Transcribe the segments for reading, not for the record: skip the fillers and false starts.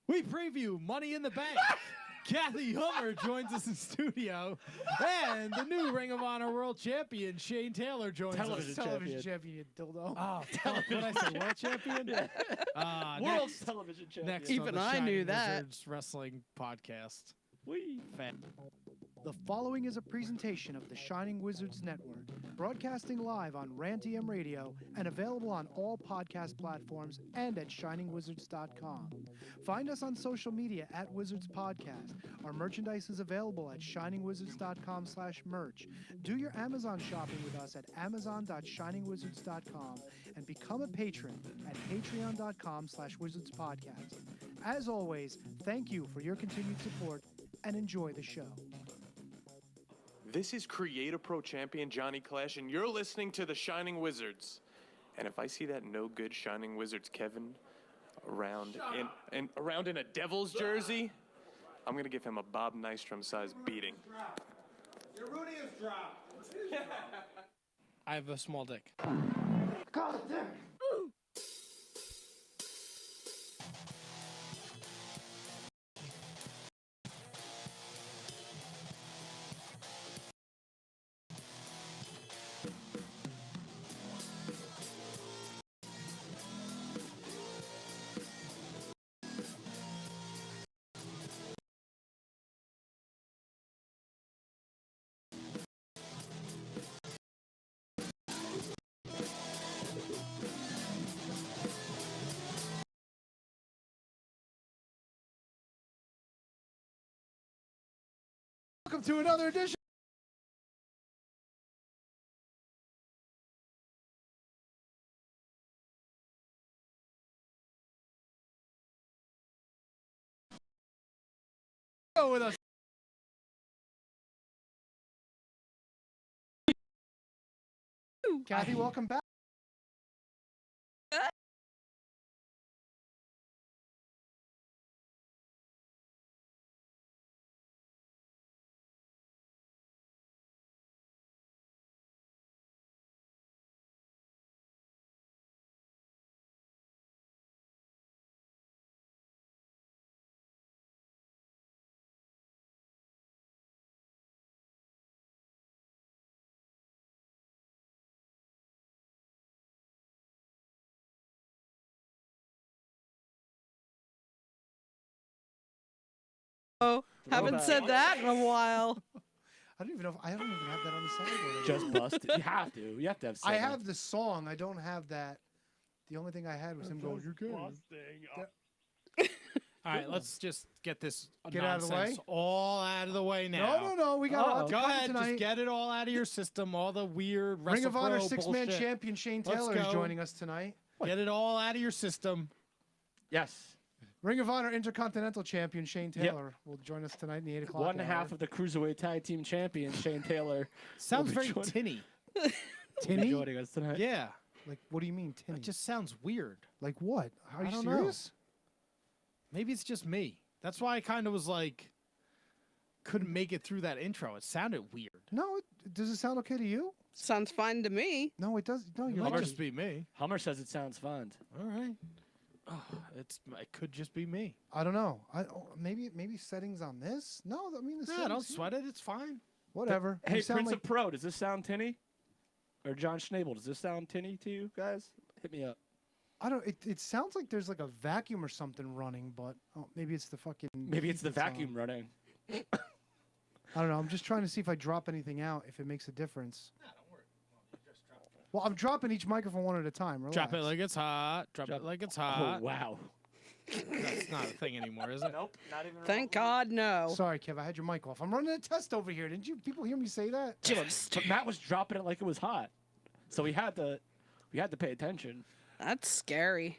We preview Money in the Bank. Kathy Hummer joins us in studio, and the new Ring of Honor World Champion Shane Taylor joins us. Television champion, dildo. Oh, what did I say? World Champion? World Next, television champion. next Even on the I Shining knew that. Wizards Wrestling Podcast. Fan. The following is a presentation of the Shining Wizards Network, broadcasting live on RANTM Radio and available on all podcast platforms and at shiningwizards.com. Find us on social media at Wizards Podcast. Our merchandise is available at shiningwizards.com/merch. Do your Amazon shopping with us at amazon.shiningwizards.com and become a patron at patreon.com/wizardspodcast. As always, thank you for your continued support and enjoy the show. This is Create a Pro Champion Johnny Clash, and you're listening to the Shining Wizards. And if I see that no good Shining Wizards Kevin around in a Devil's jersey, I'm gonna give him a Bob Nystrom-sized beating. Your Rooney is dropped. I have a small dick. God damn. Welcome to another edition. Go with us. Kathy, welcome back. Haven't said that in a while. I don't even know. I don't even have that on the sideboard. Just busted. You have to. You have to have. I seven. have the song. I don't have that. The only thing I had was him going, "You're good." All right, let's just get this Get out of the nonsense way? all out of the way now. No. We got a lot to Go cover ahead, tonight. just get it all out of your system. All the weird Ring of Honor WrestlePro six-man bullshit. champion Shane Let's Taylor is go. joining us tonight. Get it all out of your system. Yes. Ring of Honor Intercontinental Champion Shane Taylor will join us tonight in the 8 o'clock One hour. half of the Cruiserweight Tag Team Champion, Shane Taylor. Sounds will be very tinny. Tinny? joining us tonight. Yeah, Like, what do you mean tinny? it just sounds weird. Like what? Are I you don't know. serious? Maybe it's just me. That's why I kind of was like, couldn't make it through that intro. It sounded weird. No, does it sound okay to you? Sounds fine to me. No, it does. No, It you're might right. just be me. Hummer says it sounds fun. All right. Oh, it could just be me. I don't know. Maybe settings on this. No, I mean the No, settings don't here. sweat it. It's fine. Whatever. Hey, You sound Prince like, of Pro, does this sound tinny? Or John Schnabel, does this sound tinny to you guys? Hit me up. I don't. It sounds like there's like a vacuum or something running, but maybe it's the fucking. Maybe it's the heat that's vacuum on. running. I don't know. I'm just trying to see if I drop anything out, if it makes a difference. Well, I'm dropping each microphone one at a time. Relax. Drop it like it's hot. Drop it like it's hot. Oh, wow. That's not a thing anymore, is it? Nope, not even. Thank God, no. Sorry, Kev. I had your mic off. I'm running a test over here. Didn't you people hear me say that? But Matt was dropping it like it was hot. So we had to pay attention. That's scary.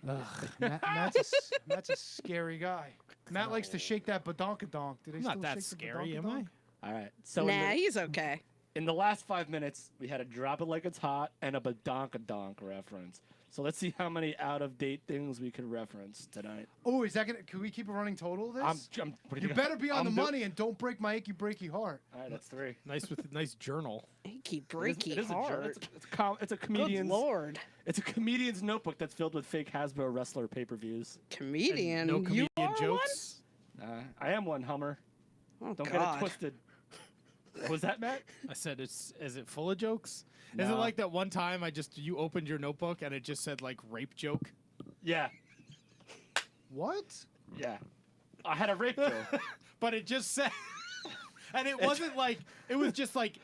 Matt's a scary guy. Matt likes to shake that badonkadonk. Do they I'm not still that shake the scary, am I? badonkadonk? All right. So Nah, he's okay. in the last 5 minutes, we had a drop it like it's hot and a badonkadonk reference. So let's see how many out-of-date things we can reference tonight. Oh, is that gonna? Can we keep a running total of this? What do You better be on the I'm money and don't break my achy breaky heart. All right, that's 3. Nice journal. Achy It is- breaky it is a journal. heart. It's a Good comedian's. lord. It's a comedian's notebook that's filled with fake Hasbro wrestler pay-per-views. Comedian. No you comedian are jokes. I am one, Hummer. One? Oh, Don't God. get it twisted. Was that Matt? I said, is it full of jokes? Is it No. like that one time you opened your notebook and it just said like rape joke? Yeah. What? Yeah. I had a rape joke. But it just said, and it wasn't like, it was just like,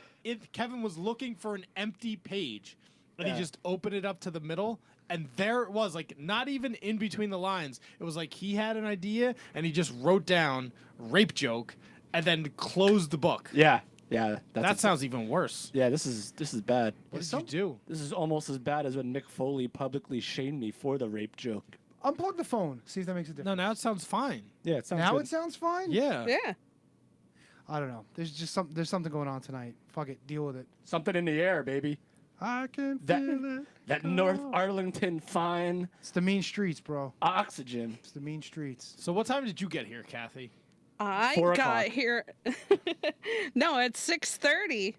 Kevin was looking for an empty page and Yeah. he just opened it up to the middle. And there it was, like, not even in between the lines. It was like he had an idea and he just wrote down rape joke and then closed the book. Yeah. Yeah. That sounds even worse. Yeah, this is bad. What did you do? This is almost as bad as when Mick Foley publicly shamed me for the rape joke. Unplug the phone. See if that makes a difference. No, now it sounds fine. Yeah, it sounds Now good. it sounds fine. Yeah. Yeah. I don't know. There's something going on tonight. Fuck it. Deal with it. Something in the air, baby. I can That- feel it. That North Arlington fine It's the mean streets, bro. oxygen. It's the mean streets. So what time did you get here, Kathy? I 4 got o'clock. here. No, it's 6:30.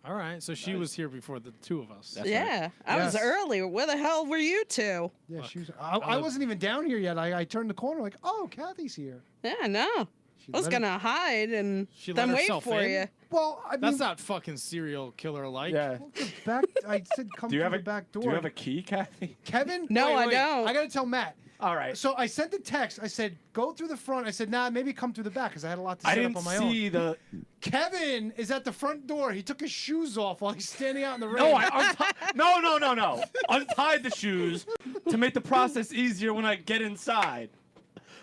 All right, so she was here before the two of us. That's Yeah, I was Yes. early. Where the hell were you two? Yeah, Look, she was. I wasn't even down here yet. I turned the corner like, oh, Kathy's here. Yeah, no. She I was let it- gonna hide and She then let wait herself for in? you. Well, I mean, That's not fucking serial killer like. Yeah. the back. I said come Do you through have the a back door. Do you have a key, Kathy? Kevin? No, I wait. don't. I gotta tell Matt. All right. So I sent the text. I said, go through the front. I said, nah, maybe come through the back because I had a lot to I set didn't up on my own. see the. Kevin is at the front door. He took his shoes off while he's standing out in the rain. No, no. Untied the shoes to make the process easier when I get inside,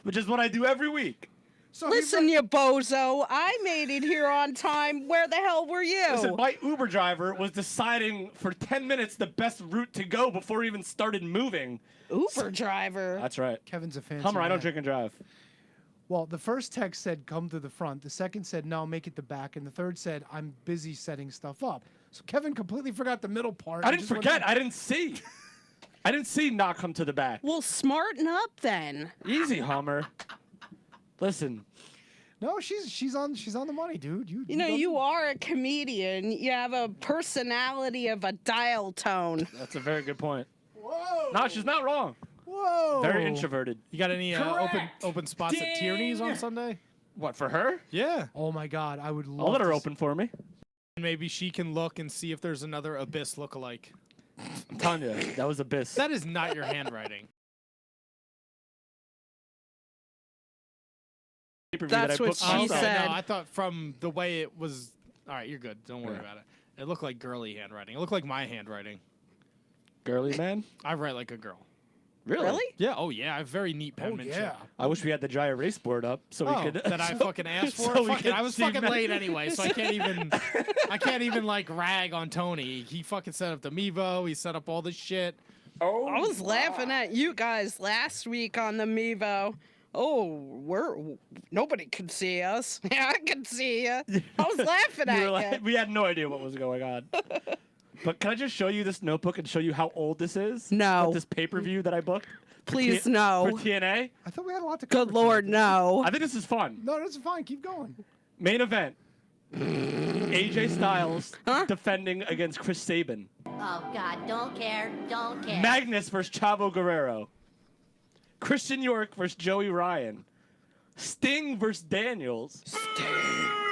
which is what I do every week. So he's Listen, like- you bozo. I made it here on time. Where the hell were you? Listen, my Uber driver was deciding for 10 minutes the best route to go before he even started moving. Uber driver. That's right. Kevin's a fancy Hummer, I don't man. drink and drive. Well, the first text said come to the front. The second said no, make it the back, and the third said I'm busy setting stuff up. So Kevin completely forgot the middle part. I and didn't just went forget. to- I didn't see. I didn't see not come to the back. Well, smarten up then. Easy, Hummer. Listen, No, she's on the money, dude. You know, you are a comedian. You have a personality of a dial tone. that's a very good point. Whoa. No, she's not wrong. Whoa. Very introverted. You got any open spots at Tierney's on Sunday? What, for her? Yeah. Oh my God, I would love. I'll let her to open for me. Maybe she can look and see if there's another Abyss lookalike. I'm telling you, that was Abyss. That is not your handwriting. Pay-per-view That's that I what booked she Oh, myself. okay, said. no, I thought from the way it was. All right, you're good. Don't worry Yeah. about it. It looked like girly handwriting. It looked like my handwriting. Girly man? I write like a girl. Really? Yeah. Oh yeah. I have very neat Oh penmanship. yeah. I wish we had the dry erase board up so we Oh, could. that I fucking asked for. so we Fuck it, could I was see fucking Matt. late anyway, so I can't even like rag on Tony. He fucking set up the Mevo. He set up all this shit. Oh, I was laughing at you guys last week on the Mevo. Oh, nobody could see us. Yeah, I could see you. I was laughing You at were you. like, we had no idea what was going on. But can I just show you this notebook and show you how old this is? No. What, this pay-per-view that I booked? for Please, T- no. For TNA? I thought we had a lot to cover. Good Lord, tonight. no. I think this is fun. No, that's fine. Keep going. Main event. AJ Styles Huh? defending against Chris Sabin. Oh, God, don't care, don't care. Magnus versus Chavo Guerrero. Christian York versus Joey Ryan. Sting versus Daniels.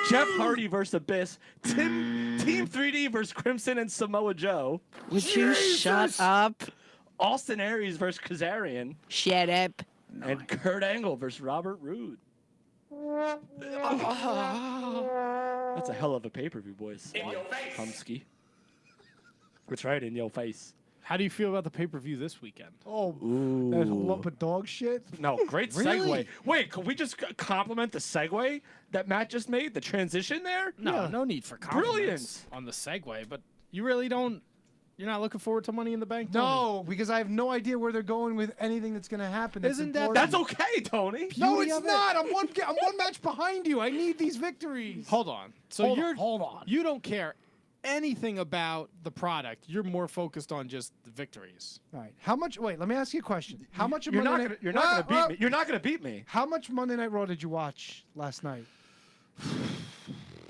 Jeff Hardy versus Abyss. Team 3D versus Crimson and Samoa Joe. Would you shut up? Austin Aries versus Kazarian. Shut up. And Kurt Angle versus Robert Roode. That's a hell of a pay-per-view, boys. In your face. Humsky. That's right, in your face. How do you feel about the pay-per-view this weekend? Oh, Ooh. that lump of dog shit. No, great segue. Really? Wait, could we just compliment the segue that Matt just made? The transition there? No, Yeah. no need for compliments Brilliant. on the segue, but you really don't. You're not looking forward to Money in the Bank? Tony? No, because I have no idea where they're going with anything that's going to happen. That's Isn't that- important. That's okay, Tony. No, beauty it's of it. not. I'm one match behind you. I need these victories. Hold on. So Hold on, you're hold on. You don't care anything about the product. You're more focused on just the victories. All right. How much? Wait, let me ask you a question. How much of You're Monday not Night? gonna, you're not gonna beat me. You're not gonna beat me. How much Monday Night Raw did you watch last night?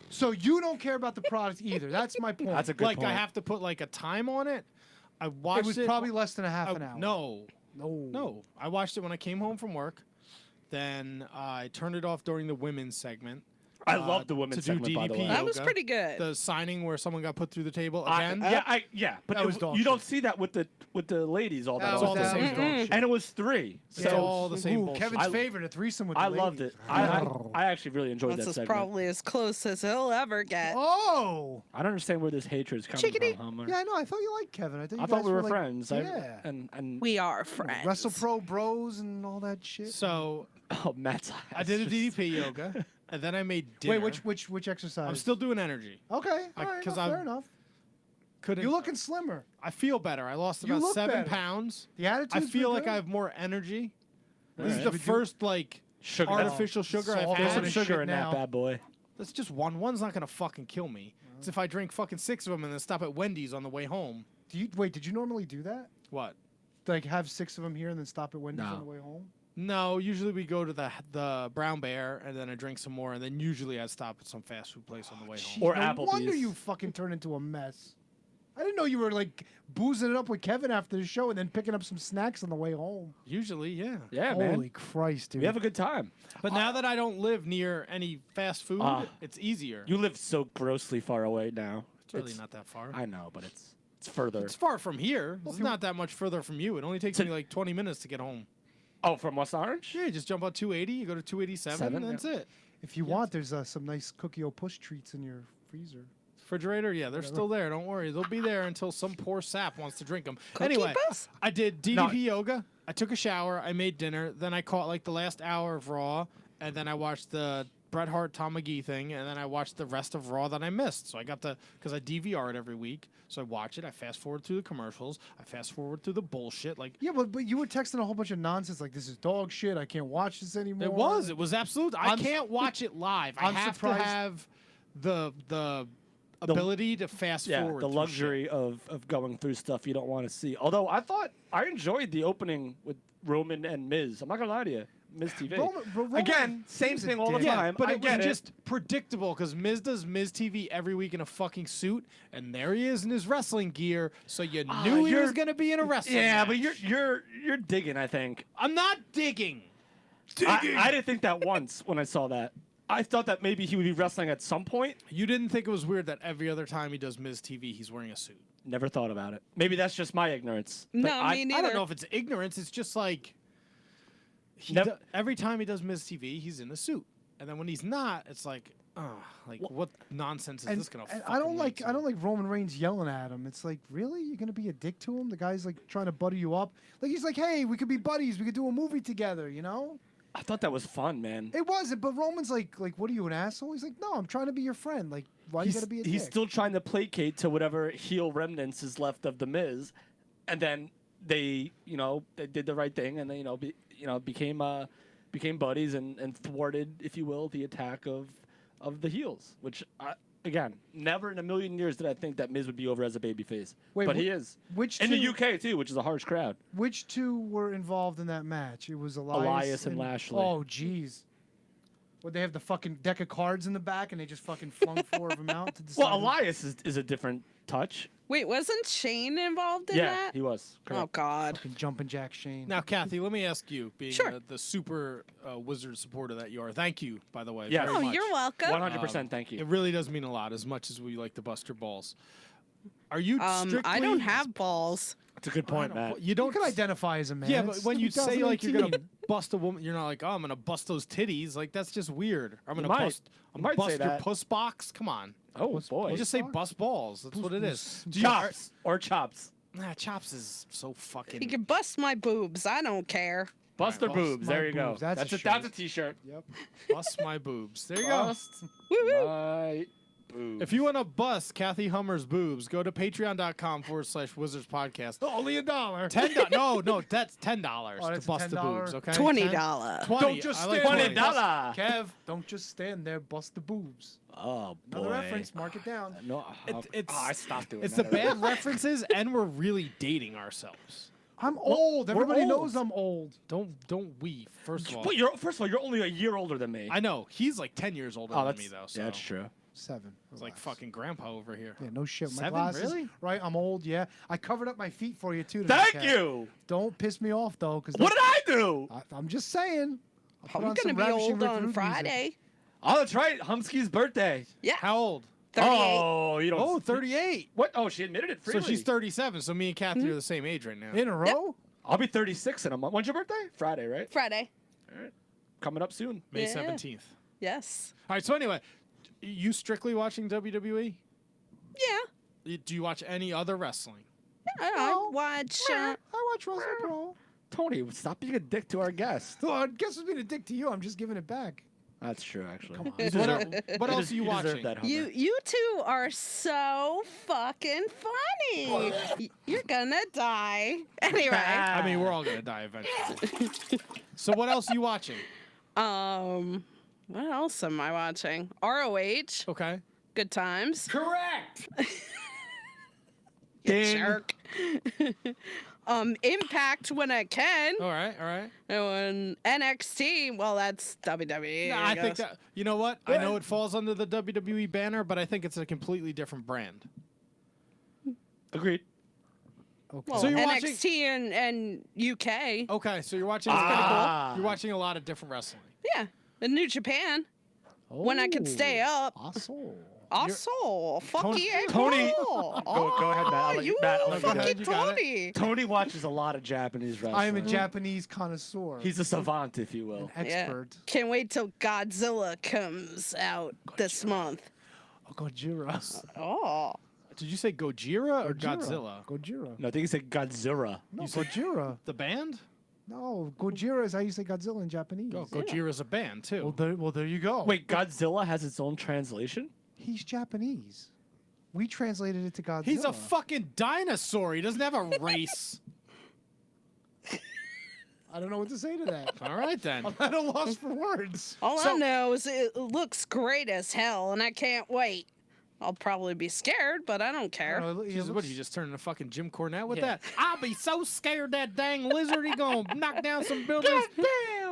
So you don't care about the product either. That's my point. That's a good Like point. I have to put like a time on it. I watched It was probably less than a half an hour. No, No. no. I watched it when I came home from work. Then I turned it off during the women's segment. I love the women's to do segment, by the DDP way. That was yoga. pretty good. The signing where someone got put through the table I- again. but That was dog you don't shit. see that with the ladies all that That It's was all the often. same that- dog shit. And it was 3. It's So all the same Ooh, bullshit. Kevin's I- favorite, a threesome with the I loved ladies. it. I actually really enjoyed This that is segment. probably as close as he'll ever get. Oh. I don't understand where this hatred is coming Chickadee. from, Hummer. Yeah, I know. I thought you liked Kevin. I thought, you I thought guys we were like, friends. Yeah. And We are friends. WrestlePro bros and all that shit. So oh, Matt's I did a DDP yoga, and then I made dinner. Wait, which exercise? I'm still doing energy. Okay. All right. 'cause no, I'm- fair enough. Couldn't. You're looking slimmer. I feel better. I lost You about look 7 better. pounds. The attitude. I feel like I have more energy. This is Alright. the Would you- first like sugar. artificial sugar I've Salt There's on some had. his sugar shit in now. that bad boy. That's just one. One's not gonna fucking kill me. It's if I drink fucking 6 of them and then stop at Wendy's on the way home. Did you normally do that? What? Like have 6 of them here and then stop at Wendy's No. on the way home? No, usually we go to the Brown Bear and then I drink some more and then usually I stop at some fast food place on the way home. Or no wonder Applebee's. you fucking turn into a mess. I didn't know you were like boozing it up with Kevin after the show and then picking up some snacks on the way home. Usually, yeah. Yeah, Holy man. Christ, dude. We have a good time. But now that I don't live near any fast food, it's easier. You live so grossly far away now. It's really not that far. I know, but it's further. It's far from here. It's not that much further from you. It only takes me like 20 minutes to get home. Oh, from West Orange? Yeah, you just jump on 280, you go to 287, and that's it. If you want, there's some nice Cookie O Push treats in your freezer. Refrigerator, yeah, they're still there. Don't worry. They'll be there until some poor sap wants to drink them. Cookie Anyway, Puss? I did DDP yoga. I took a shower. I made dinner. Then I caught like the last hour of Raw. And then I watched the Bret Hart Tom McGee thing. And then I watched the rest of Raw that I missed. So I got because I DVR it every week. So I watch it. I fast forward through the commercials. I fast forward through the bullshit. Like, Yeah, but you were texting a whole bunch of nonsense like this is dog shit. I can't watch this anymore. It was absolute. I I'm- can't watch it live. I I'm have surprised- to have the ability to fast Yeah, forward. the through luxury of going through stuff you don't want to see. Although I enjoyed the opening with Roman and Miz. I'm not gonna lie to you, Miz TV. Roman- Again, same he's a thing all the dick. Yeah, time. but I it get was just predictable because Miz does Miz TV every week in a fucking suit, and there he is in his wrestling gear, so you knew he was you're- gonna be in a wrestling. Yeah, but match. you're digging. I think. I'm not digging. I didn't think that once when I saw that. I thought that maybe he would be wrestling at some point. You didn't think it was weird that every other time he does Miz TV, he's wearing a suit. Never thought about it. Maybe that's just my ignorance. But No, I, me I neither. don't know if it's ignorance. It's just like Never- every time he does Miz TV, he's in a suit, and then when he's not, it's like, what nonsense is And, this gonna? and fucking I don't lead like Roman Reigns yelling at him. It's like, really? You're gonna be a dick to him? The guy's like trying to butter you up. Like he's like, hey, we could be buddies. We could do a movie together. You know? I thought that was fun, man. It wasn't, but Roman's like, what are you, an asshole? He's like, no, I'm trying to be your friend. Like, why you gotta be a dick? He's still trying to placate to whatever heel remnants is left of the Miz, and then they did the right thing, and they became buddies and thwarted, if you will, the attack of the heels. Which again, never in a million years did I think that Miz would be over as a babyface. Wait, but he is. which in the two- UK too, which is a harsh crowd. Which two were involved in that match? It was Elias and Lashley. Oh, jeez. Would they have the fucking deck of cards in the back and they just fucking flung 4 of them out to decide? Well, Elias is a different touch. Wait, wasn't Shane involved in Yeah, that? he was. Oh Correct. God. Fucking jumping Jack Shane. Now, Kathy, let me ask you, being Sure. the super wizard supporter that you are, thank you, by the way. Yes. very Oh, much. you're welcome. 100%. Thank It you. really does mean a lot, as much as we like to bust your balls. Are you strictly? I don't have balls. It's a good I point, don't- Matt. You You don't can identify as a man. Yeah, but It's when you say like you're gonna 2018. bust a woman, you're not like, oh, I'm gonna bust those titties. Like that's just weird. I'm You gonna might. bust. I'm You might gonna say bust your that. puss box. Come on. Oh boy. You just say bust balls. That's what it is. Do you- chops or chops. Nah, chops is so fucking. You can bust my boobs. I don't care. Buster Alright, boobs. my There you go. boobs. That's a That's a shirt. T-shirt. Yep. bust my boobs. There you go. Bust Woo woo. my boobs. If you want to bust Kathy Hummer's boobs, go to patreon.com/Wizards Podcast. Only $1. $10. No, that's $10 Oh, to that's bust the $10? boobs. Okay. $20. 20. Don't just I like stand there. 20. $20. Kev, don't just stand there. Bust the boobs. Oh boy. Another reference. Mark it down. No, It's- I stopped doing It's that. the bad references, and we're really dating ourselves. I'm old. we're Everybody old. knows I'm old. Don't we? First of all, But first of all, you're only a year older than me. I know he's like 10 years older oh, than me though. So yeah, that's true. 7. It's like Relax. fucking grandpa over here. Yeah, no shit. My 7? glasses. Really? Right, I'm old. Yeah, I covered up my feet for you too. Tonight, Thank Kev. you. Don't piss me off though, because What did I do? I'm just saying. I'll put I'm on gonna some be Ravishing old Rick on Rude music. Friday. Oh, that's right. Humsky's birthday. Yeah, How old? 38. Oh, you don't. Oh, 38. What? Oh, she admitted it So freely. she's 37. So me and Kathy are the same age right now. In a row? I'll be 36 in a month. When's your birthday? Friday, right? Friday. All right. Coming up soon. May Yeah. 17th. Yes. All right. So anyway, you strictly watching WWE? Yeah. Do you watch any other wrestling? I watch. I watch Wrestle Pro. Tony, stop being a dick to our guest. Well, I guess it's being a dick to you. I'm just giving it back. That's true, actually. Come on. You What, deserve- what else are you deserve watching? that, Hummer. You two are so fucking funny. You're gonna die. Anyway. I mean, we're all gonna die eventually. So what else are you watching? What else am I watching? ROH. Okay. Good times. Correct. You Ding. jerk. Impact when I can. All right. All right. And NXT, well, that's WWE. No, I I think guess. that you know what? I know it falls under the WWE banner, but I think it's a completely different brand. Agreed. Okay. Well, So you're NXT and UK. Okay, so you're watching. Ah. You're watching a lot of different wrestling. Yeah. And New Japan. When I could stay up. Awesome. Also, fuck Tony- yeah. Tony- cool. Go ahead, Matt. I'll let you- You Matt, I'll let you go fucking ahead. You got it. Tony. Tony watches a lot of Japanese wrestling. I am a Japanese connoisseur. He's a savant, if you will. an expert. Can't wait till Godzilla comes out this month. Oh, Gojira. Oh. Did you say Gojira or Godzilla? Gojira. No, I think he said Godzilla. No, Gojira. The band? No, Gojira is how you say Godzilla in Japanese. Oh, Gojira's a band too. Well, there you go. Wait, Godzilla has its own translation? He's Japanese. We translated it to Godzilla. He's a fucking dinosaur. He doesn't have a race. I don't know what to say to that. All right then. I'm at a loss for words. All I So- know is it looks great as hell, and I can't wait. I'll probably be scared, but I don't care. Jesus, what did you just turn into fucking Jim Cornette with Yeah. that? I'll be so scared that dang lizard. He gonna knock down some buildings.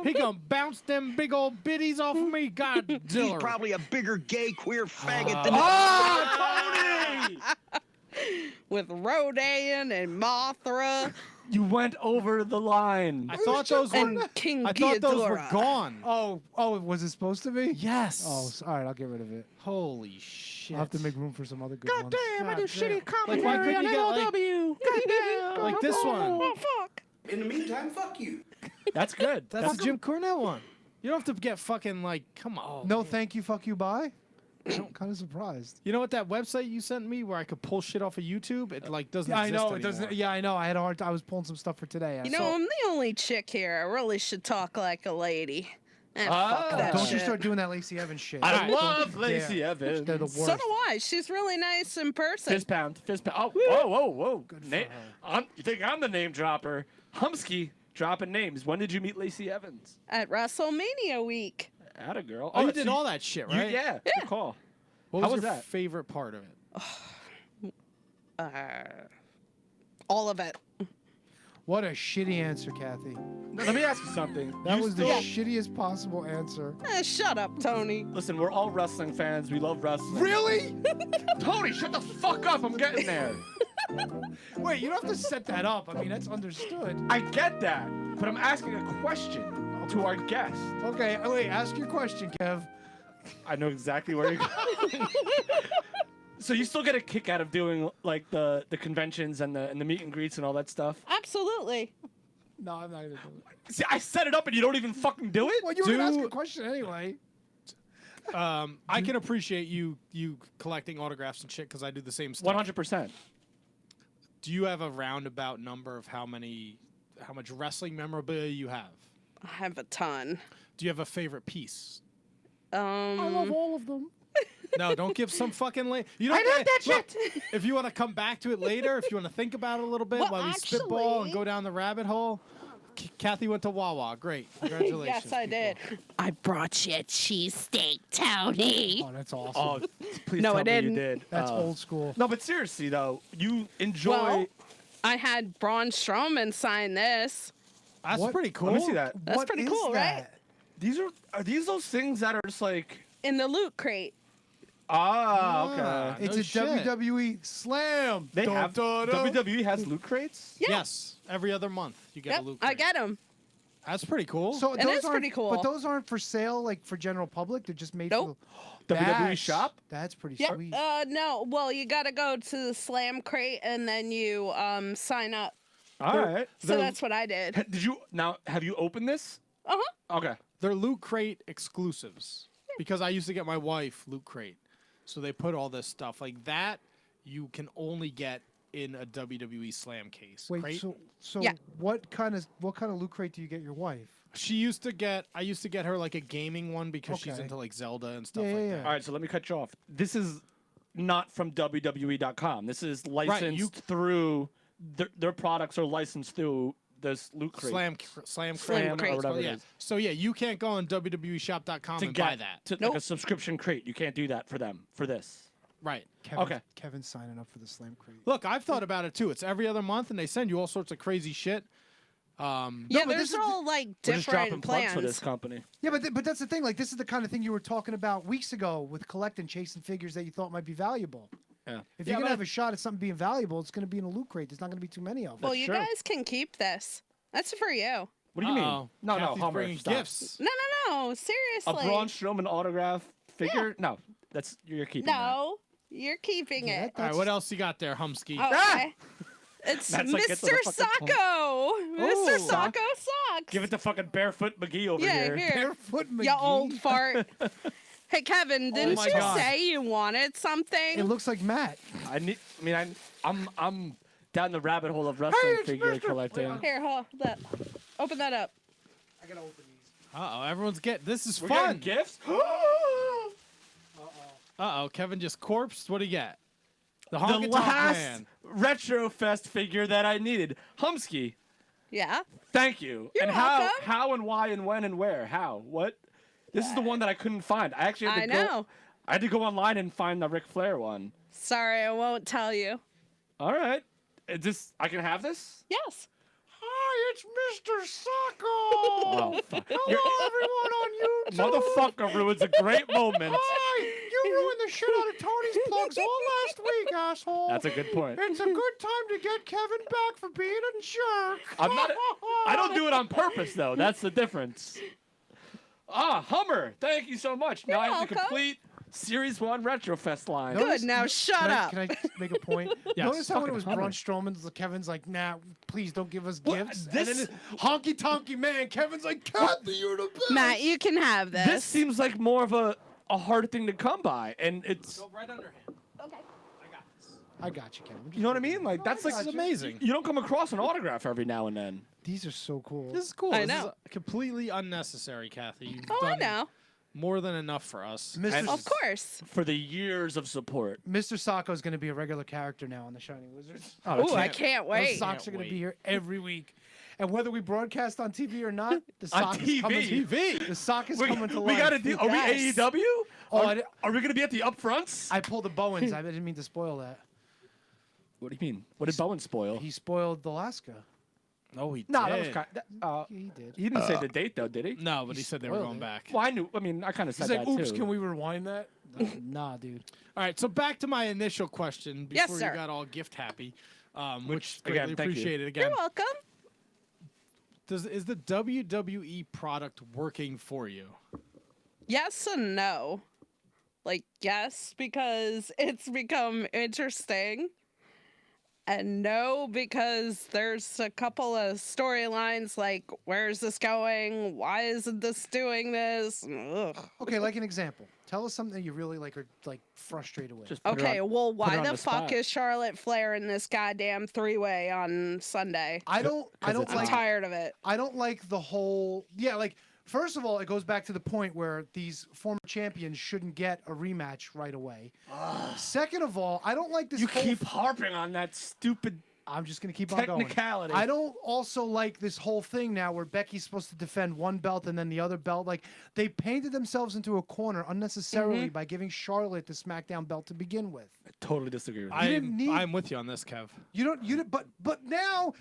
He gonna bounce them big old biddies off of me. Godzilla. He's probably a bigger gay queer faggot than Oh, Tony! With Rodan and Mothra You went over the line. I thought those were. and King I thought those were Ghidorah. gone. Oh, was it supposed to be? Yes. Oh, all right. I'll get rid of it. Holy shit. I'll have to make room for some other good ones. I do shitty comedy. Like, why couldn't you get like this one? Oh, fuck. In the meantime, fuck you. That's good. That's the Jim Cornette one. You don't have to get fucking like. Come on. No, thank you, fuck you, bye. I'm kind of surprised. You know what that website you sent me where I could pull shit off of YouTube? It like doesn't. Yeah, I exist know it anymore. doesn't. Yeah, I know. I had a hard. I was pulling some stuff for today. You know, I'm the only chick here. I really should talk like a lady. Fuck Oh, that Don't shit. you start doing that Lacey Evans shit. I Alright. love Don't Lacey dare. Evans. They're the worst. So do I. She's really nice in person. Fist pound. Fist pound. Oh, whoa. Good for her. You think I'm the name dropper? Humsky dropping names. When did you meet Lacey Evans? At WrestleMania week. Atta girl. Oh, you did all that shit, right? Yeah. Good call. What How was was your that? favorite part of it? All of it. What a shitty answer, Kathy. Let me ask you something. That You was the still- shittiest possible anser. Shut up, Tony. Listen, we're all wrestling fans. We love wrestling. Really? Tony, shut the fuck up. I'm getting there. Wait, you don't have to set that up. I mean, that's understood. I get that, but I'm asking a question to our guest. Okay, wait. Ask your question, Kev. I know exactly where you're going. So you still get a kick out of doing like the conventions and the meet and greets and all that stuff? Absolutely. No, I'm not gonna do it. See, I set it up and you don't even fucking do it? Well, you were gonna ask Do- a question anyway. I can appreciate you collecting autographs and shit because I do the same stuff. 100%. Do you have a roundabout number of how much wrestling memorabilia you have? I have a ton. Do you have a favorite piece? I love all of them. No, don't give some fucking You don't I love that look, shit. If you want to come back to it later, if you want to think about it a little bit Well, while we spitball and actually- go down the rabbit hole, Kathy went to Wawa. Great. Congratulations. Yes, I did. I brought you a cheesesteak, Tony. Oh, that's awesome. Oh, please No, tell I me you didn't. did. That's old school. No, but seriously though, you enjoy. Well, I had Braun Strowman sign this. That's What? pretty cool. Let me see that. That's What pretty is cool, right? that? These are these those things that are just like In the loot crate. okay. It's No a shit. WWE Slam. They Dun, have dun, dun. WWE has loot crates. Yeah. Yes. Every other month you get Yep, a loot. I crate. get them. That's pretty cool. So It those is aren't- pretty cool. But those aren't for sale, like for general public. They're just made Nope. for WWE That's- shop? That's pretty Yeah. sweet. No. Well, you got to go to the Slam crate and then you sign up. All right. So that's what I did. Did you now? Have you opened this? Okay. They're Loot Crate exclusives because I used to get my wife Loot Crate, so they put all this stuff like that. You can only get in a WWE Slam case. Wait, crate. so Yeah. what kind of loot crate do you get your wife? She used to get. I used to get her like a gaming one because she's Okay. into like Zelda and stuff Yeah, like yeah, that. yeah. All right. So let me cut you off. This is not from WWE.com. This is licensed you- through their products are licensed through this loot crate. Slam Slam crate. crate. or whatever yeah. it is. So yeah, you can't go on WWEshop.com To and get buy that. to like Nope. a subscription crate. You can't do that for them for this. Right. Okay. Kevin's signing up for the Slam crate. Look, I've thought about it too. It's every other month, and they send you all sorts of crazy shit. Yeah, but there's this is all like We're just dropping different plugs for this plans. company. Yeah, but that's the thing. Like, this is the kind of thing you were talking about weeks ago with collecting, chasing figures that you thought might be valuable. Yeah. If Yeah, you're gonna but- have a shot at something being valuable, it's gonna be in a loot crate. There's not gonna be too many of them. Well, That's you true. guys can keep this. That's for you. What do you mean? Uh-oh. No, Kathy's Hummer, bringing stop. gifts. No. Seriously. A Braun Strowman autograph figure? No, that's you're keeping that. No, you're keeping Yeah, it. All right, what else you got there, Humsky? Okay. It's That's like, get to the Mr. fucking point. Sacco. Mr. Ooh. Sacco socks. Give it to fucking Barefoot McGee over yeah, here. here. Barefoot McGee. You old fart. Hey, Kevin, didn't my you God. say you wanted something? It looks like Matt. I'm down the rabbit hole of wrestling it's figure Mr. collecting. Here, hold that. Open that up. I gotta open these. Uh-oh, everyone's this is We're fun. getting gifts. Uh-oh, Kevin just corpsed. What do you get? The The Honky Tonk last Man. Retrofest figure that I needed. Humsky, Yeah. thank you. You're and welcome. how and why and when and where? How? What? This is the one that I couldn't find. I actually had to I go. know. I had to go online and find the Ric Flair one. Sorry, I won't tell you. All right. Is this I can have this? Yes. Hi, it's Mr. Sacco. Oh, fuck. Hello, everyone on YouTube. Motherfucker ruins a great moment. Hi, you ruined the shit out of Tony's plugs all last week, asshole. That's a good point. It's a good time to get Kevin back for being a jerk. I'm not. I don't do it on purpose though. That's the difference. Hummer. Thank you so much. Now I have the welcome. complete Series 1 Retrofest line. Good, now shut Can up. I make a point? Yes. Notice how when it Fucking was Hummer. Braun Strowman, Kevin's like, nah, please don't give us What? gifts. This- And then honky tonky man, Kevin's like, Kathy, you're the best. Matt, you can have this. This seems like more of a hard thing to come by, and it's Go right under him. I got you, Kevin. you know what I mean. Like that's like This is amazing. You don't come across an autograph every now and then. These are so cool. This is cool. I This is know. completely unnecessary, Kathy. You've Oh, I done know. more than enough for us. Mr. Of course. For the years of support. Mr. Sacco is going to be a regular character now on the Shining Wizards. Ooh, I can't Those wait. socks are Can't going to wait. be here every week. And whether we broadcast on TV or not, the On sock is coming. TV. The sock is We, coming to we life. gotta do. Are Yes. we AEW? Oh, Are we gonna be at the upfronts? I pulled the Bowens. I didn't mean to spoil that. What do you mean? What did Bowen spoil? He spoiled Alaska. No, he No, did. that was kind. He did. He didn't say the date though, did he? No, but he said they were spoiled going it. back. Well, I knew. I mean, I kind of said He's like, that oops, too. can we rewind that? Nah, dude. All right, so back to my initial question Yes, before sir. you got all gift happy, which Which, greatly again, thank you. appreciated You're again. welcome. Is the WWE product working for you? Yes and no. Like, yes, because it's become interesting. And no, because there's a couple of storylines like, where's this going? Why isn't this doing this? Ugh. Okay, like an example. Tell us something that you really like are like frustrated with. Just put her Okay, on- well, put her why on the the fuck spot. is Charlotte Flair in this goddamn three-way on Sunday? I don't it's I'm like not. tired of it. I don't like the whole like First of all, it goes back to the point where these former champions shouldn't get a rematch right away. Second of all, I don't like this. You whole keep harping on that stupid I'm just going to keep on going. technicality. I don't also like this whole thing now where Becky's supposed to defend one belt and then the other belt. Like, they painted themselves into a corner unnecessarily by giving Charlotte the SmackDown belt to begin with. I totally disagree with you. I'm with you on this, Kev. But now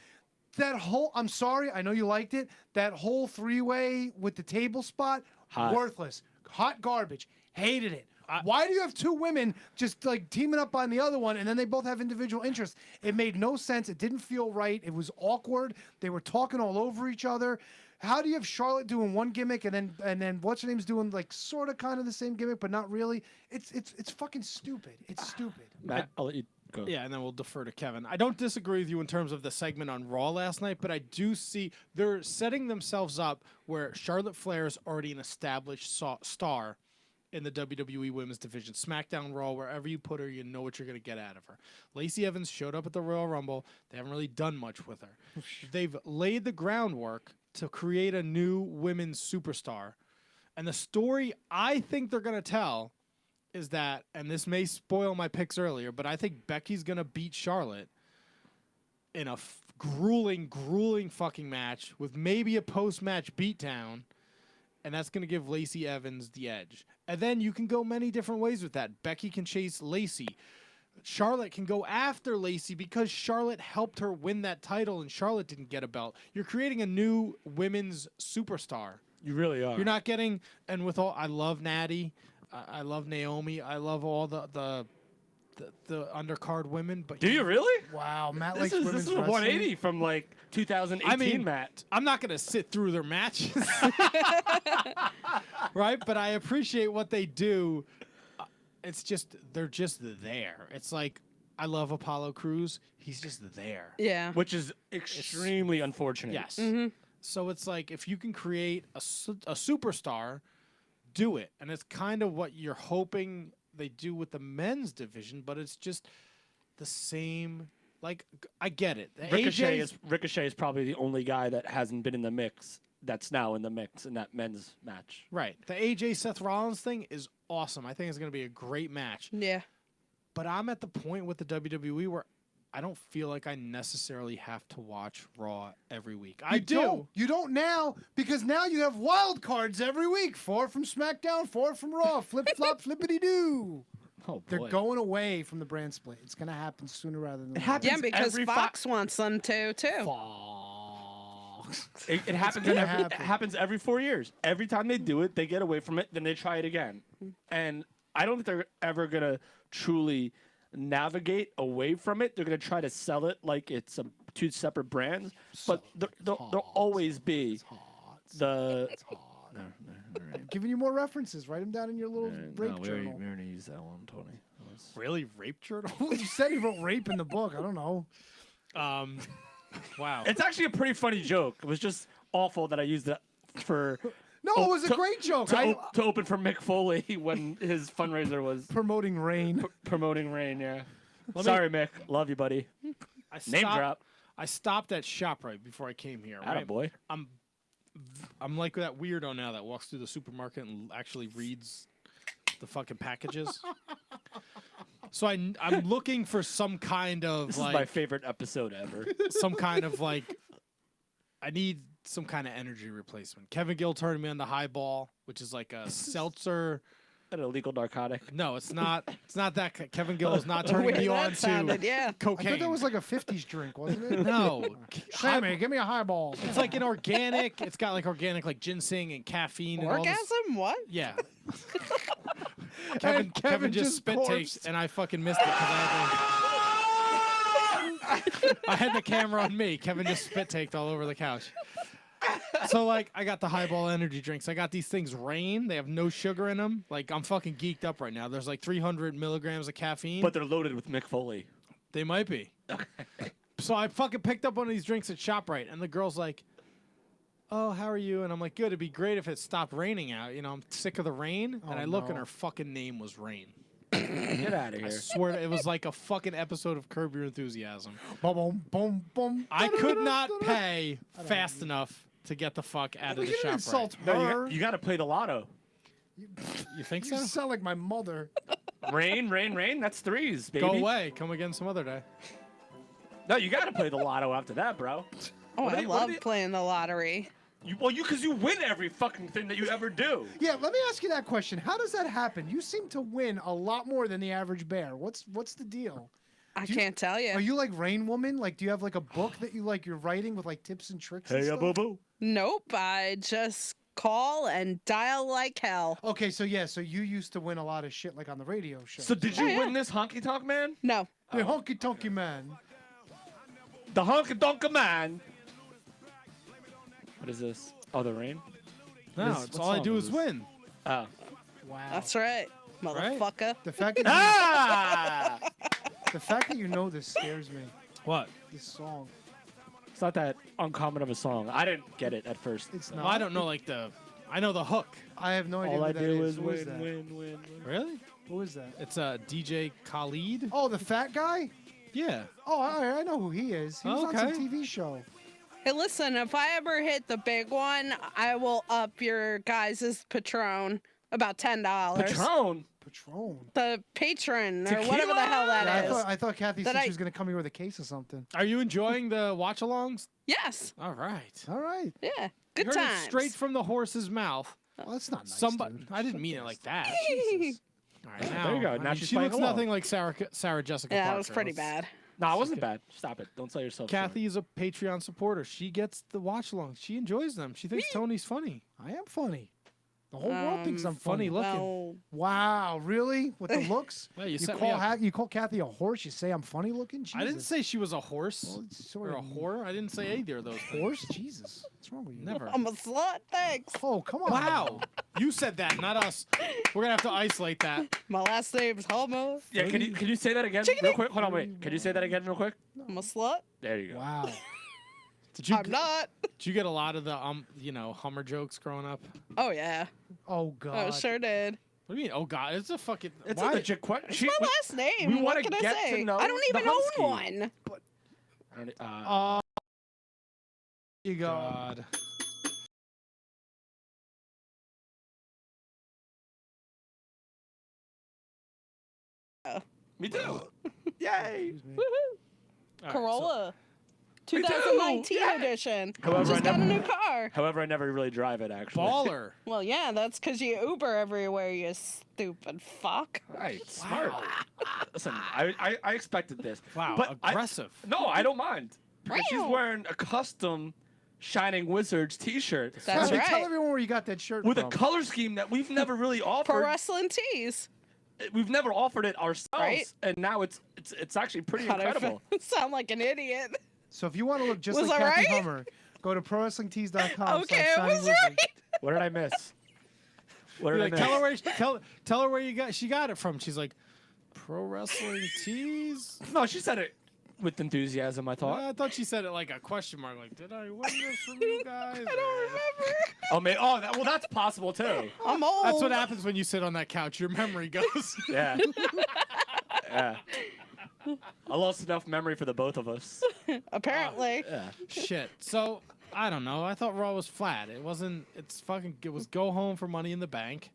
that whole, I'm sorry, I know you liked it. That whole three-way with the table spot, Hot. worthless, hot garbage. Hated it. Why do you have two women just like teaming up on the other one and then they both have individual interests? It made no sense. It didn't feel right. It was awkward. They were talking all over each other. How do you have Charlotte doing one gimmick and then what's her name's doing like sort of kind of the same gimmick but not really? It's fucking stupid. It's stupid. Matt, I'll let you go. Yeah, and then we'll defer to Kevin. I don't disagree with you in terms of the segment on Raw last night, but I do see they're setting themselves up where Charlotte Flair is already an established star in the WWE Women's Division. SmackDown, Raw, wherever you put her, you know what you're going to get out of her. Lacey Evans showed up at the Royal Rumble. They haven't really done much with her. They've laid the groundwork to create a new women's superstar. And the story I think they're going to tell is that, and this may spoil my picks earlier, but I think Becky's going to beat Charlotte in a grueling fucking match with maybe a post-match beatdown, and that's going to give Lacey Evans the edge. And then you can go many different ways with that. Becky can chase Lacey. Charlotte can go after Lacey because Charlotte helped her win that title and Charlotte didn't get a belt. You're creating a new women's superstar. You really are. You're not getting, and with all, I love Natty, I love Naomi, I love all the undercard women. But Do you really? Wow, Matt This likes is women's a wrestling. 180 from like 2018, I mean, Matt. I'm not going to sit through their matches, right? But I appreciate what they do. It's just, they're just there. It's like, I love Apollo Crews. He's just there. Yeah. Which is extremely unfortunate. Yes. So it's like, if you can create a superstar, do it. And it's kind of what you're hoping they do with the men's division, but it's just the same. Like, I get it. Ricochet is probably the only guy that hasn't been in the mix that's now in the mix in that men's match. Right. The AJ Seth Rollins thing is awesome. I think it's going to be a great match. Yeah. But I'm at the point with the WWE where I don't feel like I necessarily have to watch Raw every week. I do. You don't now because now you have wild cards every week. 4 from SmackDown, 4 from Raw. Flip flop, flippity doo. Oh, They're going away from the brand split. It's going to happen sooner rather than later. Yeah, because Fox wants them to, too. It happens. It happens every 4 years. Every time they do it, they get away from it, then they try it again. And I don't think they're ever gonna truly navigate away from it. They're gonna try to sell it like it's two separate brands, but there'll always be the. Giving you more references. Write them down in your little rape journal. We already used that one, Tony. Really? Rape journal? You said he wrote rape in the book. I don't know. Wow. It's actually a pretty funny joke. It was just awful that I used it for. No, it was a great joke. To open for Mick Foley when his fundraiser was promoting Rain. Promoting Rain, yeah. Sorry, Mick. Love you, buddy. Name drop. I stopped at ShopRite before I came here. Right? Boy. I'm like that weirdo now that walks through the supermarket and actually reads the fucking packages. So I'm looking for some kind of This like is my favorite episode ever. some kind of like I need some kind of energy replacement. Kevin Gill turned me on the Highball, which is like a seltzer. An illegal narcotic. No, it's not. It's not that. Kevin Gill is not turning me on to cocaine. I thought that was like a 50s drink, wasn't it? No. Sammy, give me a highball. It's like an organic. It's got like organic, like ginseng and caffeine. And all this. Orgasm? What? Yeah. Kevin just spit takes, and I fucking missed it because I had the camera on me. Kevin just spit taked all over the couch. So, like, I got the Highball energy drinks. I got these things Rain. They have no sugar in them. Like, I'm fucking geeked up right now. There's like 300 milligrams of caffeine. But they're loaded with Mick Foley. They might be. So I fucking picked up one of these drinks at ShopRite, and the girl's like, "Oh, how are you?" And I'm like, "Good. It'd be great if it stopped raining out. You know, I'm sick of the rain." And I look, and her fucking name was Rain. Get out of here. I swear it was like a fucking episode of Curb Your Enthusiasm. Boom, boom, boom. I could not pay fast enough to get the fuck out We of the didn't shop. insult No, her. you got to play the lotto. You think You so? sound like my mother. Rain, rain, rain. That's threes, baby. Go away. Come again some other day. No, you got to play the lotto after that, bro. Oh, What are I they- what are love they- playing the lottery. Because you win every fucking thing that you ever do. Yeah, let me ask you that question. How does that happen? You seem to win a lot more than the average bear. What's the deal? I Do you- can't tell you. Are you like Rain Woman? Like, do you have like a book that you're writing with like tips and tricks? and Hey, stuff? boo boo. Nope. I just call and dial like hell. Okay, so yeah, so you used to win a lot of shit like on the radio show. So did you yeah. win this honky tonk man? No. Hey, honky tonky man. The honky tonk man. What is this? Oh, the rain. No, What it's all I song do is is this? win. Oh. Wow. That's right, motherfucker. The fact that Ah! the fact that you know this scares me. What? This song. It's not that uncommon of a song. I didn't get it at first. It's Well, not. I don't know like I know the hook. I have no idea All who I that do is. is Who is win, that? win, win. Really? Who is that? It's DJ Khalid. Oh, the fat guy? Yeah. Oh, I know who he is. He was on Okay. some TV show. Hey, listen, if I ever hit the big one, I will up your guys' Patron about $10. Patron. Patron. The patron or whatever the hell Yeah, that is. I thought Kathy That said I- she was going to come here with a case of something. Are you enjoying the watch-alongs? Yes. All right. All right. Yeah. You Good heard times. it straight from the horse's mouth. Well, that's not nice. Somebody. dude. I didn't mean it like that. Jesus. All right, now, There you go. I Now mean, she's she playing looks along. nothing like Sarah Jessica Yeah, Parker. it was pretty Let's- bad. No, it wasn't bad. Stop it. Don't sell yourself. short. Kathy is a Patreon supporter. She gets the watch-alongs. She enjoys them. She thinks Tony's funny. I am funny. The whole world thinks I'm funny funny. looking. Well, Wow, really? With the looks? Yeah, you you set me call up. you call Kathy a horse? You say I'm funny looking? Jesus. I didn't say she was a horse Well, it's sort or a of whore. I didn't say either of those. things. horse. Jesus, what's wrong with you? Never. I'm a slut. Thanks. Oh, come on. Wow. You said that, not us. We're gonna have to isolate that. My last name's Homo. Yeah, can you say that again real quick? Hold on, wait. Can you say that again real quick? I'm a slut. There you go. Wow. Did you I'm not. Did you get a lot of the Hummer jokes growing up? Oh yeah. Oh God. Oh sure did. What do you mean? Oh God, it's a fucking. It's why? a legit question. It's my last name. we what wanna can I get to say? know I don't the even own Husky. one. You go. God. Me too. Yay. Excuse me. Woohoo! All right, Corolla. Me too! 2019 Yay! edition. However, Just I got a never- new car. However, I never really drive it so actually. baller. Well, yeah, that's because you Uber everywhere, you stupid fuck. Right, smart. Listen, I expected this. Wow, but aggressive. No, I don't mind. Because she's Wow. wearing a custom Shining Wizards t-shirt That's Hey, right. Tell everyone where you got that shirt with a from. color scheme that we've never really Pro offered. wrestling tees. We've never offered it ourselves, Right? and now it's actually pretty God, I incredible. sound like an idiot. So if you want to look just Was like I Kathy right? Hummer, go to prowrestlingtees.com. Okay, it was right. What did I miss? What You're did like, I miss? tell her where she got it from. She's like, Pro Wrestling Tees. No, she said it with enthusiasm. I thought. I thought she said it like a question mark. Like, did I win this from you guys? I don't remember. Oh, well, that's possible too. I'm old. That's what happens when you sit on that couch. Your memory goes. Yeah. Yeah. I lost enough memory for the both of us. Apparently. Yeah. Shit. So I don't know. I thought Raw was flat. It wasn't. It's fucking. It was go home for Money in the Bank.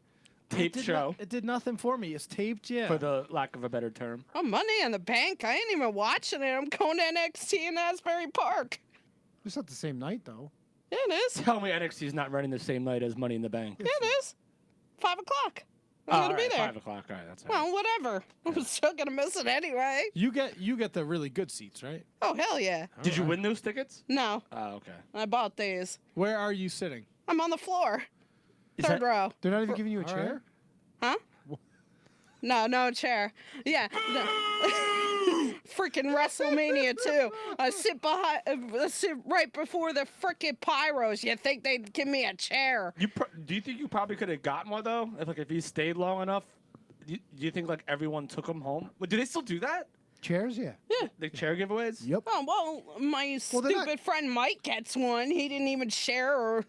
Taped show, It did nothing for me. It's taped, yeah. for the lack of a better term. Oh, Money in the Bank. I ain't even watching it. I'm going to NXT in Asbury Park. It's not the same night though. Yeah, it is. Tell me NXT's not running the same night as Money in the Bank. Yeah, it is. 5 o'clock. I'm Oh, going to be alright, there. 5 o'clock. All right, that's all right. Well, whatever. I'm still going to miss it anyway. You get the really good seats, right? Oh, hell yeah. Did you win those tickets? No, Oh, okay. I bought these. Where are you sitting? I'm on the floor. Is Third that- row. They're not even giving you a All chair. right. Huh? No chair. Yeah. No. Freaking WrestleMania too. I sit right before the freaking pyros. You think they'd give me a chair? Do you think you probably could have gotten one though? If you stayed long enough, do you think like everyone took them home? Well, do they still do that? Chairs, yeah. The chair giveaways? Yep. Oh well, my Well, they're stupid not- friend Mike gets one. He didn't even share, or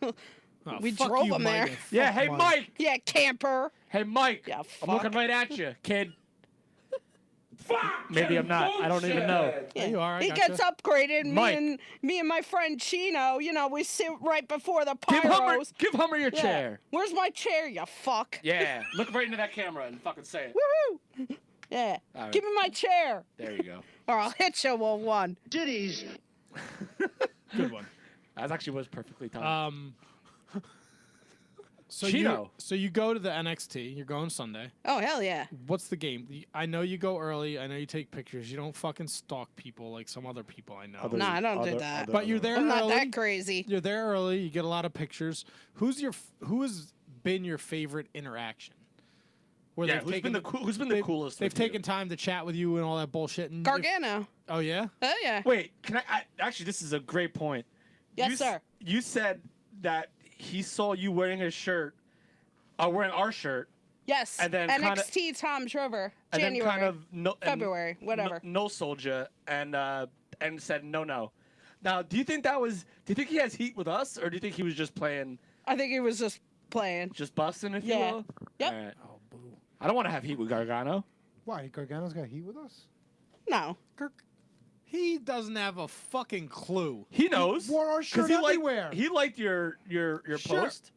Oh, we fuck drove you, him there. Mike. Yeah. Hey, Mike. Mike. Yeah, camper. Hey, Mike. Yeah, I'm looking fuck. right at you, kid. Maybe I'm not. I don't even know. There you are. I He gotcha. gets upgraded. Mike. Me and my friend Chino, we sit right before the Give pyros. Hummer your Yeah. chair. Where's my chair, you fuck? Yeah. Look right into that camera and fucking say it. Woohoo! Yeah. All right. Give me my chair, There you go. or I'll hit you with one. Titties. Good one. That actually was perfectly timed. So Chino. you go to the NXT. You're going Sunday. Oh hell yeah! What's the game? I know you go early. I know you take pictures. You don't fucking stalk people like some other people I know. Other- No, I don't do that. But you're there I'm not early. that crazy. You're there early. You get a lot of pictures. Who has been your favorite interaction? Where Yeah, they've taken who's been the coolest? They've with you? taken time to chat with you and all that bullshit. And Gargano. oh yeah. Oh yeah. Wait, can I actually? This is a great point. Yes, sir. You said that he saw you wearing his shirt, wearing our shirt, Yes. And then NXT Tom Driver. and January. then kind of February, whatever. No soldier, and said no. Now, do you think he has heat with us, or do you think he was just playing, I think he was just playing. just busting, if Yeah. you will? Yep. All right. Oh, boo. I don't want to have heat with Gargano. Why? Gargano's got heat with us? No. He doesn't have a fucking clue. He knows. wore our 'cause shirt he everywhere. He liked your Sure. post.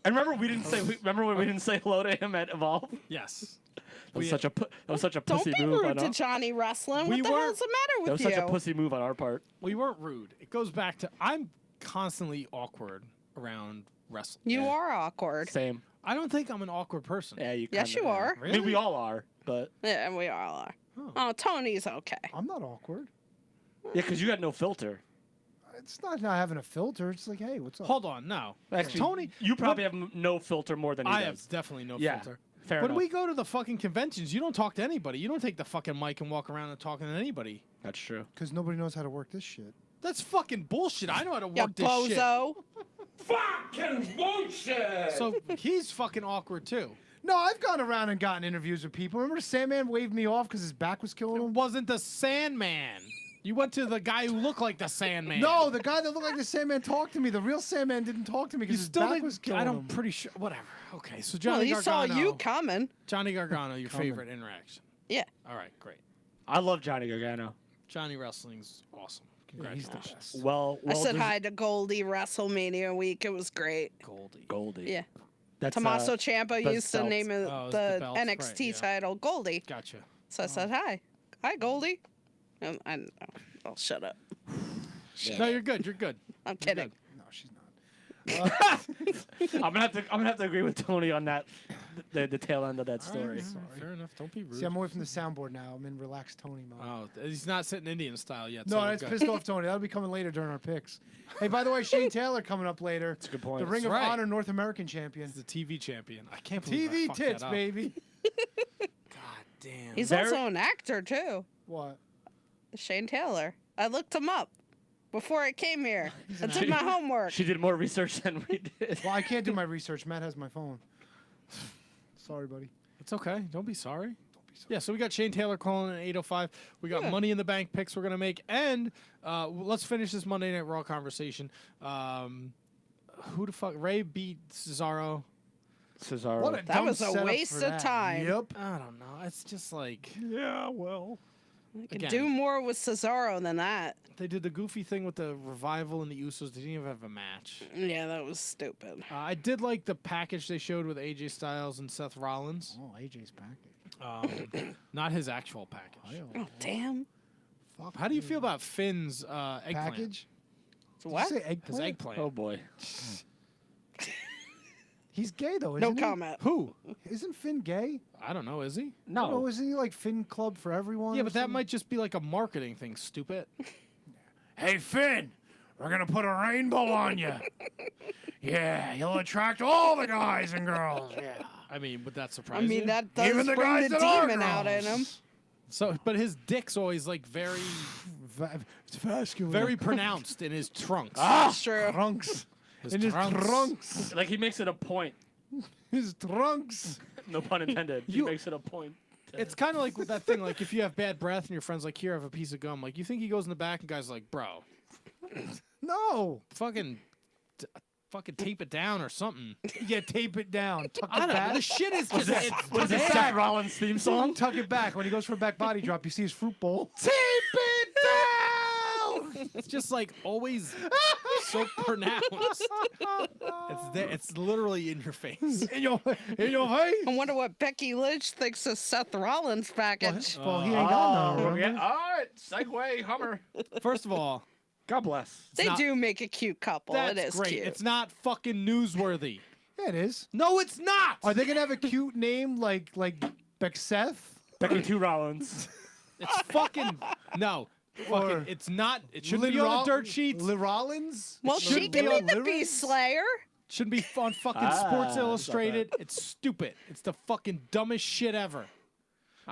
And remember when we didn't say hello to him at Evolve? Yes. That was such a Don't pussy be move rude on to our. Johnny Wrestling. We What the weren't- hell's the matter That with was you? such a pussy move on our part. We weren't rude. It goes back to I'm constantly awkward around wrestling. You are awkward. Same. I don't think I'm an awkward person. Yeah, you. Yes, kinda you are. I mean, we all are, but Yeah, and we all are. Oh. Oh, Tony's okay. I'm not awkward. yeah, because you got no filter. It's not having a filter. It's like, hey, what's up? Hold on, no. Actually, Tony, you probably have no filter more than he I does. have definitely no Yeah, filter. fair When enough. we go to the fucking conventions, you don't talk to anybody. You don't take the fucking mic and walk around and talking to anybody. That's true. Because nobody knows how to work this shit. That's fucking bullshit. I know how to You work this shit. bozo. Fucking bullshit. So he's fucking awkward too. No, I've gone around and gotten interviews with people. Remember Sandman waved me off because his back was killing It him? wasn't the Sandman. You went to the guy who looked like the Sandman. No, the guy that looked like the Sandman talked to me. The real Sandman didn't talk to me you because his still back didn't. was killing I'm him. pretty sure. Whatever. Okay, so Well, Johnny he saw Gargano. you coming. Johnny Gargano, your favorite interaction. Yeah. All right, great. I love Johnny Gargano. Johnny Wrestling's awesome. Yeah, he's the Congratulations. best. Well, I said there's- hi to Goldie WrestleMania week. It was great. Goldie. Goldie. Yeah. That's Tommaso Ciampa that's used to belts. name it Oh, it's the the belts, NXT right, yeah. title Goldie. Gotcha. So I said hi. Hi, Goldie. I'll shut up. No, you're good. You're good. I'm kidding. No, she's not. I'm gonna have to agree with Tony on that. The tail end of that All right, story. all right, fair enough. Don't be rude. See, I'm away from the soundboard now. I'm in relaxed Tony mode. Oh, he's not sitting Indian style yet. No, so we're that's good. pissed off Tony. That'll be coming later during our picks. Hey, by the way, Shane Taylor coming up later. That's a good point. The Ring of right. Honor North American champion. He's the TV champion. I can't believe I TV fucked tits, that up. baby. God damn. He's Very- also an actor too. What? Shane Taylor. I looked him up before I came here. I an did my homework. She did more research than we did. Well, I can't do my research. Matt has my phone. Sorry, buddy. It's okay. Don't be sorry. Yeah, so we got Shane Taylor calling at 8:05. We got Yeah. Money in the Bank picks we're gonna make, and let's finish this Monday Night Raw conversation. Who the fuck? Ray beat Cesaro. Cesaro. What a That dumb was a setup waste for of that. time. Yep. I don't know. It's just like Yeah, well. You could Again. do more with Cesaro than that. they did the goofy thing with the Revival and the Usos. They didn't even have a match. Yeah, that was stupid. I did like the package they showed with AJ Styles and Seth Rollins. Oh, AJ's package. Not his actual package. Oh, damn. Fuck How do you me. feel about Finn's eggplant? package? Did What? you say His eggplant? eggplant. Oh boy. He's gay though, No isn't he? comment. Who? Isn't Finn gay? I don't know. Is he? No. No, isn't he like Finn Club for everyone? Yeah, or but that something? might just be like a marketing thing. Stupid. Hey Finn, we're gonna put a rainbow on you. Yeah, you'll attract all the guys and girls. Yeah. I mean, would that surprise I mean, you? that does Even the bring guys the that are demon out in him. girls. So, but his dick's always like very, It's vascular. very pronounced in his trunks. That's true. trunks. His In his trunks. trunks. Like he makes it a point. His trunks. No pun intended. He You- makes it a point. It's kind of like with that thing. Like if you have bad breath and your friend's like, "Here, have a piece of gum." Like you think he goes in the back and guy's like, "Bro, No. fucking fucking tape it down or something. Yeah, tape it down. Tuck I it don't know. back. The shit is just What is this, back. Seth Rollins theme song? Tuck it back. When he goes for a back body drop, you see his fruit bowl. tape it down. It's just like always so pronounced. It's literally in your face. In your face. I wonder what Becky Lynch thinks of Seth Rollins' package. Well, he ain't got none. Oh, remember? yeah. All right, segue, Hummer. First of all, God bless. They not- do make a cute couple. that's It is great. cute. It's not fucking newsworthy. Yeah, it is. No, it's not. Are they gonna have a cute name like Bexeth? Becky Two Rollins. It's fucking no. Fucking, Or it's not. It shouldn't be on the dirt sheets. Rollins? well, Shouldn't she be can on be the lyrics? Beast Slayer. Shouldn't be on fucking Ah, Sports that's not Illustrated. It's stupid. It's the fucking dumbest shit ever.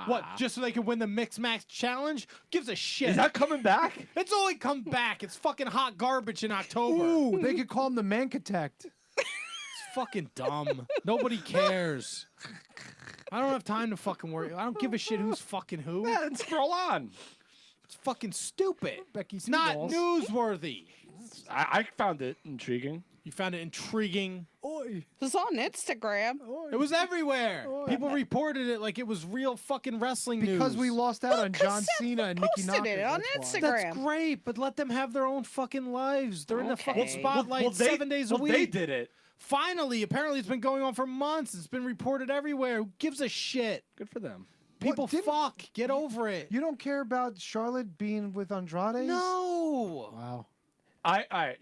What? Just so they can win the Mix Max Challenge? Gives a shit. Is that coming back? It's only come back. It's fucking hot garbage in October. Ooh, they could call him the Mankatect. It's fucking dumb. Nobody cares. I don't have time to fucking worry. I don't give a shit who's fucking who. Yeah, then scroll on. It's fucking stupid. Becky It's not Seaballs. newsworthy. I found it intriguing. You found it intriguing. Oi, It was on Instagram. oi. It was everywhere. Oh, People reported it like it was real fucking wrestling news. because we lost out on John Cena and Nikki posted Knockers. it on that's why. Instagram. That's great, but let them have their own fucking lives. They're in the fucking Okay. spotlight 7 days a week. They did it. Finally, apparently it's been going on for months. It's been reported everywhere. Who gives a shit? Good for them. People didn't- fuck. Get over it. You don't care about Charlotte being with Andrade? No. Wow.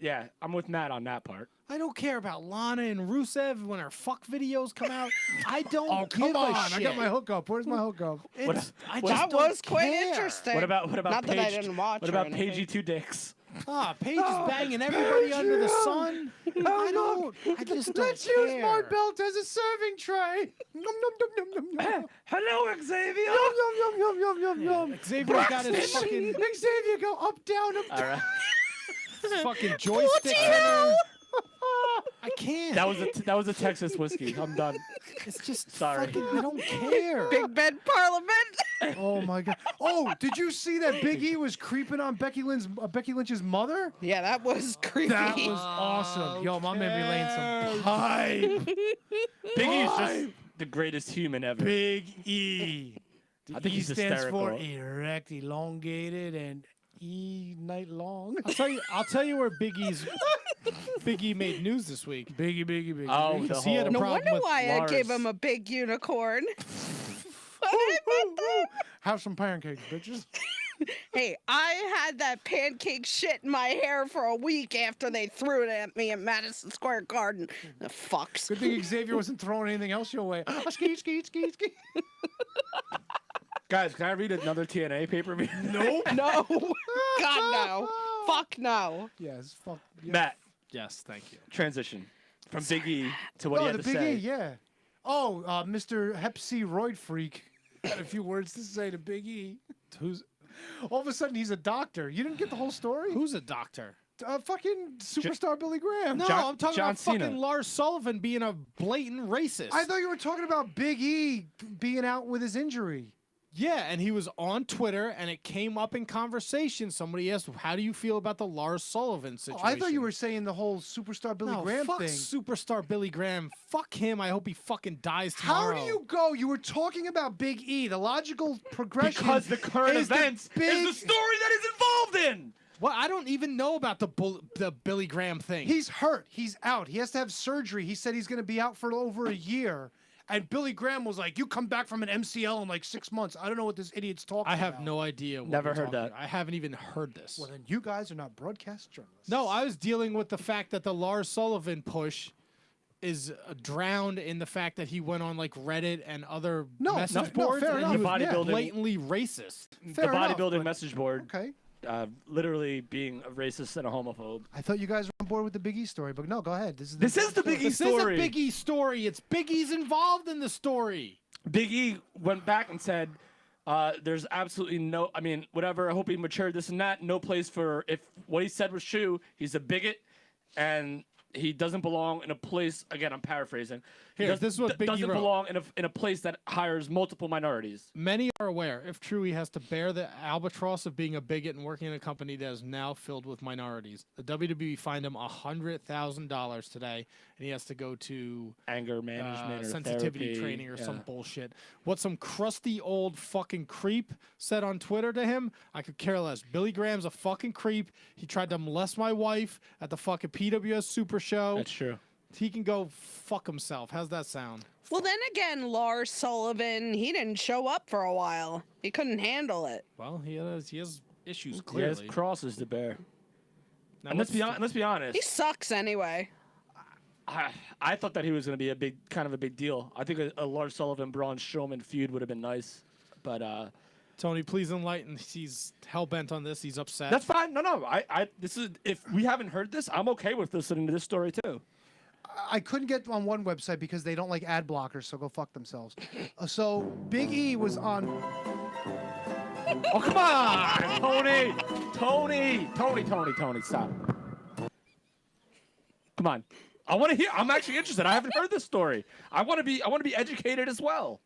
Yeah, I'm with Matt on that part. I don't care about Lana and Rusev when her fuck videos come out. I don't Oh, give come on. a shit. I got my hookup. Where's my hookup? It's, I just That don't was quite care. interesting. What about Not Paige? that I didn't watch What or about anything. Paigey Two Dicks? Ah, Paige is banging everybody under the sun. I don't. I just don't Let's care. use my belt as a serving tray. Yum, yum, yum, yum, yum, yum. Hello, Xavier. Yum, yum, yum, yum, yum, yum, yum. Xavier's got his fucking, Xavier, go up, down, up, All right. fucking joystick. in there. I can't. That was a Texas whiskey. I'm done. It's just Sorry. fucking, I don't care. Big Ben Parliament. Oh my God! Oh, did you see that Big E was creeping on Becky Lynch's mother? Yeah, that was creepy. That was awesome. Yo, my man be laying some pipe. Big E's just the greatest human ever. Big E. I think he's stands for hysterical. erect, elongated, and E night long. I'll tell you where Big E made news this week. Biggie. Oh, Because the he had a whole- No problem wonder with why I gave Lars. him a big unicorn. Have some pancakes, bitches. Hey, I had that pancake shit in my hair for a week after they threw it at me at Madison Square Garden. The fucks. Good thing Xavier wasn't throwing anything else your way. Ski. Guys, can I read another TNA pay-per-view? Nope. No. God, no. Fuck no. Yes, fuck. Yeah. Matt, Yes, thank you. transition from Big E to what he Oh, had the to Big say. E, yeah. Oh, Mr. Hep C Roid Freak had a few words to say to Big E. Who's All of a sudden, he's a doctor. You didn't get the whole story? who's a doctor? Fucking superstar Billy Graham. No, John- I'm talking John about fucking Cena. Lars Sullivan being a blatant racist. I thought you were talking about Big E being out with his injury. Yeah, and he was on Twitter, and it came up in conversation. Somebody asked, "How do you feel about the Lars Sullivan Oh, situation?" I thought you were saying the whole superstar Billy no, Graham fuck thing. superstar Billy Graham. Fuck him. I hope he fucking dies How tomorrow. do you go? You were talking about Big E. The logical progression Because the current is the events big- is the story that he's involved in. Well, I don't even know about the Billy Graham thing. He's hurt. He's out. He has to have surgery. He said he's going to be out for over a year. And Billy Graham was like, "You come back from an MCL in like 6 months." I don't know what this idiot's talking about. I have no idea. What Never we're heard talking that. about. I haven't even heard this. Well, then you guys are not broadcast journalists. No, I was dealing with the fact that the Lars Sullivan push is drowned in the fact that he went on like Reddit and other No, message no, boards fair and enough. he was Bodybuilding- blatantly racist. Fair the enough, bodybuilding but- message board, Okay. literally being a racist and a homophobe. I thought you guys were on board with the Big E story, but no, go ahead. This is the Big E This story. is a Big E story. It's Big E's involved in the story. Big E went back and said, "There's absolutely no. I mean, whatever. I hope he matured. This and that. No place for if what he said was true. He's a bigot, and he doesn't belong in a place. Again, I'm paraphrasing. Here, this is what Big E doesn't wrote. belong in a place that hires multiple minorities. Many are aware, if true, he has to bear the albatross of being a bigot and working in a company that is now filled with minorities. The WWE fined him $100,000 today, and he has to go to Anger management or sensitivity therapy. training or Yeah. some bullshit. What some crusty old fucking creep said on Twitter to him, I could care less. Billy Graham's a fucking creep. He tried to molest my wife at the fucking PWS Super Show. That's true. He can go fuck himself. How's that sound? Well, then again, Lars Sullivan, he didn't show up for a while. He couldn't handle it. Well, he has issues, He clearly. has crosses to bear. Now, And let's be honest. He sucks anyway. I thought that he was going to be kind of a big deal. I think a Lars Sullivan Braun Strowman feud would have been nice, but Tony, please enlighten. He's hell bent on this. He's upset. that's fine. No. This is if we haven't heard this, I'm okay with listening to this story too. I couldn't get on one website because they don't like ad blockers, so go fuck themselves. So Big E was on. Oh come on, Tony, stop. Come on. I want to hear. I'm actually interested. I haven't heard this story. I want to be educated as well.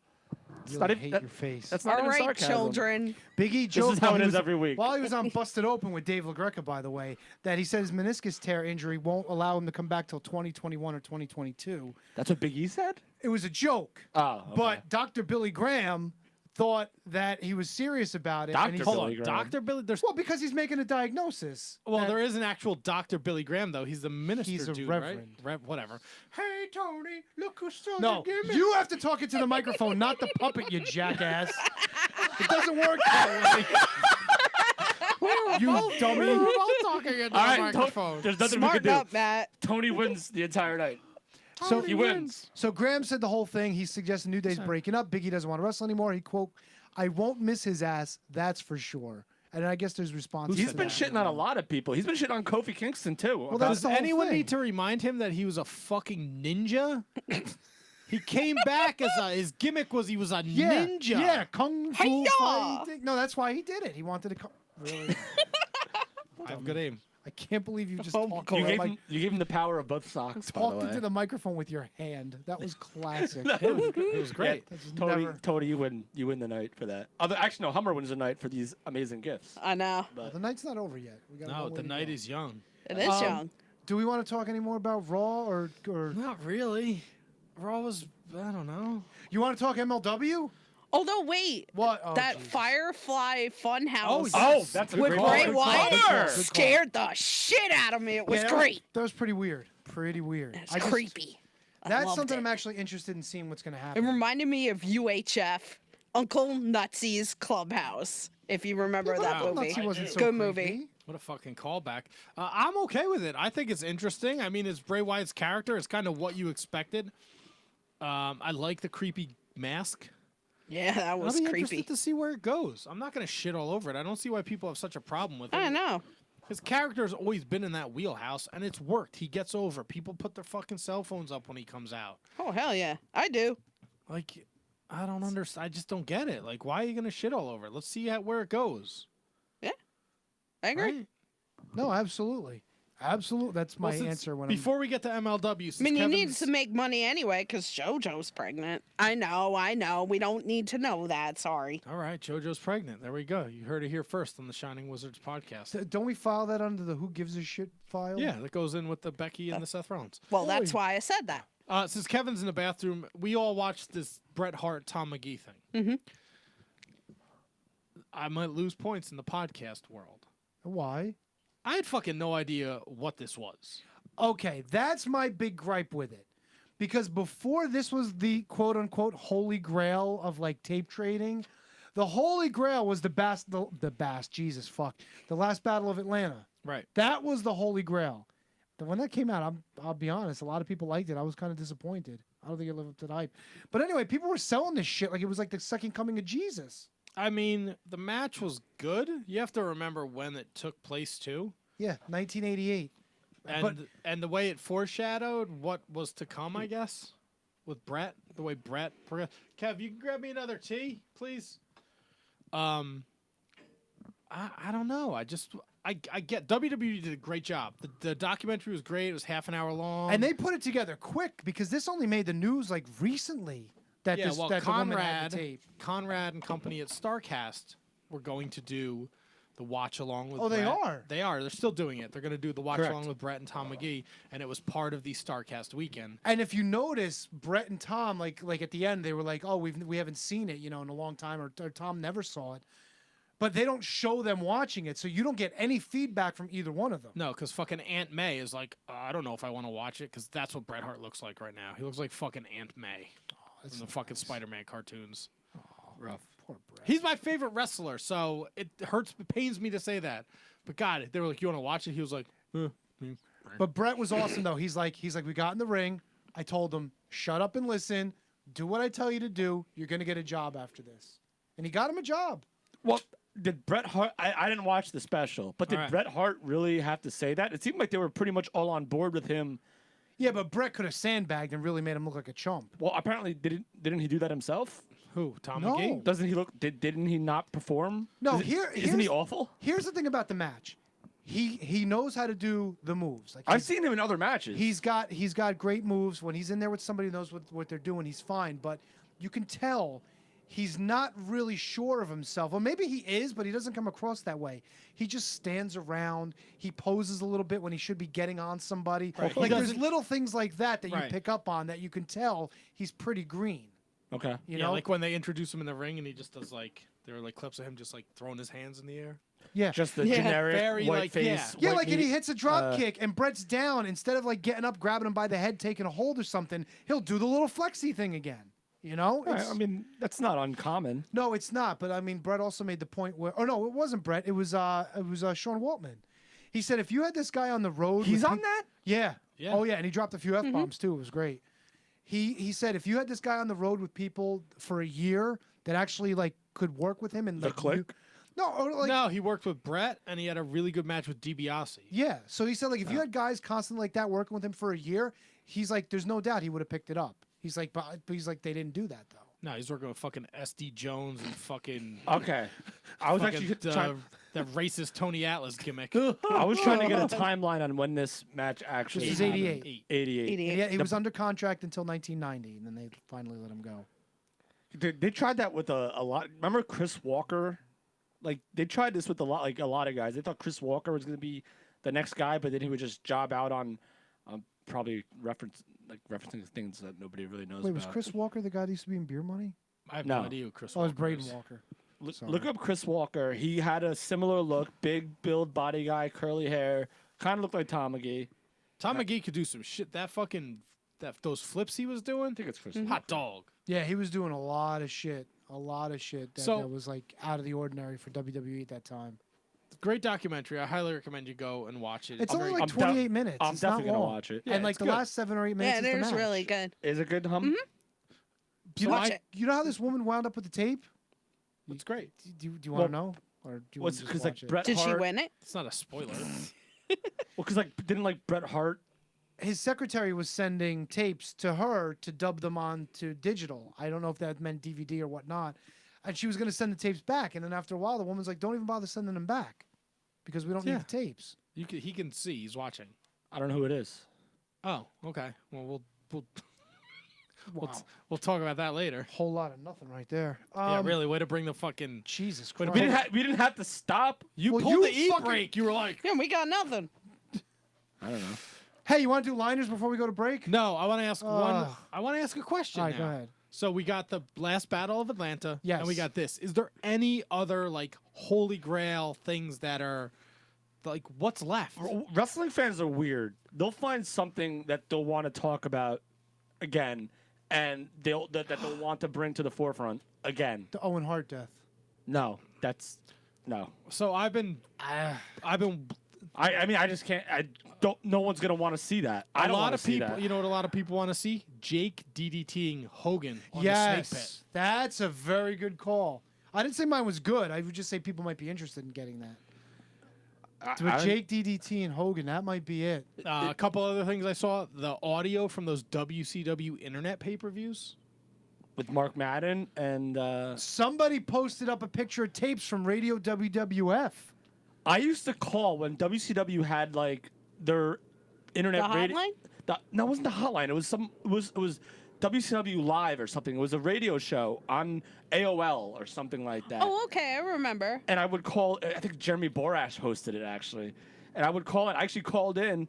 It's Really not hate that- your face. That's not All even right, sarcasm. children. Big E This joked is how while it he is was- every week. While he was on Busted Open with Dave LaGreca, by the way, that he said his meniscus tear injury won't allow him to come back till 2021 or 2022. That's what Big E said. It was a joke. Oh, okay. But Dr. Billy Graham thought that he was serious about it. and he Dr. said- Billy Graham. Dr. Billy. There's Well, because he's making a diagnosis. well, that- there is an actual Dr. Billy Graham though. He's the minister He's a dude, reverend. right? Whatever. Hey, Tony, look who's still No, you have to talk into the microphone, not the puppet, you jackass. It doesn't work that way. You dummy. We're all talking into All the right, microphone. there's nothing we Smarten can do. up, Matt. Tony wins the entire night. So He wins. So Graham said the whole thing. He suggested New Day's breaking up. Biggie doesn't want to wrestle anymore. He quote, "I won't miss his ass, that's for sure." And I guess there's responses. He's to been that. shitting on a lot of people. He's been shitting on Kofi Kingston too. Well, that's Does the whole anyone thing. need to remind him that he was a fucking ninja? He came back as his gimmick was he was a Yeah, ninja. yeah, kung fu Hi-ya! fighting. No, that's why he did it. He wanted to come. Really? I have good aim. I can't believe you just Oh, talked you to gave him the power of both socks. By the talked way. into the microphone with your hand. That was classic. It was great. That's Tony, never- Tony, you win the night for that. Actually, no, Hummer wins the night for these amazing gifts. I know. The night's not over yet. We got a No, long way the to night go. is young. It is young. Do we want to talk any more about Raw or Not really. Raw was I don't know. you want to talk MLW? Although, wait. What? Oh, that Jesus. Firefly Funhouse Oh, that's a with great Bray call. Wyatt Good call. scared the shit out of me. It was Yeah, great. That was pretty weird. Pretty weird. It's I just- creepy. I That's loved something it. I'm actually interested in seeing what's going to It happen. reminded me of UHF, Uncle Nutsy's Clubhouse. If you remember Yeah, that Uncle movie. Nutsy wasn't so Good creepy. movie. What a fucking callback. I'm okay with it. I think it's interesting. I mean, it's Bray Wyatt's character. It's kind of what you expected. I like the creepy mask. Yeah, that I'll was be creepy. interested to see where it goes. I'm not going to shit all over it. I don't see why people have such a problem with it. I know. His character's always been in that wheelhouse, and it's worked. He gets over. People put their fucking cell phones up when he comes out. Oh, hell yeah. I do. Like, I don't understand. I just don't get it. Like, why are you going to shit all over it? Let's see where it goes. I agree. Right? No, absolutely. Absolutely. That's my Well, since- answer when Before we get to MLW, I since mean, he Kevin's- needs to make money anyway because JoJo's pregnant. I know. We don't need to know that. Sorry. All right, JoJo's pregnant. There we go. You heard it here first on the Shining Wizards podcast. Don't we file that under the Who Gives a Shit file? Yeah, that goes in with the Becky and the Seth Rollins. Well, that's Oy. why I said that. Since Kevin's in the bathroom, we all watched this Bret Hart Tom McGee thing. Mhm. I might lose points in the podcast world. Why? I had fucking no idea what this was. Okay, that's my big gripe with it. Because before this was the quote unquote holy grail of like tape trading, the holy grail was the Jesus fuck. The last battle of Atlanta. Right. That was the holy grail. But when that came out, I'll be honest, a lot of people liked it. I was kind of disappointed. I don't think it lived up to the hype. But anyway, people were selling this shit like it was like the second coming of Jesus. I mean, the match was good. You have to remember when it took place too, Yeah, 1988. and the way it foreshadowed what was to come. I guess with Brett, the way Brett. Kev, you can grab me another tea, please. I don't know. I get WWE did a great job. The documentary was great. It was half an hour long. And they put it together quick because this only made the news like recently that yeah, this well, that the woman had the tape. Conrad and company at Starcast were going to do the watch along with. Oh, they Brett. are? They are. They're still doing it. They're going to do the watch Correct. along with Brett and Tom McGee, and it was part of the Starcast weekend. And if you notice, Brett and Tom, like at the end, they were like, "Oh, we haven't seen it, in a long time," or Tom never saw it. But they don't show them watching it, so you don't get any feedback from either one of them. No, because fucking Aunt May is like, I don't know if I want to watch it because that's what Bret Hart looks like right now. He looks like fucking Aunt May in the fucking Spider-Man cartoons. Rough. Poor Brett. He's my favorite wrestler, so it pains me to say that. But God, they were like, you want to watch it? He was like, But Brett was awesome though. He's like, we got in the ring. I told him, shut up and listen. Do what I tell you to do. You're gonna get a job after this, and he got him a job. Well, did Bret Hart? I didn't watch the special, but did All right. Bret Hart really have to say that? It seemed like they were pretty much all on board with him. Yeah, but Brett could have sandbagged and really made him look like a chump. Well, apparently didn't he do that himself? who? Tom No. McGee? Doesn't he look? Didn't he not perform? No, Isn't he here's- awful? Here's the thing about the match. He knows how to do the moves. Like I've he's- seen him in other matches. He's got great moves. When he's in there with somebody who knows what they're doing, he's fine. But you can tell he's not really sure of himself. Or maybe he is, but he doesn't come across that way. He just stands around. He poses a little bit when he should be getting on somebody. Right. He Like there's doesn't- little things like that you Right. pick up on that you can tell he's pretty green. okay. You Yeah, know? like when they introduce him in the ring and he just does like, there were like clips of him just like throwing his hands in the air. yeah. Just the Yeah. generic Very, white like, face. Yeah, white like and he meat. hits a drop kick and Brett's down. Instead of like getting up, grabbing him by the head, taking a hold or something, he'll do the little flexy thing again. You know? Right, It's- I mean, that's not uncommon. No, it's not. But I mean, Brett also made the point where, oh no, it wasn't Brett. It was Sean Waltman. He said if you had this guy on the road, He's with on that? Yeah. Yeah. Oh yeah, and he dropped a few f bombs too. It was great. He said if you had this guy on the road with people for a year that actually like could work with him and The like Click? no, or like no, he worked with Brett and he had a really good match with DiBiase. yeah. So he said like if you had guys constantly like that working with him for a year, he's like there's no doubt he would have picked it up. He's like, but he's like they didn't do that though. No, he's working with fucking SD Jones and fucking. Okay. I was fucking, actually trying. that racist Tony Atlas gimmick. I was trying to get a timeline on when this match actually. This is happened. 88. 88. 88. Yeah, he was under contract until 1990, and then they finally let him go. They tried that with a lot. Remember Chris Walker? Like they tried this with a lot of guys. They thought Chris Walker was going to be the next guy, but then he would just job out on probably referencing things that nobody really knows Wait, about. was Chris Walker the guy that used to be in Beer Money? I have No. no idea who Chris Oh, it was Walker Braden is. Walker. Look up Chris Walker. He had a similar look, big build, body guy, curly hair, kind of looked like Tom McGee. Tom McGee could do some shit. Those flips he was doing. I think it's Chris. Hot dog. Yeah, he was doing a lot of shit. That, So- that was like out of the ordinary for WWE at that time. Great documentary. I highly recommend you go and watch it. It's only like I'm def- 28 minutes. I'm It's definitely not gonna long. watch it. Yeah, and like it's the good. last 7 or 8 minutes Yeah, is the it is match. really good. Is it good, hum? Do you, So know, Watch it. you know how this woman wound up with the tape? It's great. Do you want to know? Or do you want What's to because just like watch it? Bret Did she Hart? win it? It's not a spoiler. Well, because like didn't like Bret Hart. His secretary was sending tapes to her to dub them on to digital. I don't know if that meant DVD or whatnot. And she was going to send the tapes back. And then after a while, the woman's like, don't even bother sending them back because we don't Yeah. need the tapes. He can see. He's watching. I don't know who it is. Oh, okay. Well, Wow. we'll talk about that later. Whole lot of nothing right there. Yeah, really. Way to bring the fucking. Jesus Wait, Christ. We didn't have to stop. You Well, pulled you the e fucking- brake. You were like, Yeah, we got nothing. I don't know. Hey, you want to do liners before we go to break? no. I want to ask one. Ugh. I want to ask a question. All right, now. go ahead. So we got the last battle of Atlanta. Yes. And we got this. Is there any other like holy grail things that are like what's left? Wrestling fans are weird. They'll find something that they'll want to talk about again, and they'll want to bring to the forefront again. The Owen Hart death. No, that's no. So I've been. I mean, I just can't. I don't. No one's gonna want to see that. I A don't lot wanna of see people. that. You know what a lot of people want to see? Jake DDTing Hogan on the Snake Pit. Yes, that's a very good call. I didn't say mine was good. I would just say people might be interested in getting that. But Jake DDT and Hogan, that might be it. A couple other things I saw: the audio from those WCW internet pay-per-views. with Mark Madden and Somebody posted up a picture of tapes from Radio WWF. I used to call when WCW had like their internet The radio. hotline? No, it wasn't the hotline. It was WCW Live or something. It was a radio show on AOL or something like that. Oh, okay, I remember. And I would call. I think Jeremy Borash hosted it actually, and I would call it. I actually called in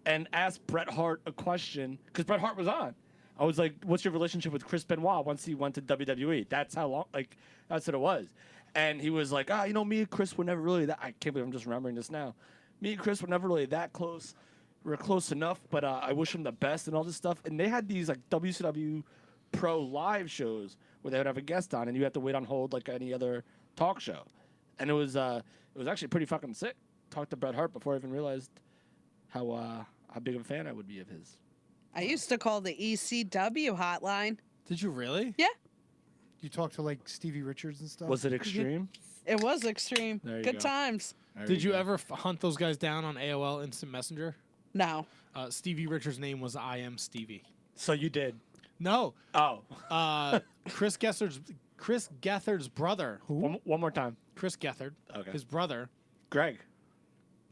and asked Bret Hart a question because Bret Hart was on. I was like, "What's your relationship with Chris Benoit once he went to WWE?" That's how long. Like, that's what it was. And he was like, me and Chris were never really that. I can't believe I'm just remembering this now. Me and Chris were never really that close. We were close enough, but I wish him the best and all this stuff. And they had these like WCW Pro live shows where they would have a guest on, and you had to wait on hold like any other talk show. And it was actually pretty fucking sick. Talked to Bret Hart before I even realized how big of a fan I would be of his. I used to call the ECW hotline. Did you really? Yeah, You talk to like Stevie Richards and stuff. Was it extreme? it was extreme. There you Good go. times. Did you ever hunt those guys down on AOL Instant Messenger? No. Stevie Richards' name was I Am Stevie. So you did? No, Oh. Chris Gethard's brother. One more time. Chris Gethard, Okay. his brother, Greg.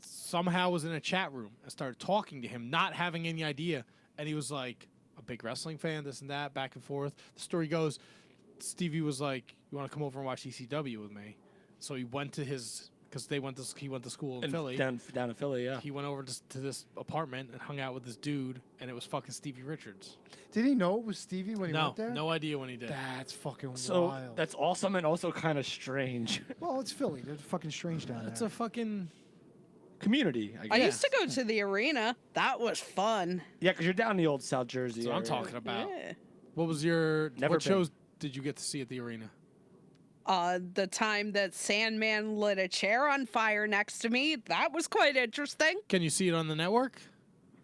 somehow was in a chat room and started talking to him, not having any idea. And he was like, a big wrestling fan, this and that, back and forth. The story goes, Stevie was like, "You want to come over and watch ECW with me?" So he went to his, because he went to school in Philly. Down in Philly, yeah. He went over to this apartment and hung out with this dude, and it was fucking Stevie Richards. Did he know it was Stevie when he No, went there? no idea when he did. That's fucking So wild. that's awesome and also kind of strange. Well, it's Philly. They're fucking strange down It's there. a fucking. Community, I I guess. used to go to the arena. That was fun. Yeah, because you're down in the old South Jersey. That's what I'm area. talking about. Yeah. What was your? Never what been. shows did you get to see at the arena? The time that Sandman lit a chair on fire next to me, that was quite interesting. Can you see it on the network?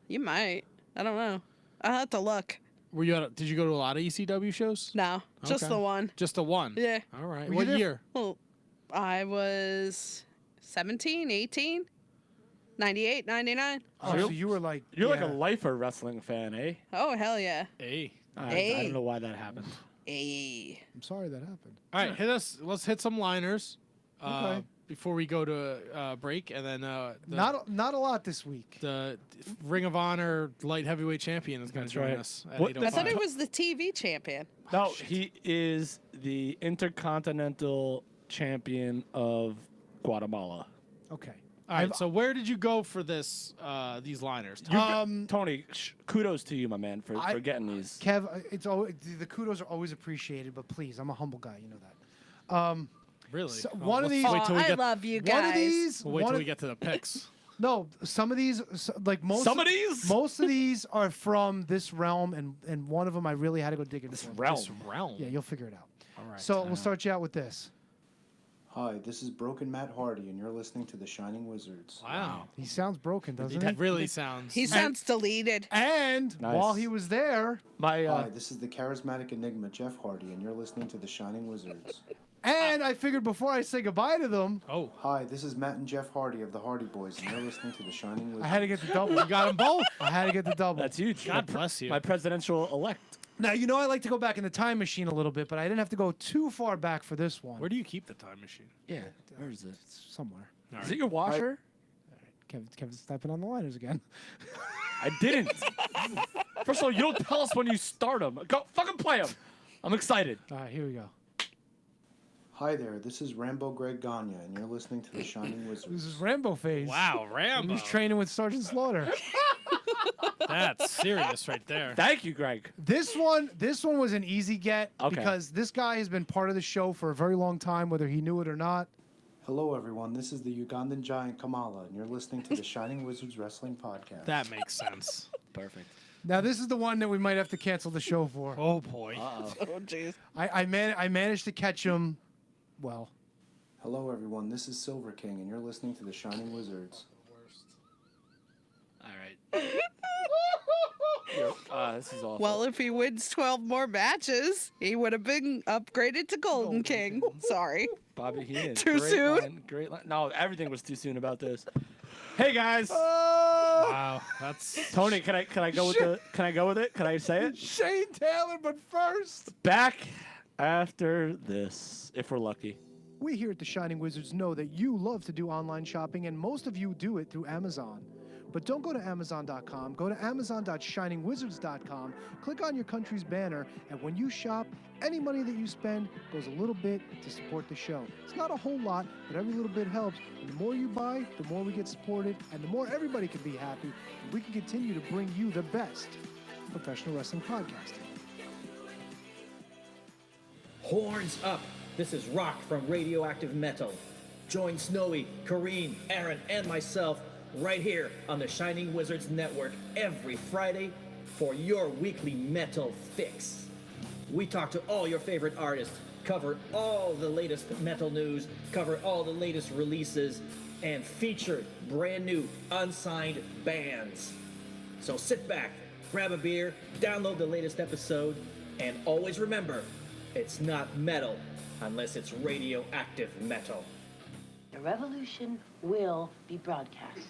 You might. I don't know. I'll have to look. Were you? Did you go to a lot of ECW shows? No, just Okay. the one. Just the one. Yeah. All right. Were you What there- year? Well, I was 17, 18, 98, 99. Oh, so you were like You're like a yeah. lifer wrestling fan, eh? Oh, hell yeah. Hey. I Hey. don't know why that happened. Hey. I'm sorry that happened. All right, hit us. Let's hit some liners. Okay. Before we go to break, and then Not a lot this week. the Ring of Honor light heavyweight champion is going to That's join right. us. At What- 8:05. I thought he was the TV champion. No, he is the Intercontinental Champion of Guatemala. Okay. All right. So where did you go for this? These liners. Tony, kudos to you, my man, for getting these. Kev, it's always, the kudos are always appreciated, but please, I'm a humble guy. You know that. Really? So Oh, one of let's these- Wait till we I get. love you One of guys. these, We'll wait one till of- we get to the picks. no, some of these, like most, Some of these? most of these are from this realm, and one of them I really had to go digging for. This realm. Yeah, you'll figure it out. All right. So we'll start you out with this. Hi, this is Broken Matt Hardy, and you're listening to the Shining Wizards. Wow. He sounds broken, doesn't That he? really sounds. He sounds deleted. And Nice. while he was there, My Hi, this is the charismatic enigma Jeff Hardy, and you're listening to the Shining Wizards. and I figured before I say goodbye to them, Oh, Hi, this is Matt and Jeff Hardy of the Hardy Boys, and you're listening to the Shining Wizards. I had to get the double. you got them both. I had to get the double. that's huge. God bless you. My presidential elect. Now, you know I like to go back in the time machine a little bit, but I didn't have to go too far back for this one. Where do you keep the time machine? Yeah. Where is it? It's somewhere. All Is right. it your washer? Kevin's typing on the liners again. I didn't. First of all, you don't tell us when you start them. Go fucking play them. I'm excited. All right, here we go. Hi there, this is Rambo Greg Gagne, and you're listening to the Shining This Wizards. is Rambo phase. Wow, When Rambo. he's training with Sergeant Slaughter. That's serious right there. Thank you, Greg. This one was an easy get Okay. because this guy has been part of the show for a very long time, whether he knew it or not. Hello, everyone, this is the Ugandan giant Kamala, and you're listening to the Shining Wizards Wrestling Podcast. That makes sense. Perfect. Now this is the one that we might have to cancel the show for. Oh boy. Oh, jeez. I managed to catch him. Well, Hello, everyone, this is Silver King, and you're listening to the Shining Wizards. All right. This is awful. Well, if he wins 12 more matches, he would have been upgraded to Golden King. Sorry. Bobby Heenan. Too great soon? Line, great line. No, everything was too soon about this. Hey guys, Wow. That's. Tony, can I go with the? Can I go with it? Can I say it? Shane Taylor, but first. Back after this, if we're lucky. We here at the Shining Wizards know that you love to do online shopping, and most of you do it through Amazon. But don't go to Amazon.com. Go to Amazon.shiningwizards.com. Click on your country's banner, and when you shop, any money that you spend goes a little bit to support the show. It's not a whole lot, but every little bit helps. And the more you buy, the more we get supported, and the more everybody can be happy. And we can continue to bring you the best professional wrestling podcasting. Horns up! This is Rock from Radioactive Metal. Join Snowy, Kareen, Aaron, and myself right here on the Shining Wizards Network every Friday for your weekly metal fix. We talk to all your favorite artists, cover all the latest metal news, cover all the latest releases, and feature brand new unsigned bands. So sit back, grab a beer, download the latest episode, and always remember, it's not metal unless it's radioactive metal. The revolution will be broadcast.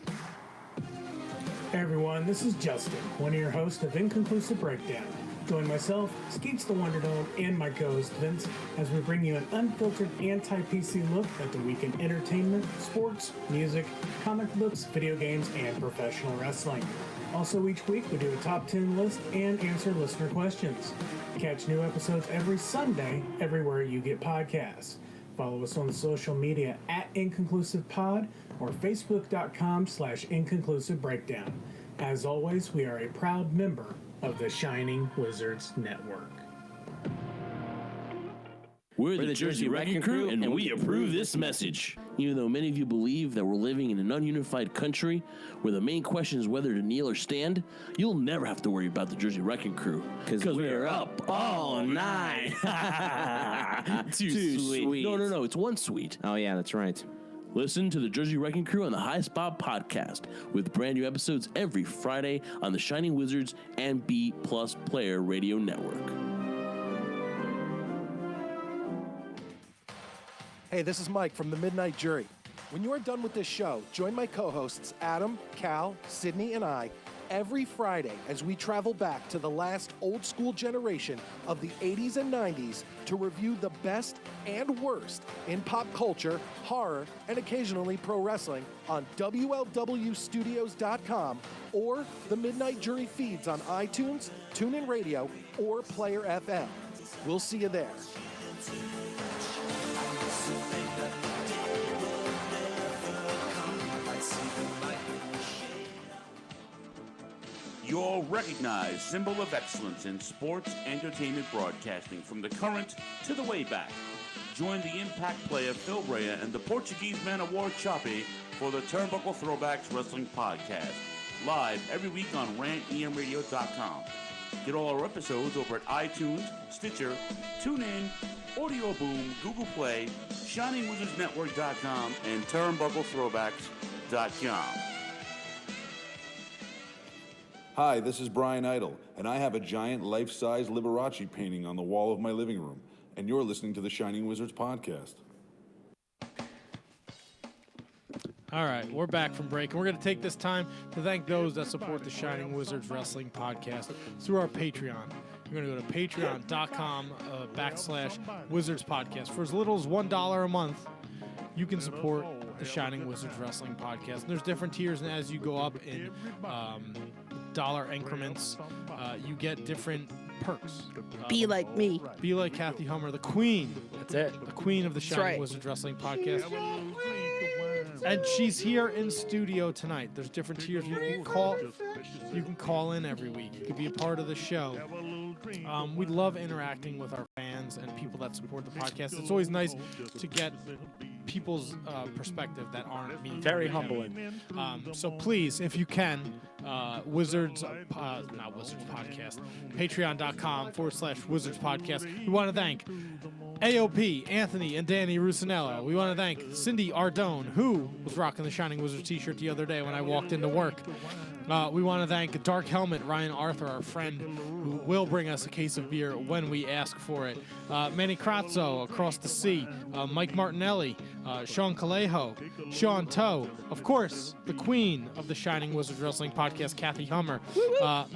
Hey everyone, this is Justin, one of your hosts of Inconclusive Breakdown. Join myself, Skeets the Wonder Dome, and my co-host Vince as we bring you an unfiltered anti-PC look at the week in entertainment, sports, music, comic books, video games, and professional wrestling. Also, each week we do a top 10 list and answer listener questions. Catch new episodes every Sunday everywhere you get podcasts. Follow us on the social media at InconclusivePod or Facebook.com/InconclusiveBreakdown. As always, we are a proud member of the Shining Wizards Network. We're the Jersey Wrecking Crew, and we approve this message. Even though many of you believe that we're living in an ununified country where the main question is whether to kneel or stand, you'll never have to worry about the Jersey Wrecking Crew. Because we're up all night. Too sweet. No, it's one sweet. Oh, yeah, that's right. Listen to the Jersey Wrecking Crew on the High Spot Podcast with brand new episodes every Friday on the Shining Wizards and B+ Player Radio Network. Hey, this is Mike from the Midnight Jury. When you are done with this show, join my co-hosts Adam, Cal, Sydney, and I every Friday as we travel back to the last old school generation of the 80s and 90s to review the best and worst in pop culture, horror, and occasionally pro wrestling on WLWstudios.com or the Midnight Jury feeds on iTunes, TuneIn Radio, or Player FM. We'll see you there. Your recognized symbol of excellence in sports entertainment broadcasting from the current to the way back. Join the Impact player Phil Brea and the Portuguese man of war Choppy for the Turnbuckle Throwbacks Wrestling Podcast, live every week on rantemradio.com. Get all our episodes over at iTunes, Stitcher, TuneIn, Audio Boom, Google Play, ShiningWizardsNetwork.com, and TurnbuckleThrowbacks.com. Hi, this is Brian Idle, and I have a giant life-size Liberace painting on the wall of my living room, and you're listening to the Shining Wizards Podcast. All right, we're back from break, and we're going to take this time to thank those that support the Shining Wizards Wrestling Podcast through our Patreon. You're going to go to patreon.com/Wizards Podcast. For as little as $1 a month, you can support the Shining Wizards Wrestling Podcast. And there's different tiers, and as you go up in dollar increments, you get different perks. Be like me. Be like Kathy Hummer, the queen. That's it. The queen of the Shining Wizards Wrestling Podcast. And she's here in studio tonight. There's different tiers. You can call in every week. You can be a part of the show. We love interacting with our fans and people that support the podcast. It's always nice to get people's perspective that aren't me. Very humbling. So please, if you can, not Wizards Podcast, patreon.com/Wizards Podcast. We want to thank AOP, Anthony, and Danny Rusinello. We want to thank Cindy Ardone, who was rocking the Shining Wizards t-shirt the other day when I walked into work. We want to thank Dark Helmet, Ryan Arthur, our friend, who will bring us a case of beer when we ask for it. Manny Crazzo, across the sea. Mike Martinelli, Sean Calejo, Sean Toe, of course, the queen of the Shining Wizards Wrestling Podcast, Kathy Hummer.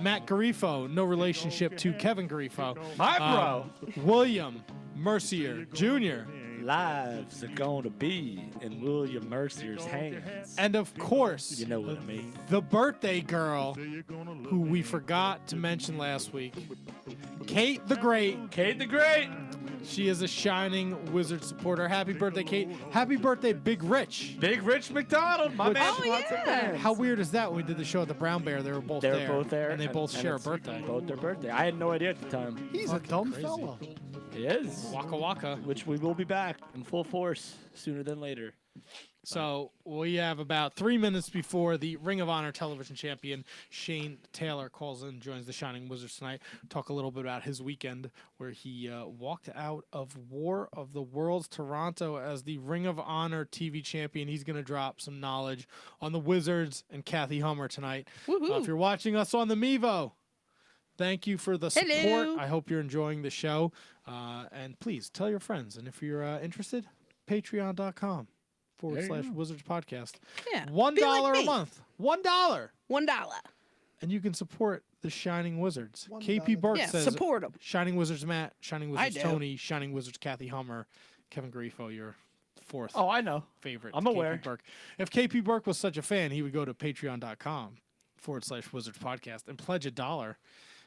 Matt Garifo, no relationship to Kevin Garifo. My bro. William Mercier Jr., lives are gonna be in William Mercier's hands. And of course, You know what I mean. the birthday girl who we forgot to mention last week, Kate the Great. Kate the Great. She is a Shining Wizard supporter. Happy birthday, Kate. Happy birthday, Big Rich. Big Rich McDonald, my Which- man. Lots of fans. How weird is that when we did the show at the Brown Bear? They were both there. They were both there. And they both share a it's birthday. Both their birthday. I had no idea at the time. He's a dumb fella. He is. Waka waka. Which we will be back in full force sooner than later. So we have about 3 minutes before the Ring of Honor television champion Shane Taylor calls in, joins the Shining Wizards tonight. Talk a little bit about his weekend where he walked out of War of the Worlds Toronto as the Ring of Honor TV champion. He's going to drop some knowledge on the Wizards and Kathy Hummer tonight. If you're watching us on the Mevo, thank you for the support. Hello. I hope you're enjoying the show. And please tell your friends. And if you're interested, patreon.com/Wizards Podcast. Yeah. $1 be like a me. month. $1. $1. And you can support the Shining Wizards. $1. KP Burke Yeah, says support 'em. Shining Wizards Matt, Shining I Wizards do. Tony, Shining Wizards Kathy Hummer, Kevin Grifo, your fourth Oh, I know. favorite. I'm KP aware. Burke. If KP Burke was such a fan, he would go to patreon.com/Wizards Podcast and pledge $1.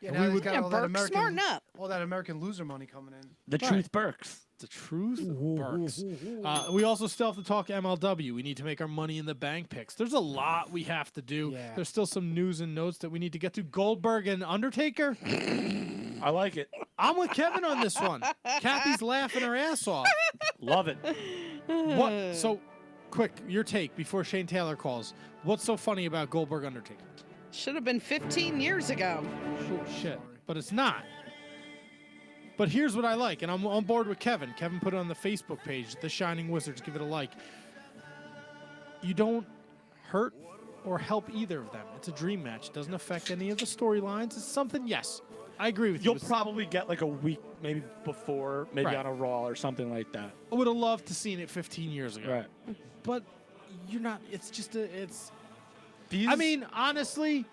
Yeah, And now we he's would- got Yeah, all that Burke, American, smarten up. all that American loser money coming in. The Right. Truth Burks. The truth Burks. We also still have to talk MLW. We need to make our Money in the Bank picks. There's a lot we have to do. Yeah. There's still some news and notes that we need to get to. Goldberg and Undertaker. I like it. I'm with Kevin on this one. Kathy's laughing her ass off. Love it. What? So, quick, your take before Shane Taylor calls. What's so funny about Goldberg Undertaker? Should have been 15 years ago. Oh, shit. But it's not. But here's what I like, and I'm on board with Kevin. Kevin put it on the Facebook page, The Shining Wizards. Give it a like. You don't hurt or help either of them. It's a dream match. It doesn't affect any of the storylines. It's something, yes. I agree with you. You'll probably get like a week, maybe before, maybe Right. on a Raw or something like that. I would have loved to seen it 15 years ago. Right. But you're not. It's just it's. These, I mean, honestly,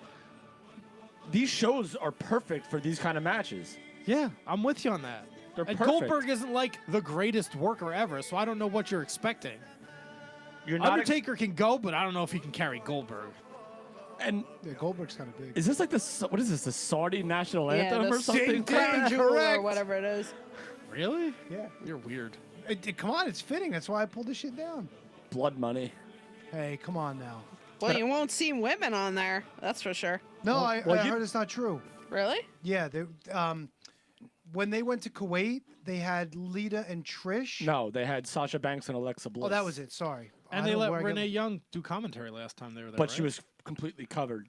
these shows are perfect for these kind of matches. yeah, I'm with you on that. They're And perfect. Goldberg isn't like the greatest worker ever, so I don't know what you're expecting. You're not. Undertaker can go, but I don't know if he can carry Goldberg. And Yeah, Goldberg's kind of big. is this like what is this? The Saudi national Yeah, anthem the or something? Danger or Correct. whatever it is. Really? Yeah. You're weird. Come on, it's fitting. That's why I pulled this shit down. Blood money. Hey, come on now. Well, you won't see women on there. That's for sure. No, Well, I you- heard it's not true. Really? Yeah, they, when they went to Kuwait, they had Lita and Trish. No, they had Sasha Banks and Alexa Bliss. Oh, that was it. Sorry. And I they don't know let where I get- Renee Young do commentary last time they were there. But she right? was completely covered,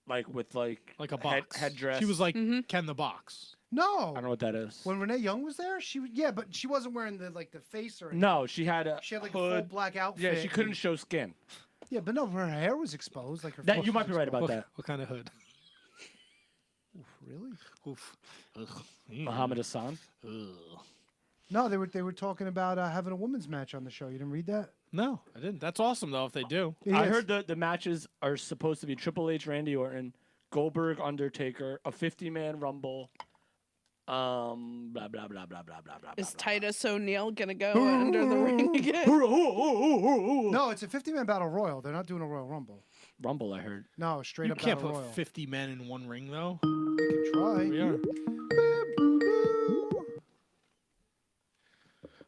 like with like like a head- box. headdress. She was like Ken the Box. No. I don't know what that is. When Renee Young was there, but she wasn't wearing the face or anything. No, she had a She had like a full hood. black outfit. Yeah, she couldn't show skin. Yeah, but no, her hair was exposed. Like her. That face you was might be right about What, that. what kind of hood? Oof, really? Oof. Ugh. Muhammad Hassan. Ugh. No, they were talking about having a women's match on the show. You didn't read that? No, I didn't. That's awesome though if they do. I Yes. heard the matches are supposed to be Triple H, Randy Orton, Goldberg, Undertaker, a 50-man Rumble. Blah blah blah blah blah blah blah. Is Titus O'Neil gonna go under the ring again? No, it's a 50-man battle royal. They're not doing a Royal Rumble. Rumble, I heard. No, straight You up can't battle put royal. 50 men in one ring though. You can try. Yeah.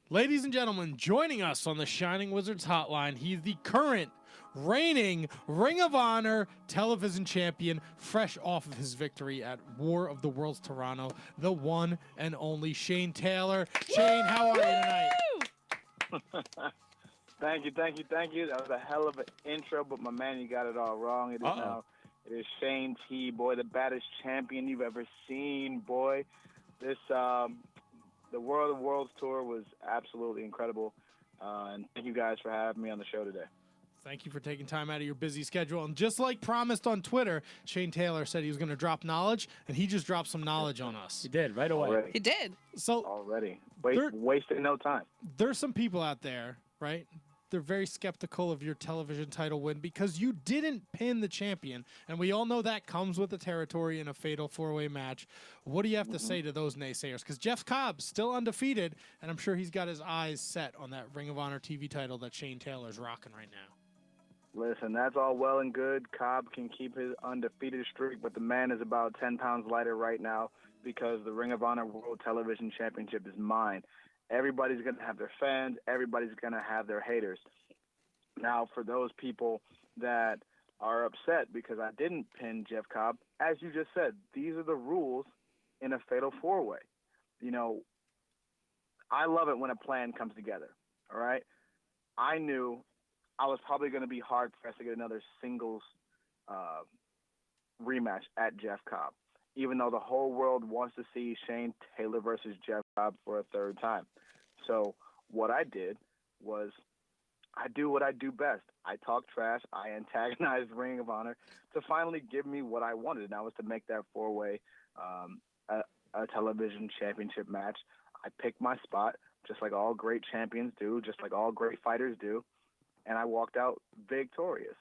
Ladies and gentlemen, joining us on the Shining Wizards hotline, he's the current reigning Ring of Honor television champion, fresh off of his victory at War of the Worlds Toronto, the one and only Shane Taylor. Shane, how are you tonight? Thank you. That was a hell of an intro, but my man, you got it all wrong. It is now. It is Shane T, boy, the baddest champion you've ever seen, boy. This the World of Worlds tour was absolutely incredible, and thank you guys for having me on the show today. Thank you for taking time out of your busy schedule. And just like promised on Twitter, Shane Taylor said he was going to drop knowledge, and he just dropped some knowledge on us. He did right away. Already. He did. So Already. There- Wasting no time. there's some people out there, right, they're very skeptical of your television title win because you didn't pin the champion, and we all know that comes with the territory in a fatal 4-way match. What do you have to say to those naysayers? Because Jeff Cobb's still undefeated, and I'm sure he's got his eyes set on that Ring of Honor TV title that Shane Taylor's rocking right now. Listen, that's all well and good. Cobb can keep his undefeated streak, but the man is about 10 pounds lighter right now because the Ring of Honor World Television Championship is mine. Everybody's going to have their fans. Everybody's going to have their haters. Now, for those people that are upset because I didn't pin Jeff Cobb, as you just said, these are the rules in a fatal 4-way. You know, I love it when a plan comes together, all right? I knew I was probably going to be hard-pressed to get another singles rematch at Jeff Cobb, even though the whole world wants to see Shane Taylor versus Jeff Cobb for a third time. So what I did was I do what I do best. I talk trash. I antagonized Ring of Honor to finally give me what I wanted, and that was to make that 4-way a television championship match. I picked my spot, just like all great champions do, just like all great fighters do, and I walked out victorious.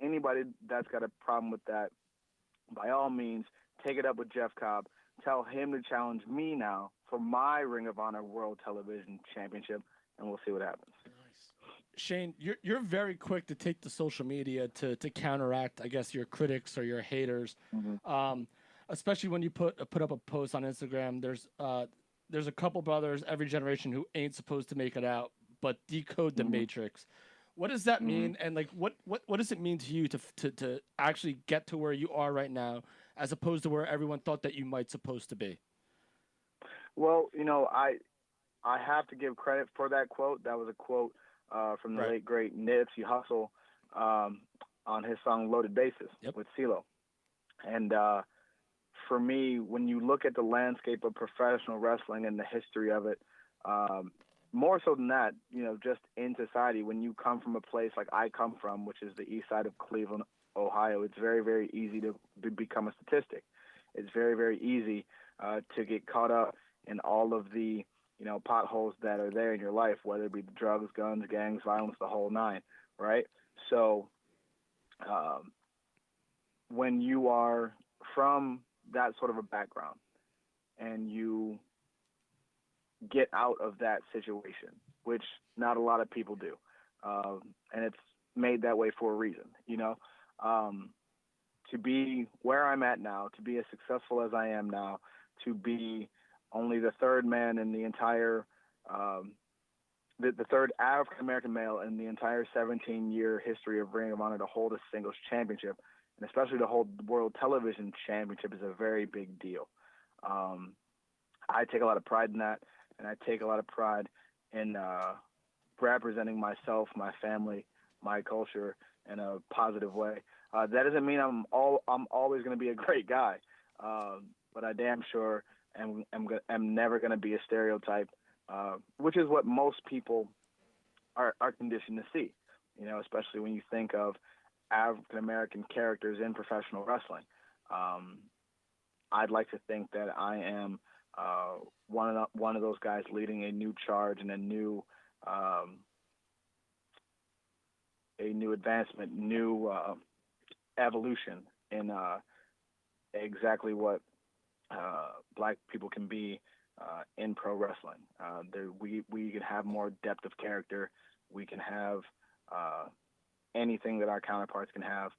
Anybody that's got a problem with that, by all means, take it up with Jeff Cobb. Tell him to challenge me now for my Ring of Honor World Television Championship, and we'll see what happens. Shane, you're very quick to take to social media to counteract, I guess, your critics or your haters. Especially when you put up a post on Instagram. There's a couple brothers every generation who ain't supposed to make it out, but decode the Matrix. What does that mean? And like, what does it mean to you to actually get to where you are right now, as opposed to where everyone thought that you might supposed to be? Well, you know, I have to give credit for that quote. That was a quote from the late great Nipsey Hussle on his song "Loaded Bases" with CeeLo. And for me, when you look at the landscape of professional wrestling and the history of it, more so than that, you know, just in society, when you come from a place like I come from, which is the east side of Cleveland, Ohio, it's very, very easy to become a statistic. It's very, very easy to get caught up in all of the, you know, potholes that are there in your life, whether it be drugs, guns, gangs, violence, the whole nine, right? So when you are from that sort of a background and you get out of that situation, which not a lot of people do, and it's made that way for a reason, you know, to be where I'm at now, to be as successful as I am now, to be only the third man in the entire, the third African-American male in the entire 17-year history of Ring of Honor to hold a singles championship, and especially to hold the World Television Championship, is a very big deal. I take a lot of pride in that, and I take a lot of pride in representing myself, my family, my culture in a positive way. That doesn't mean I'm always going to be a great guy, but I damn sure am never going to be a stereotype, which is what most people are conditioned to see, you know, especially when you think of African-American characters in professional wrestling. I'd like to think that I am one of those guys leading a new charge and a new advancement, new evolution in exactly what black people can be in pro wrestling. We can have more depth of character. We can have anything that our counterparts can have.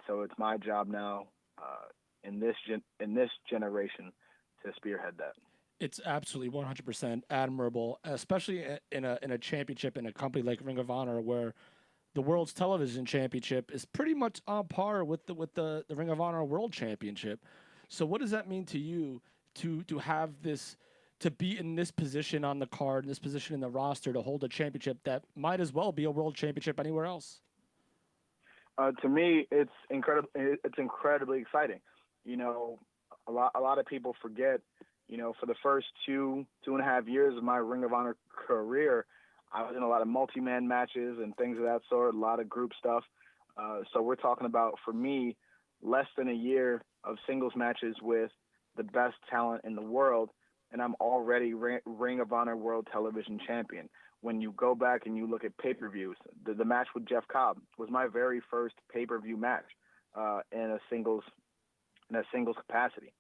So it's my job now in this generation to spearhead that. It's absolutely 100% admirable, especially in a championship in a company like Ring of Honor, where the World's Television Championship is pretty much on par with the Ring of Honor World Championship. So what does that mean to you to have this, to be in this position on the card, in this position in the roster, to hold a championship that might as well be a world championship anywhere else? To me, it's incredibly exciting. You know, a lot of people forget, you know, for the first two and a half years of my Ring of Honor career, I was in a lot of multi-man matches and things of that sort, a lot of group stuff. So we're talking about, for me, less than a year of singles matches with the best talent in the world, and I'm already Ring of Honor World Television Champion, when you go back and you look at pay-per-views, the match with Jeff Cobb was my very first pay-per-view match in a singles capacity.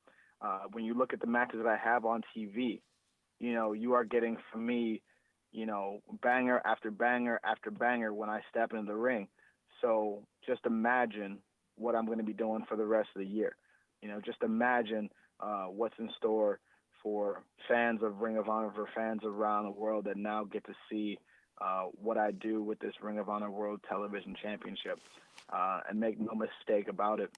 When you look at the matches that I have on TV, you are getting from me, banger after banger after banger when I step into the ring. So just imagine what I'm going to be doing for the rest of the year. Just imagine what's in store for fans of Ring of Honor, for fans around the world that now get to see what I do with this Ring of Honor World Television Championship. And make no mistake about it,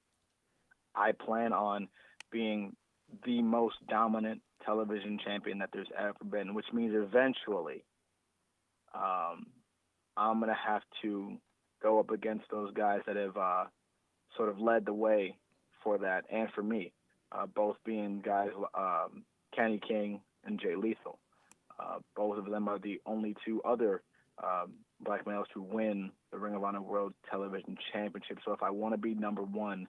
I plan on being the most dominant television champion that there's ever been, which means eventually I'm going to have to go up against those guys that have sort of led the way for that and for me, both being guys Kenny King and Jay Lethal. Both of them are the only two other black males to win the Ring of Honor World Television Championship. So if I want to be number one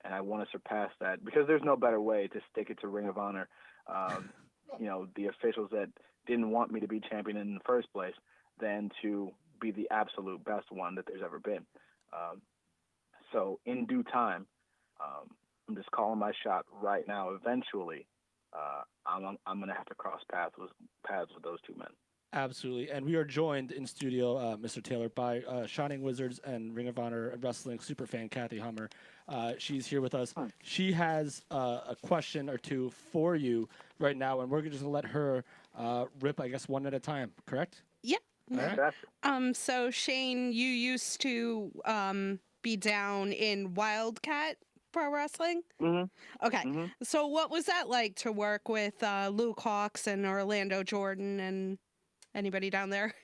and I want to surpass that, because there's no better way to stick it to Ring of Honor, the officials that didn't want me to be champion in the first place, than to be the absolute best one that there's ever been. So in due time, I'm just calling my shot right now. Eventually, I'm going to have to cross paths with those two men. Absolutely. And we are joined in studio, Mr. Taylor, by Shining Wizards and Ring of Honor Wrestling superfan Kathy Hummer. She's here with us. She has a question or two for you right now, and we're just going to let her rip, I guess, one at a time, correct? Yep. All right. So, Shane, you used to be down in Wildcat Pro Wrestling? Mm-hmm. Okay. Mm-hmm. So what was that like to work with Luke Hawx and Orlando Jordan and anybody down there?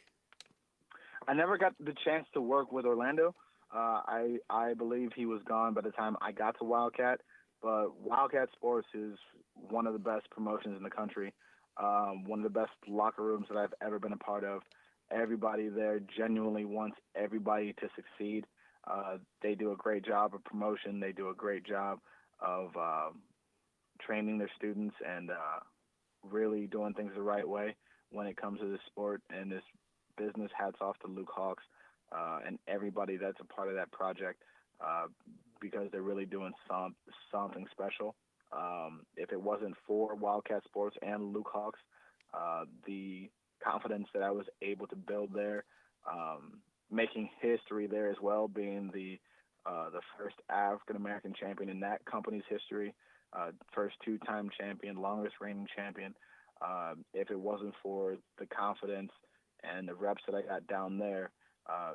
I never got the chance to work with Orlando. I believe he was gone by the time I got to Wildcat. But Wildcat Sports is one of the best promotions in the country, one of the best locker rooms that I've ever been a part of. Everybody there genuinely wants everybody to succeed. They do a great job of promotion. They do a great job of training their students and really doing things the right way when it comes to this sport and this business. Hats off to Luke Hawx and everybody that's a part of that project because they're really doing something special. If it wasn't for Wildcat Sports and Luke Hawx, the confidence that I was able to build there, making history there as well, being the first African-American champion in that company's history, first two-time champion, longest reigning champion. If it wasn't for the confidence and the reps that I got down there,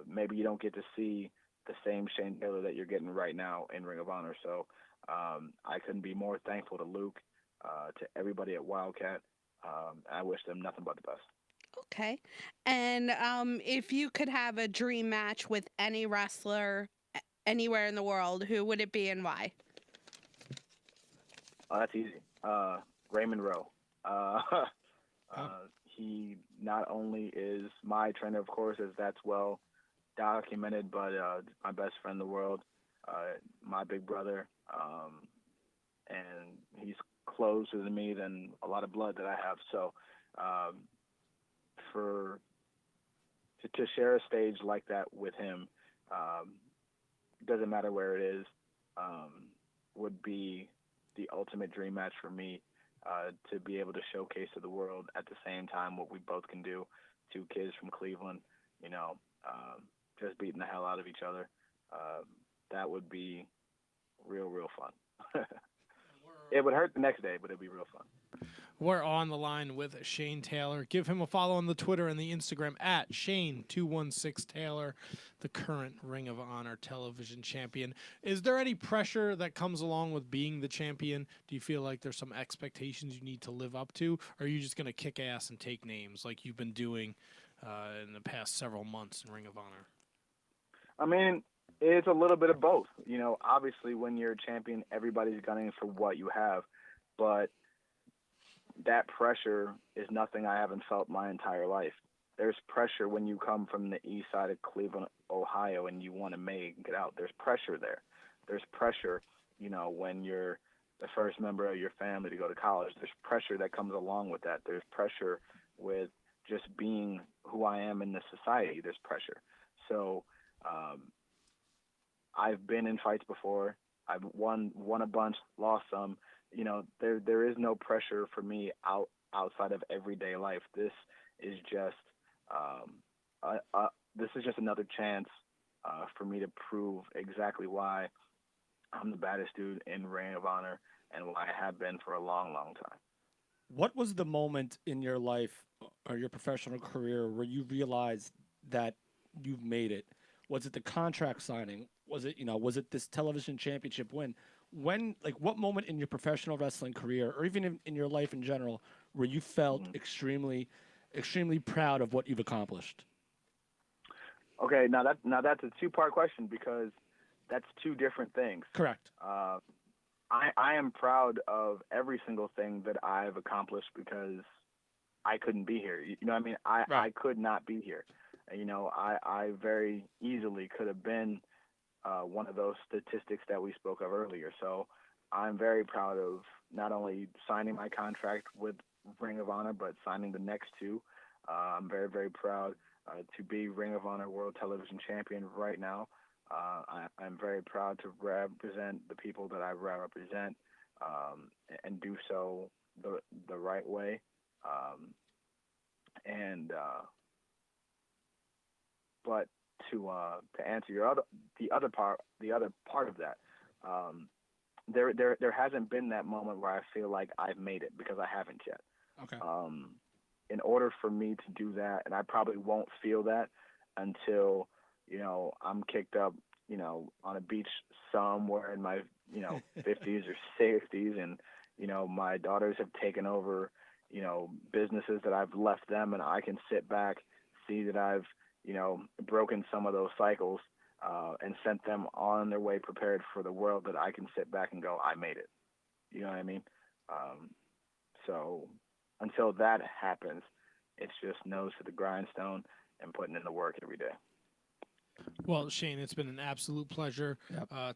maybe you don't get to see the same Shane Taylor that you're getting right now in Ring of Honor. So I couldn't be more thankful to Luke, to everybody at Wildcat. I wish them nothing but the best. Okay. And if you could have a dream match with any wrestler anywhere in the world, who would it be and why? Oh, that's easy. Raymond Rowe. He not only is my trainer, of course, as that's well documented, but my best friend in the world, my big brother, and he's closer to me than a lot of blood that I have. So to share a stage like that with him, doesn't matter where it is, would be the ultimate dream match for me, to be able to showcase to the world at the same time what we both can do. Two kids from Cleveland, just beating the hell out of each other. That would be real fun. It would hurt the next day, but it'd be real fun. We're on the line with Shane Taylor. Give him a follow on the Twitter and the Instagram at Shane216Taylor, the current Ring of Honor television champion. Is there any pressure that comes along with being the champion? Do you feel like there's some expectations you need to live up to? Or are you just going to kick ass and take names like you've been doing in the past several months in Ring of Honor? I mean, it's a little bit of both. Obviously when you're a champion, everybody's gunning for what you have. But that pressure is nothing I haven't felt my entire life. There's pressure when you come from the east side of Cleveland, Ohio, and you want to make it out. There's pressure there. There's pressure, when you're the first member of your family to go to college. There's pressure that comes along with that. There's pressure with just being who I am in the society, there's pressure. So I've been in fights before. I've won a bunch, lost some. You know, there is no pressure for me outside of everyday life. This is just another chance for me to prove exactly why I'm the baddest dude in Ring of Honor and why I have been for a long, long time. What was the moment in your life or your professional career where you realized that you've made it? Was it the contract signing? Was it this television championship win? What moment in your professional wrestling career, or even in your life in general, where you felt extremely, extremely proud of what you've accomplished? Okay, now that's a two-part question because that's two different things. Correct. I am proud of every single thing that I've accomplished because I couldn't be here. You know what I mean? I could not be here. You know, I very easily could have been one of those statistics that we spoke of earlier. So I'm very proud of not only signing my contract with Ring of Honor, but signing the next two. I'm very, very proud to be Ring of Honor World Television Champion right now. I'm very proud to represent the people that I represent and do so the right way. But to answer the other part of that, there hasn't been that moment where I feel like I've made it because I haven't yet. Okay. In order for me to do that, and I probably won't feel that until, you know, I'm kicked up, you know, on a beach somewhere in my, you know, 50s or 60s, and, you know, my daughters have taken over, you know, businesses that I've left them, and I can sit back, see that I've, you know, broken some of those cycles and sent them on their way prepared for the world, that I can sit back and go, I made it. You know what I mean? So until that happens, it's just nose to the grindstone and putting in the work every day. Well, Shane, it's been an absolute pleasure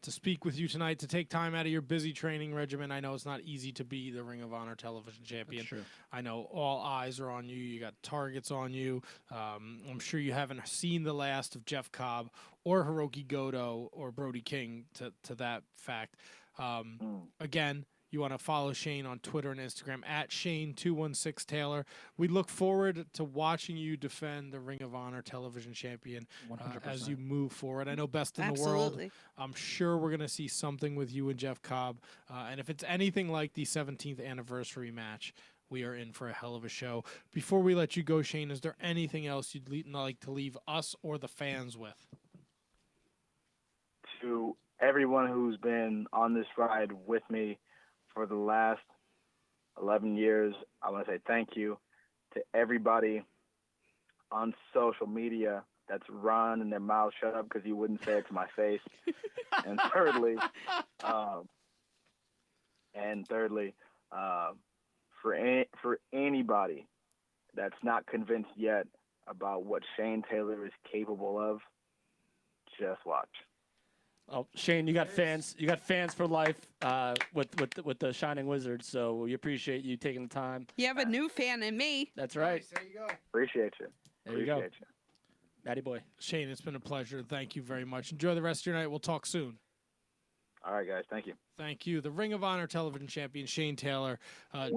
to speak with you tonight, to take time out of your busy training regimen. I know it's not easy to be the Ring of Honor television champion. That's true. I know all eyes are on you. You got targets on you. I'm sure you haven't seen the last of Jeff Cobb or Hiroki Goto or Brody King to that fact. Again, you want to follow Shane on Twitter and Instagram at Shane216Taylor. We look forward to watching you defend the Ring of Honor television champion 100%. as you move forward. I know Best in the Absolutely. World. I'm sure we're going to see something with you and Jeff Cobb. And if it's anything like the 17th anniversary match, we are in for a hell of a show. Before we let you go, Shane, is there anything else you'd like to leave us or the fans with? To everyone who's been on this ride with me for the last 11 years, I want to say thank you. To everybody on social media that's running their mouth shut up because you wouldn't say it to my face. And thirdly, for anybody that's not convinced yet about what Shane Taylor is capable of, just watch. Oh, Shane, you got fans. You got fans for life with the Shining Wizards. So we appreciate you taking the time. You have a new fan in me. That's right. There you go. Appreciate you. There you go. Matty boy. Shane, it's been a pleasure. Thank you very much. Enjoy the rest of your night. We'll talk soon. All right, guys. Thank you. Thank you. The Ring of Honor television champion, Shane Taylor,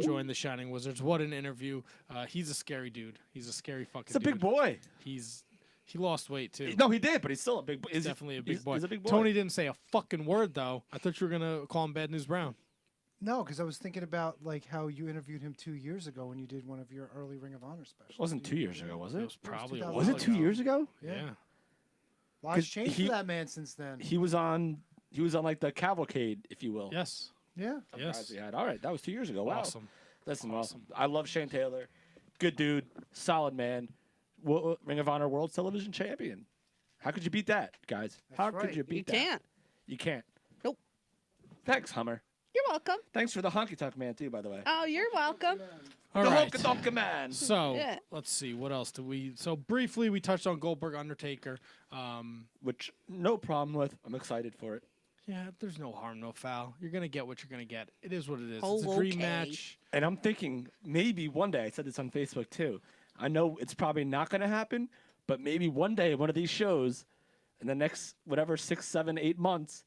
joined the Shining Wizards. What an interview. He's a scary dude. He's a scary fucking He's a dude. big boy. He lost weight, too. No, he did, but he's still a big boy. He's definitely a big boy. He's a big boy. Tony didn't say a fucking word, though. I thought you were going to call him Bad News Brown. No, because I was thinking about like how you interviewed him 2 years ago when you did one of your early Ring of Honor specials. It wasn't 2 years ago, was it? It was probably was Was it 2 years ago? Yeah. Lots changed for that man since then. He was on like the cavalcade, if you will. Yes. Yeah. Yes. All right, that was 2 years ago. Wow. Awesome. Listen, awesome. I love Shane Taylor. Good dude, solid man. Ring of Honor World Television Champion. How could you beat that, guys? How could you beat that? Can't. You can't. Nope. Thanks, Hummer. You're welcome. Thanks for the honky tonk man too, by the way. Oh, you're welcome. All the right. honky tonk man. So Yeah. let's see. What else do we? So briefly, we touched on Goldberg Undertaker. Which no problem with. I'm excited for it. Yeah, there's no harm, no foul. You're gonna get what you're gonna get. It is what it is. Oh, it's a dream okay. match. And I'm thinking maybe one day, I said this on Facebook too, I know it's probably not going to happen, but maybe one day, one of these shows, in the next, 6, 7, 8 months,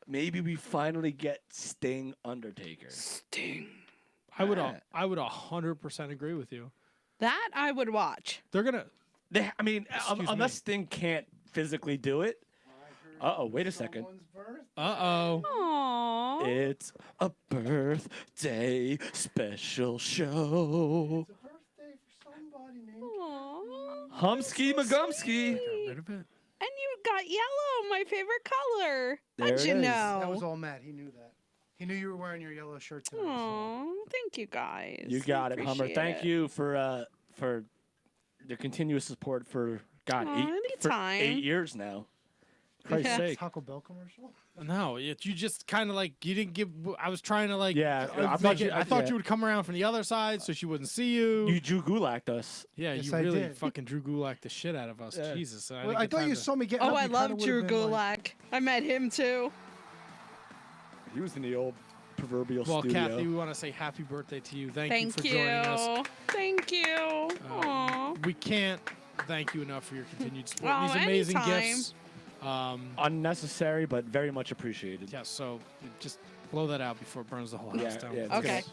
maybe we finally get Sting Undertaker. Sting. I would 100% agree with you. That I would watch. They're gonna. Unless Sting can't physically do it. Wait a second. Aww. It's a birthday special show. It's a birthday for somebody named Aww. Humsky Magumsky. Rid of it. And you got yellow, my favorite color. There How'd it you is. know? That was all Matt. He knew that. He knew you were wearing your yellow shirt today. Aww, thank you guys. You got it, Hummer. Appreciate Thank it. you for the continuous support for anytime. 8 years now. Christ's Yeah. sake. Taco Bell commercial? No, you just kind of like you didn't give. I was trying to like. Yeah, I I thought thought you would come around from the other side so she wouldn't see you. You Drew Gulak'd us. Yeah, Yes, you I really did. fucking Drew Gulak the shit out of us. Yeah. Jesus. Well, I thought you saw me get Oh, up. I you love kinda Drew would've been Gulak. like- I met him too. He was in the old proverbial Well, studio. Kathy, we want to say happy birthday to you. Thank you Thank for joining us. Thank you. Aww. We can't thank you enough for your continued support. Oh, These amazing anytime. gifts. Unnecessary, but very much appreciated. Yeah, so just blow that out before it burns the whole house down. it's Okay.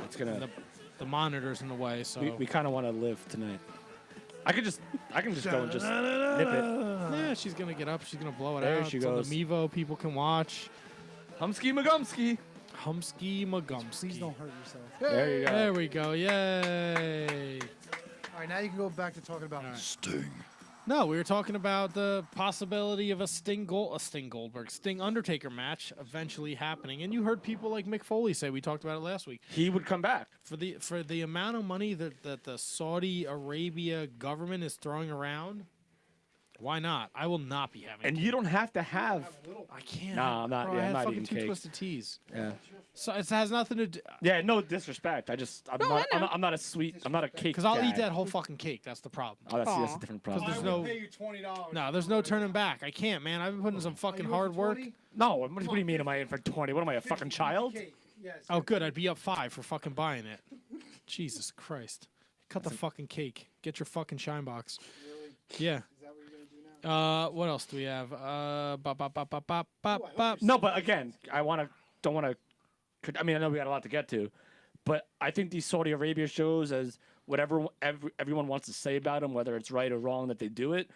It's gonna. The monitor's in the way, so We kind of want to live tonight. I can just go and just nip it. yeah, she's gonna get up. She's gonna blow it There out. she It's on goes. the Mevo, people can watch. Humsky Magumsky. Humsky Magumsky. Please don't hurt yourself. There you go. There we go. Yay. All right, now you can go back to talking about Sting. No, we were talking about the possibility of a Sting Goldberg, Sting Undertaker match eventually happening. And you heard people like Mick Foley say, we talked about it last week, He would come back. for the amount of money that the Saudi Arabia government is throwing around. Why not? I will not be having. And you don't have to have. I can't. Nah, I'm not. Bro, Yeah, I I'm had not fucking eating two cake. twisted teas. Yeah. So it has nothing to do. Yeah. No disrespect. I'm No, not. I know. I'm not a sweet. I'm not a cake. Because I'll guy. eat that whole fucking cake. That's the problem. Oh, that's Aw. a different problem. There's I no- will pay you $20. No, there's no turning back. I can't, man. I've been putting some fucking hard work. No. What do you mean? Am I in for 20? What am I, a fucking child? Yes. Oh, good. I'd be up 5 for fucking buying it. Jesus Christ. Cut the fucking cake. Get your fucking shine box. Yeah. Is that what you're going to do now? What else do we have? No, but again, don't want to. I mean, I know we got a lot to get to, but I think these Saudi Arabia shows, as whatever everyone wants to say about them, whether it's right or wrong that they do it,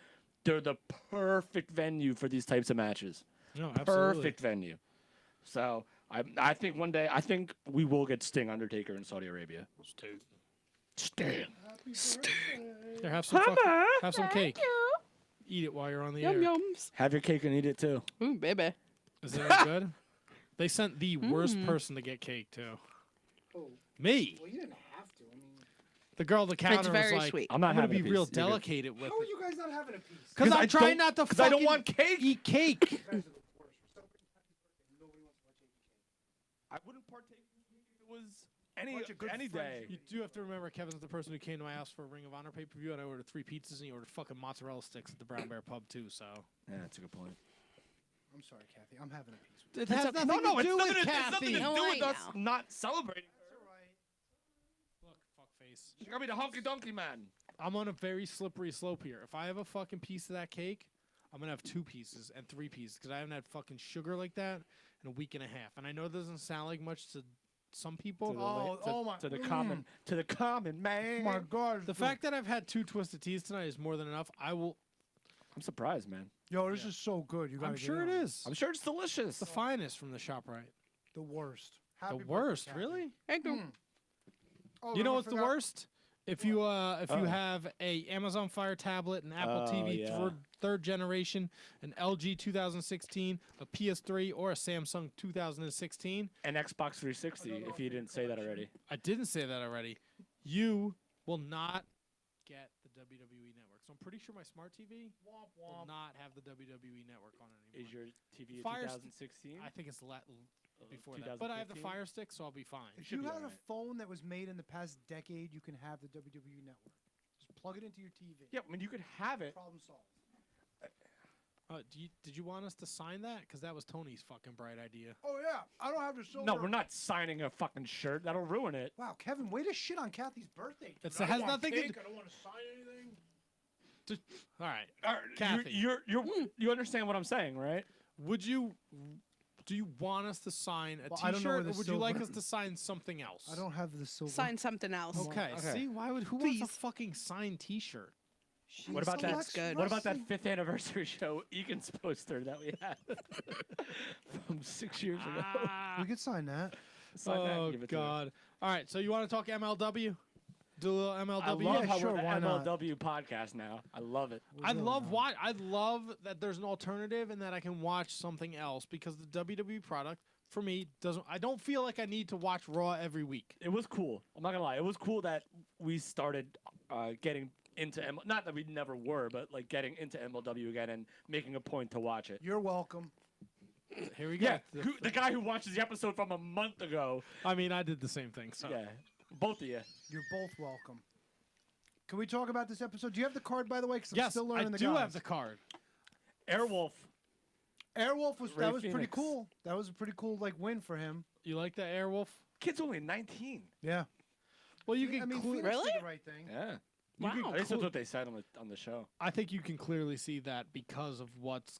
they're the perfect venue for these types of matches. No, absolutely. Perfect venue. So I think one day, I think we will get Sting Undertaker in Saudi Arabia. Sting. Here, have some have some cake. Eat it while you're on the Yum air. yums. Have your cake and eat it too. Ooh, baby. Is it any good? They sent the worst person to get cake too. Oh. Me. Well, you didn't have to. I mean, The girl at the counter was very like, sweet. I'm not gonna having be a real piece. You're good. delicate with how are it. you guys not having a piece? Because I I'm trying don't- not to 'cause I don't fucking want cake. eat cake. You guys are the worst. We're celebrating Happy birthday. Nobody wants to watch cake. I wouldn't partake if it was Bunch of good any day. You do have to remember Kevin's the person who came to my house for a Ring of Honor pay-per-view, and I ordered 3 pizzas, and he ordered fucking mozzarella sticks at the Brown Bear Pub too. So Yeah, that's a good point. I'm sorry, Kathy. I'm having a piece. it has nothing No, to do with it's nothing Kathy. to No, do I with us know. not celebrating. Look, fuckface. She's gonna be the honky donkey man. I'm on a very slippery slope here. If I have a fucking piece of that cake, I'm gonna have 2 pieces and 3 pieces because I haven't had fucking sugar like that in a week and a half. And I know it doesn't sound like much to some people. To the common man. My God. The fact that I've had 2 twisted teas tonight is more than enough. I'm surprised, man. Yo, this is so good. You gotta I'm get sure in it on is. I'm sure it's delicious. The finest from the shop, right? The worst. The Happy birthday, worst, Kathy. really? Thank you. Oh, You know I what's the forgot- worst? If you have a Amazon Fire tablet, an Apple TV yeah. third generation, an LG 2016, a PS3, or a Samsung 2016. And Xbox 360, if you didn't say that already. I didn't say that already. You will not get the WWE network. So I'm pretty sure my smart TV will not have the WWE network on it anymore. Is your TV a Fire 2016? I think it's before that. But I have the 2015? Fire Stick, so I'll be fine. If should you be had a alright. phone that was made in the past decade, you can have the WWE network. Just plug it into your TV. Yeah, I mean, you could have it. Problem solved. Did you want us to sign that? Because that was Tony's fucking bright idea. Oh yeah, I don't have the silver. No, we're not signing a fucking shirt. That'll ruin it. Wow, Kevin, way to shit on Kathy's birthday. It I has don't want nothing to cake, do- I don't want to sign anything. All right, Kathy. You understand what I'm saying, right? Do you want us to sign a Well, I don't know where T-shirt, or the would you like us silver- to sign something else? I don't have the silver. Sign something else. Okay. See, who wants a Please. fucking signed T-shirt? What about that? Looks good. What about that 5th anniversary show Egan's poster that we had from 6 years ago? We could sign that. Sign that and Oh give it to us. God! All right, so you want to talk MLW? Do a little MLW. I love Yeah, how sure, we're the why not? MLW podcast now. I love it. I love that there's an alternative and that I can watch something else because the WWE product for me doesn't. I don't feel like I need to watch Raw every week. It was cool. I'm not gonna lie. It was cool that we started getting into not that we never were, but like getting into MLW again and making a point to watch it. You're welcome. Here we go. Yeah, the guy who watches the episode from a month ago. I mean, I did the same thing. So Yeah, both of you. You're both welcome. Can we talk about this episode? Do you have the card, by the way? Because I'm yes, still I learning the do guys. have the card. Airwolf. Airwolf was Ray that was pretty Phoenix. cool. That was a pretty cool win for him. You like that Airwolf? Kid's only 19. Yeah. Well, you I can mean, cle- Phoenix Really? did the right thing. Yeah. You can At least cle- that's what they said on the show. I think you can clearly see that because of what's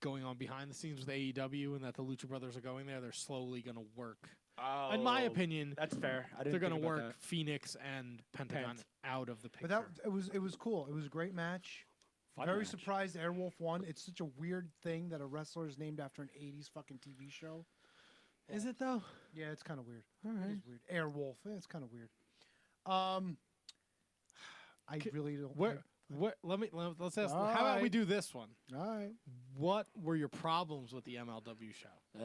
going on behind the scenes with AEW and that the Lucha Brothers are going there. They're slowly going to work. In my opinion, that's fair. I didn't they're going think to about work that. Phoenix and Pentagon Pent. out of the picture. But it was cool. It was a great match. Fun Very match. surprised Airwolf won. It's such a weird thing that a wrestler is named after an '80s fucking TV show. Is it though? Yeah, it's kind of weird. All It right. is weird. Airwolf. It's kind of weird. I really don't. Let's ask. All How about we right. do this one? All right. What were your problems with the MLW show?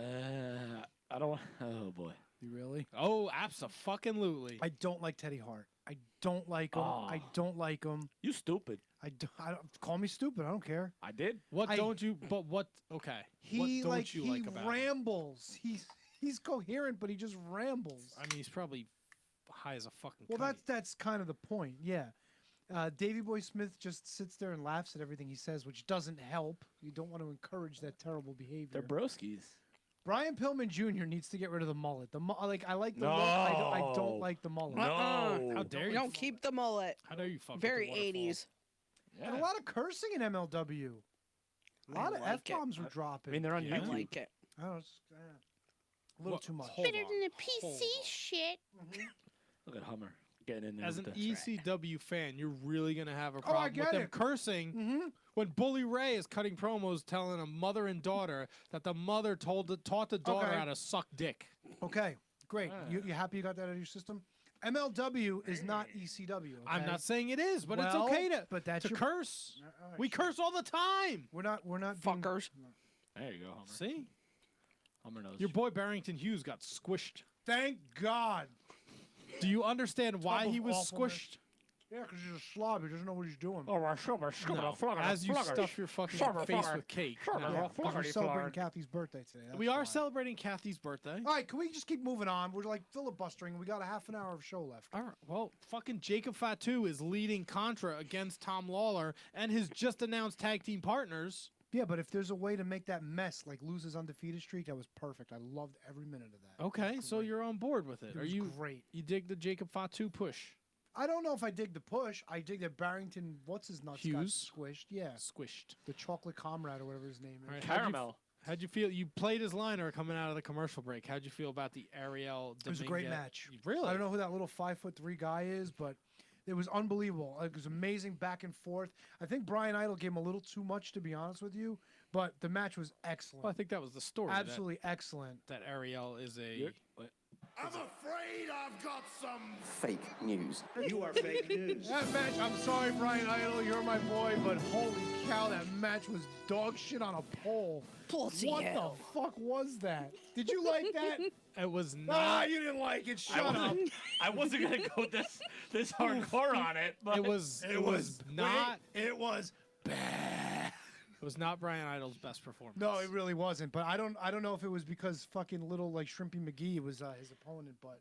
I don't. Oh boy. You really? Oh, absolutely. I don't like Teddy Hart. I don't like him. I don't like him. You stupid. I don't call me stupid. I don't care. I did. What I- don't you? But what? Okay. He what don't like you he like about him? rambles. He's coherent, but he just rambles. I mean, he's probably high as a fucking. Well, kite. that's kind of the point. Yeah. Davey Boy Smith just sits there and laughs at everything he says, which doesn't help. You don't want to encourage that terrible behavior. They're broskies. Brian Pillman Jr. needs to get rid of the mullet. I like the look. I don't No. like the mullet. No. How dare You you? don't keep the mullet. How dare you fuck? with Very the waterfall? 80s. And a lot of cursing in MLW. A lot of like F bombs were I dropping. mean, they're on I YouTube. like it. Oh, it's, a little too much. Hold on. the PC shit. Look at Hummer getting in there. As an with the- ECW fan, you're really gonna have a I problem with get them it. cursing Mm-hmm. when Bully Ray is cutting promos telling a mother and daughter that the mother taught the daughter Okay. how to suck dick. Okay, great. Ah. You happy you got that out of your system? MLW is not ECW. I'm okay? not saying it is, but it's Well, okay to but that's to your- curse. All right, We sure. curse all the time. We're not being- Fuckers. There you go, Hummer. See, Hummer knows. your boy Barrington Hughes got squished. Thank God. Do you understand why Tub he of was awfulness. squished? Yeah, because he's a slob. He doesn't know what he's doing. Oh, No. As you stuff your fucking face with cake. No. Yeah, 'cause we're celebrating Kathy's birthday today. We that's are why. celebrating Kathy's birthday. All right, can we just keep moving on? We're like filibustering. We got a half an hour of show left. All right. Well, fucking Jacob Fatu is leading Contra against Tom Lawler and his just announced tag team partners. Yeah, but if there's a way to make that mess, like lose his undefeated streak, that was perfect. I loved every minute of that. Okay, so you're on board with it. It Are was you great. You dig the Jacob Fatu push? I don't know if I dig the push. I dig that Barrington, what's his nuts, Hughes? got squished. Yeah, Squished. the chocolate comrade or whatever his name is. All right, Caramel. How'd you feel? You played his liner coming out of the commercial break. How'd you feel about the Ariel? It was a great Dominguez- match. Really? I don't know who that little 5'3" guy is, but it was unbelievable. It was amazing back and forth. I think Brian Idol gave him a little too much, to be honest with you, but the match was excellent. Well, I think that was the story. that- Absolutely excellent. That Ariel is a. You're- I'm afraid I've got some Fake news. You are fake news. That match, I'm sorry, Brian Idol, you're my boy, but holy cow, that match was dog shit on a pole. Pussy What hell. the fuck was that? Did you like that? It was Ah, not. you didn't like it. Shut up. I wasn't gonna go this hardcore on it, but It was. It was not. It was It was not Brian Idol's best performance. No, it really wasn't. But I don't know if it was because fucking little like Shrimpy McGee was his opponent, but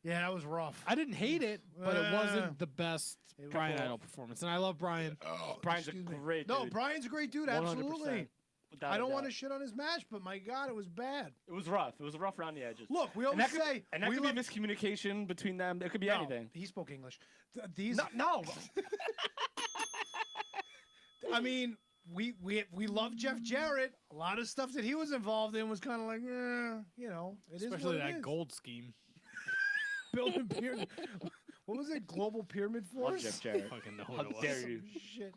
Yeah, that was rough. I didn't hate it, but it wasn't the best It Brian was- Idol performance. And I love Brian. Brian's a Excuse me. great No, dude. Brian's a great dude. 100%. Absolutely. Without I a don't want doubt. to shit on his match, but my God, it was bad. It was rough. It was rough around the edges. Look, we And always that could- say and that we could be love- miscommunication between them. It could be No, anything. He spoke English. These. No. I mean, we love Jeff Jarrett. A lot of stuff that he was involved in was kind of like, you know, it is Especially what it that is. gold scheme. Building pyramid. What was it? Global Pyramid Love Force? Jeff Jarrett. Fucking know How what it was. dare you? Shit.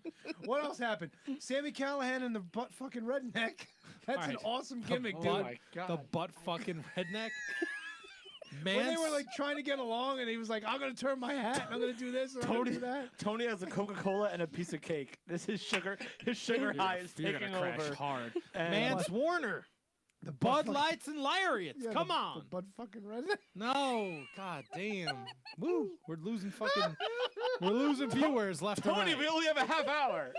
What else happened? Sammy Callahan and the butt fucking redneck. That's an Alright. awesome gimmick, The dude. butt- The butt fucking redneck. When they Mance- were like trying to get along, and he was like, "I'm gonna turn my hat. And I'm gonna do this. And I'm gonna Tony, do that." Tony has a Coca-Cola and a piece of cake. This is sugar. His sugar high is You're taking gonna crash over. hard. And- Mance Warner. The Bud Lights and Lariats. Yeah, Come the on. butt fucking redneck. No. God damn. Woo. We're losing fucking. We're losing viewers left and Tony, right. we only have a half hour.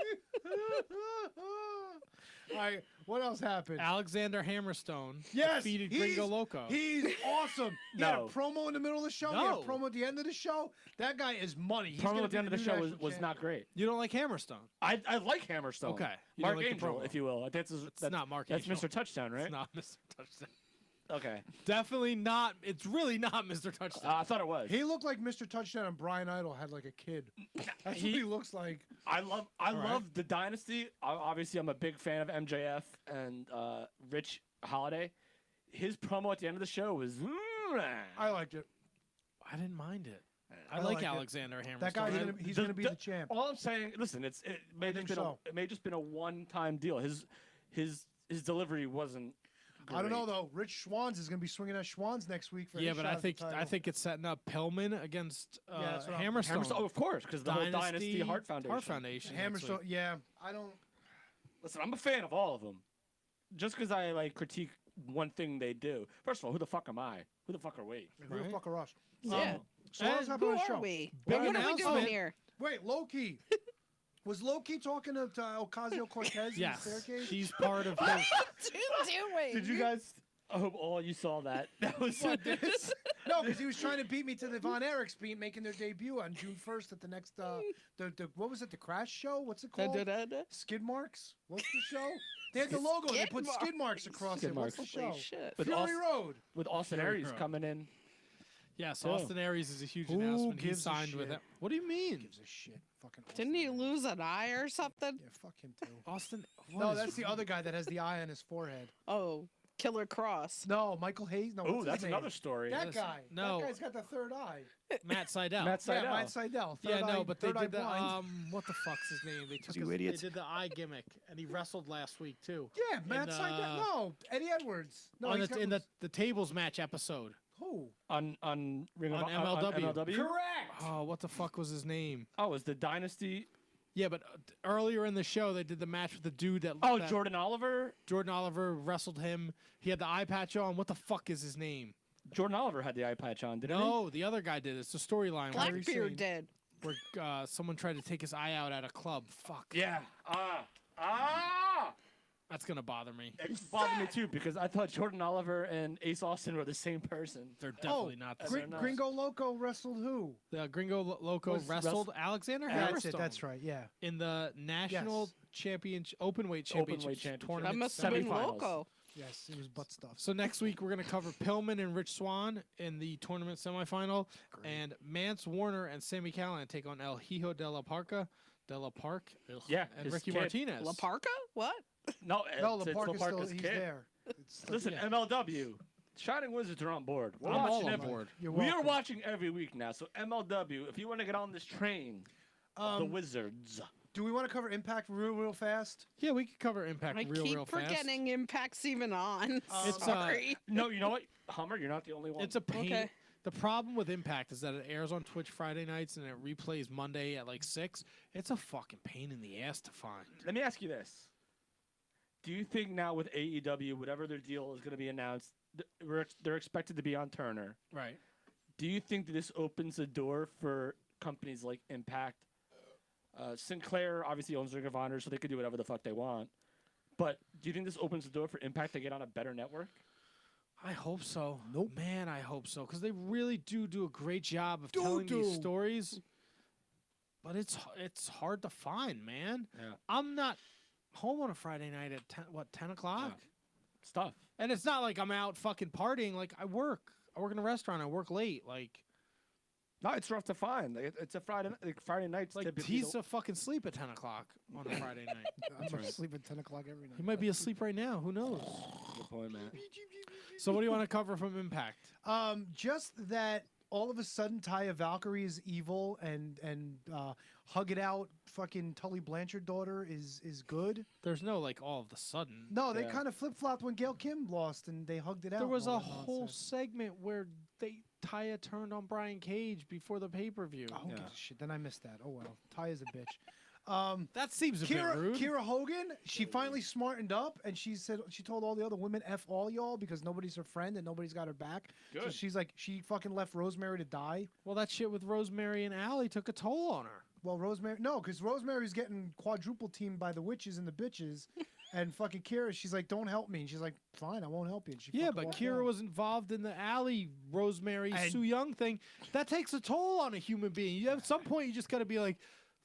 All right, what else happened? Alexander Hammerstone Yes, defeated he's- Gringo Loco. He's awesome. He had a No. promo in the middle of the show. He had No. a promo at the end of the show. That guy is money. He's Promo gonna at the be end of the new show national was not champion. great. You don't like Hammerstone? I like Hammerstone. Okay. You Mark don't like the Angel, promo. if you will. That's not Mark That's Angel. Mr. Touchdown, right? It's not Mr. Touchdown. Okay. Definitely not. It's really not Mr. Touchdown. I thought it was. He looked like Mr. Touchdown, and Brian Idol had like a kid. That's what he looks like. I love right. the Dynasty. Obviously, I'm a big fan of MJF and Rich Holiday. His promo at the end of the show was. I liked it. I didn't mind it. I, I like like it. Alexander Hammerstone. That guy's gonna he's gonna be the champ. All I'm saying, listen, it may I just think been so. it may just been a one-time deal. His delivery wasn't. I don't know great. though. Rich Schwanz is gonna be swinging at Schwanz next week for Yeah, his but shot I at the think title. it's setting up Pillman against Yeah, that's what I'm- Hammerstone. Oh, of course, because the whole Dynasty Heart Foundation. Heart Foundation. next Hammerstone. week. Yeah, I don't. Listen, I'm a fan of all of them. Just because I like critique one thing they do. First of all, who the fuck am I? Who the fuck are we? Who the fuck are us? Yeah. So what else happened Who on the are show? we? Big What are we doing announcement. here? Wait, Loki. Was Loki talking to Ocasio-Cortez in Yes, the staircase? she's part of his. What are you doing? Did you guys? I hope all you saw that. That was No, because he was trying to beat me to the Von Erichs beat, making their debut on June 1st at the next the what was it, the Crash Show? What's it called? Skid Marks. What's the show? They had the logo. And they put skid marks across Skid it. What's the marks. show? Holy shit. With Fury Austin- Road. with Austin Fury Aries Road. coming in. Yes, Yeah. Austin Aries is a huge Who announcement. He gives a signed with shit? it. What do you mean? Gives a shit. Fucking. Didn't he lose an eye or something? Yeah, fuck him too. Austin. No, what is that's the other guy that has the eye on his forehead. Oh, Killer Cross. No, Michael Hayes. No, Oh, what's that's his name? another story. That Listen, guy. no. That guy's got the third eye. Matt Seidel. Matt Seidel. Yeah, Matt Seidel. Yeah, Third no, eye- but they third eye did the blind. what the fuck's his name? They took You his, idiots. They did the eye gimmick, and he wrestled last week too. Yeah, Matt in, Seidel. No, Eddie Edwards. No, on he's the, got in the tables match episode who? on Ring of on Hon- MLW. MLW. Correct. Oh, what the fuck was his name? Oh, it was the Dynasty. Yeah, but earlier in the show, they did the match with the dude that. Oh, that Jordan Oliver. Jordan Oliver wrestled him. He had the eye patch on. What the fuck is his name? Jordan Oliver had the eye patch on, didn't No, the other guy did. It's a storyline where Blackbeard did. where someone tried to take his eye out at a club. Fuck. he? Yeah. That's gonna bother me. It bothered me too because I thought Jordan Oliver and Ace Austin were the same person. They're definitely not the same. Gringo Loco wrestled who? The Gringo Loco Was wrestled Alexander That's Hammerstone. it. That's right. Yeah. In the national championship, openweight Openweight championship championship. tournament. That must have been Semifinals. Loco. Yes, it was butt stuff. So next week we're gonna cover Pillman and Rich Swann in the tournament semifinal, and Mance Warner and Sammy Callahan take on El Hijo de la Parca, Yeah, and his Ricky kid. Martinez. La Parca? What? No, No, it's LaPark is still LaParca's he's kid. there. It's Listen, yeah. MLW, Shining Wizards are on board. We're I'm all watching on every- board. You're We are welcome. watching every week now. So MLW, if you want to get on this train, the Wizards. Do we want to cover Impact real fast? Yeah, we could cover Impact I real keep fast. forgetting Impact's even on. It's, Sorry. No, you know what, Hummer, you're not the only one. It's a pain. Okay. The problem with Impact is that it airs on Twitch Friday nights and it replays Monday at like 6. It's a fucking pain in the ass to find. Let me ask you this: do you think now with AEW, whatever their deal is going to be announced, they're expected to be on Turner? Right. Do you think that this opens the door for companies like Impact? Sinclair obviously owns Ring of Honor, so they could do whatever the fuck they want. But do you think this opens the door for Impact to get on a better network? I hope so. Nope. Man, I hope so. Because they really do a great job of telling these stories. But it's hard to find, man. Yeah. I'm not home on a Friday night at 10 o'clock? Yeah. It's tough. And it's not like I'm out fucking partying. Like, I work in a restaurant. I work late. Like, No, it's rough to find. It's a Friday nights. like typically he's fucking sleep at 10 o'clock on a Friday night. I'm asleep at 10 o'clock every night. He might be asleep right now. Who knows? Good point, man. So what do you want to cover from Impact? Just that all of a sudden Taya Valkyrie is evil and Hug It Out fucking Tully Blanchard daughter is good. There's no like all of the sudden. No, they kind of flip flopped when Gail Kim lost and they hugged it out. There was and all a that whole nonsense. segment where Taya turned on Brian Cage before the pay-per-view. Oh, who gives a shit? Then I missed that. Oh well, Taya's a bitch. That seems a bit rude. Kira Hogan, she finally smartened up and she told all the other women F all y'all because nobody's her friend and nobody's got her back. So Good. she's like, she fucking left Rosemary to die. Well, that shit with Rosemary and Allie took a toll on her. Well, because Rosemary's getting quadruple teamed by the witches and the bitches. And fucking Kira, she's like, don't help me. And she's like, fine, I won't help you. And she Yeah, fucking but walked Kira out. was involved in the Allie, Rosemary, And- Sue Young thing. That takes a toll on a human being. At some point, you just got to be like,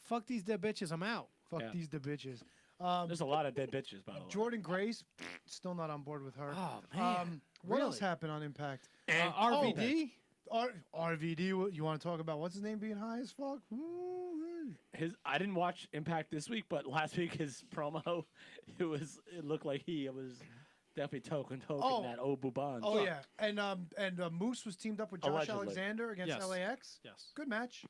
fuck these dead bitches, I'm out. Fuck Yeah. these the bitches. There's a lot of dead bitches, by the way. Jordan Grace, still not on board with her. Oh, man. What else Really? happened on Impact? RVD? RVD, you want to talk about what's his name being high as fuck? I didn't watch Impact this week, but last week his promo, it looked like he was definitely token Oh. that Buban. Oh yeah, and Moose was teamed up with Josh Allegedly. Alexander against Yes. LAX. Yes. Good match.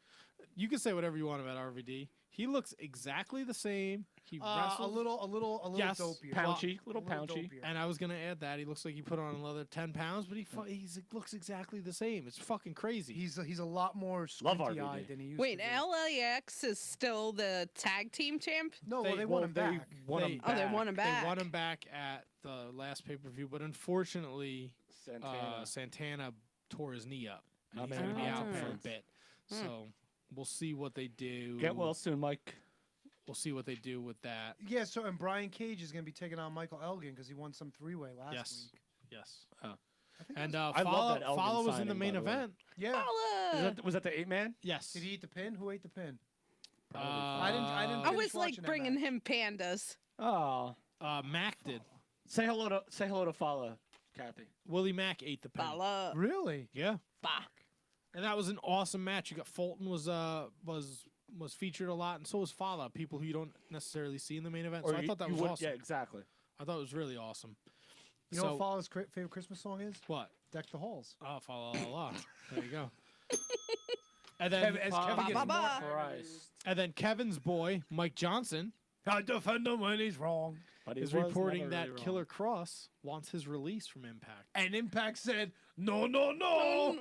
You can say whatever you want about RVD. He looks exactly the same. He wrestles A little Yes. dopier. Pounchy, little A little pounchy. dopier. And I was gonna add that he looks like he put on another 10 pounds, but he looks exactly the same. It's fucking crazy. He's a lot more Love squinty RVD. eyed than he used Wait, to be. LAX is still the tag team champ? No, well, they want him back. won him Oh, they back. won him back. They won him back at the last pay-per-view, but unfortunately, Santana. Santana tore his knee up. And Oh, he's man. gonna be out for a Oh. bit. So we'll see what they do. Get well soon, Mike. We'll see what they do with that. Yeah, so and Brian Cage is going to be taking on Michael Elgin because he won some three-way last Yes. week. Yes. Oh. And I love Follow, that Elgin Follow was in the signing, main by the way. event. Yeah. Was that the 8-man? Yes. Did he eat the pin? Who ate the pin? I didn't I finish was like watching that bringing match. him pandas. Oh. Mac did. Say hello to Fala, Kathy. Willie Mack ate the pin. Bala. Really? Yeah. Fuck. And that was an awesome match. You got Fulton was featured a lot, and so was Fala, people who you don't necessarily see in the main event. So I thought that was awesome. Yeah, exactly. I thought it was really awesome. You know what Fallah's favorite Christmas song is? What? Deck the Halls. Oh, Fala la la. There you go. And then, As Kevin gets more Christ. and then Kevin's boy, Mike Johnson, I defend him when he's wrong. But he is was reporting never that really wrong. Killer Cross wants his release from Impact. And Impact said, no. No.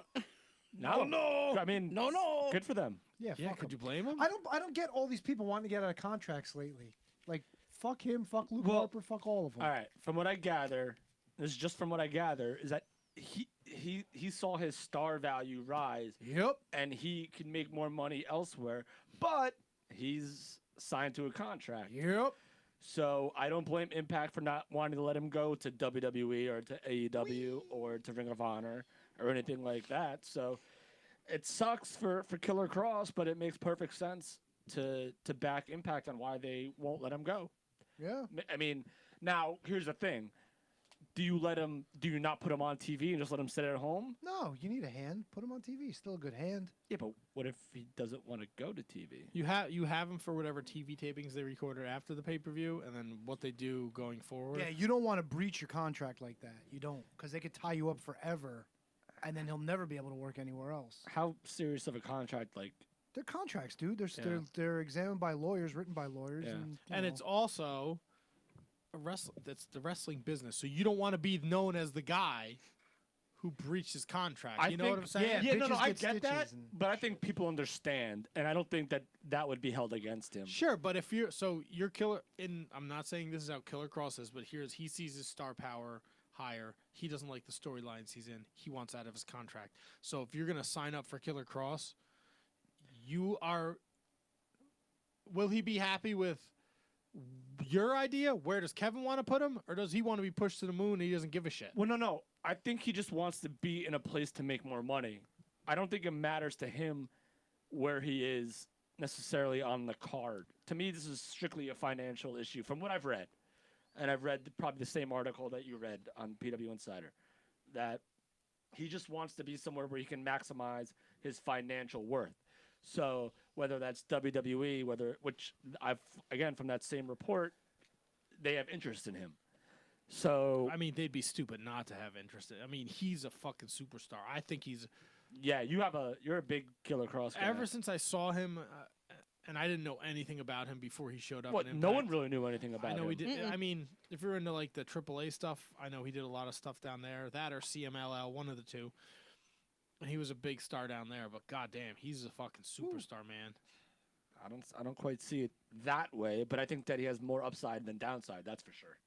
I mean, no. Good for them. Yeah, Yeah, fuck could him. you blame him? I don't get all these people wanting to get out of contracts lately. Like, fuck him, fuck Luke Well, Harper, fuck all of them. All right. From what I gather, this is just from what I gather, is that he saw his star value rise. Yep. And he can make more money elsewhere, but he's signed to a contract. Yep. So I don't blame Impact for not wanting to let him go to WWE or to AEW or to Ring of Honor or anything like that. So it sucks for Killer Cross, but it makes perfect sense to back Impact on why they won't let him go. Yeah. I mean, now here's the thing. Do you not put him on TV and just let him sit at home? No, you need a hand. Put him on TV. Still a good hand. Yeah, but what if he doesn't want to go to TV? You have him for whatever TV tapings they recorded after the pay-per-view, and then what they do going forward. Yeah, you don't want to breach your contract like that. You don't, because they could tie you up forever, and then he'll never be able to work anywhere else. How serious of a contract? Like, They're contracts, dude. Yeah. They're examined by lawyers, written by lawyers, Yeah. and And it's also that's the wrestling business. So you don't want to be known as the guy who breached his contract. You know what I'm saying? Yeah, no, bitches I get get that, stitches and- but I think people understand, and I don't think that would be held against him. Sure, but if you're Killer, I'm not saying this is how Killer Cross is, but he sees his star power higher. He doesn't like the storylines he's in. He wants out of his contract. So if you're gonna sign up for Killer Cross, will he be happy with your idea? Where does Kevin want to put him, or does he want to be pushed to the moon and he doesn't give a shit? Well, no. I think he just wants to be in a place to make more money. I don't think it matters to him where he is necessarily on the card. To me, this is strictly a financial issue from what I've read. And I've read probably the same article that you read on PW Insider, that he just wants to be somewhere where he can maximize his financial worth. So whether that's WWE, which I've, again, from that same report, they have interest in him. So I mean, they'd be stupid not to have interest. I mean, he's a fucking superstar. I think he's. Yeah, you're a big Killer Cross guy. Ever since I saw him, and I didn't know anything about him before he showed up. What? in Impact. No one really knew anything about him. I know he did. I mean, if you're into like the AAA stuff, I know he did a lot of stuff down there. That or CMLL, one of the two. And he was a big star down there. But goddamn, he's a fucking superstar, man. I don't quite see it that way, but I think that he has more upside than downside. That's for sure.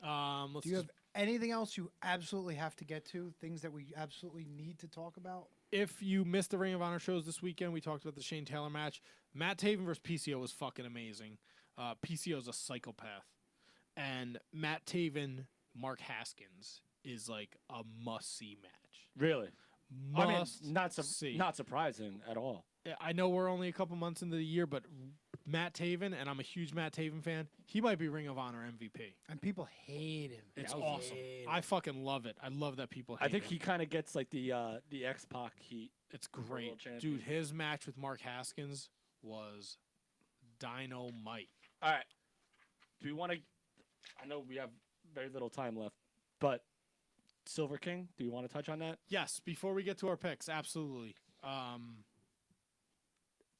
Do you have anything else you absolutely have to get to? Things that we absolutely need to talk about? If you missed the Ring of Honor shows this weekend, we talked about the Shane Taylor match. Matt Taven versus PCO was fucking amazing. PCO's a psychopath. And Matt Taven, Mark Haskins is like a must-see match. Really? Must see. Not surprising at all. I know we're only a couple months into the year, but Matt Taven, and I'm a huge Matt Taven fan, he might be Ring of Honor MVP. And people hate him. It's awesome. I fucking love it. I love that people hate I think him. he kind of gets like the X-Pac heat. It's great. Dude, his match with Mark Haskins was dynamite. All right. Do we want to... I know we have very little time left, but Silver King, do you want to touch on that? Yes, before we get to our picks, absolutely.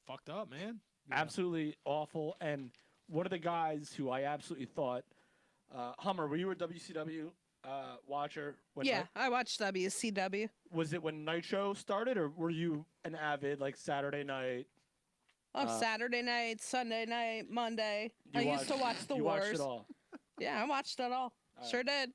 Fucked up, man. Absolutely awful. And one of the guys who I absolutely thought... Hummer, were you a WCW watcher? I watched WCW. Was it when Nitro started, or were you an avid, like, Saturday night? Saturday night, Sunday night, Monday. I used to watch the you Wars. Watched it all. Yeah, I watched it all. Sure did.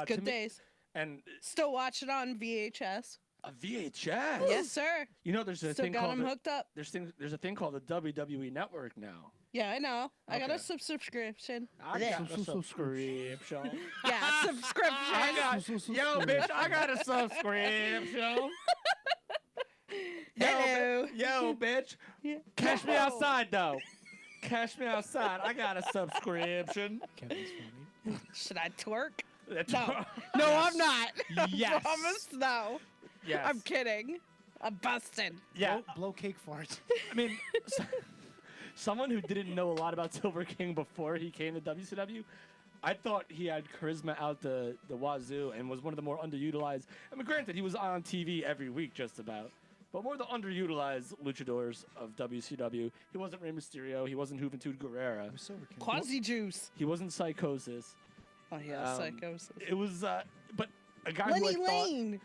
Good days. And still watch it on VHS. A VHS? Yes, sir. You know, there's a Still thing got called them hooked up. There's a thing called the WWE Network now. Yeah, I know. I got Okay. a subscription. I got a subscription. Yeah, subscription. Yo, bitch, I got a subscription. Yo, bitch. Cash me outside, though. Cash me outside. I got a subscription. Kevin's funny. Should I twerk? No. No, I'm not. Yes. I promise, no. Yes. I'm kidding. I'm busted. Yeah. Blow cake farts. I mean, someone who didn't know a lot about Silver King before he came to WCW, I thought he had charisma out the wazoo and was one of the more underutilized. I mean, granted, he was on TV every week just about, but more the underutilized luchadors of WCW. He wasn't Rey Mysterio. He wasn't Juventud Guerrera. Quasi Juice. He wasn't Psychosis. Oh, yeah, Psychosis. It was, but a guy Lenny who I thought... Lane.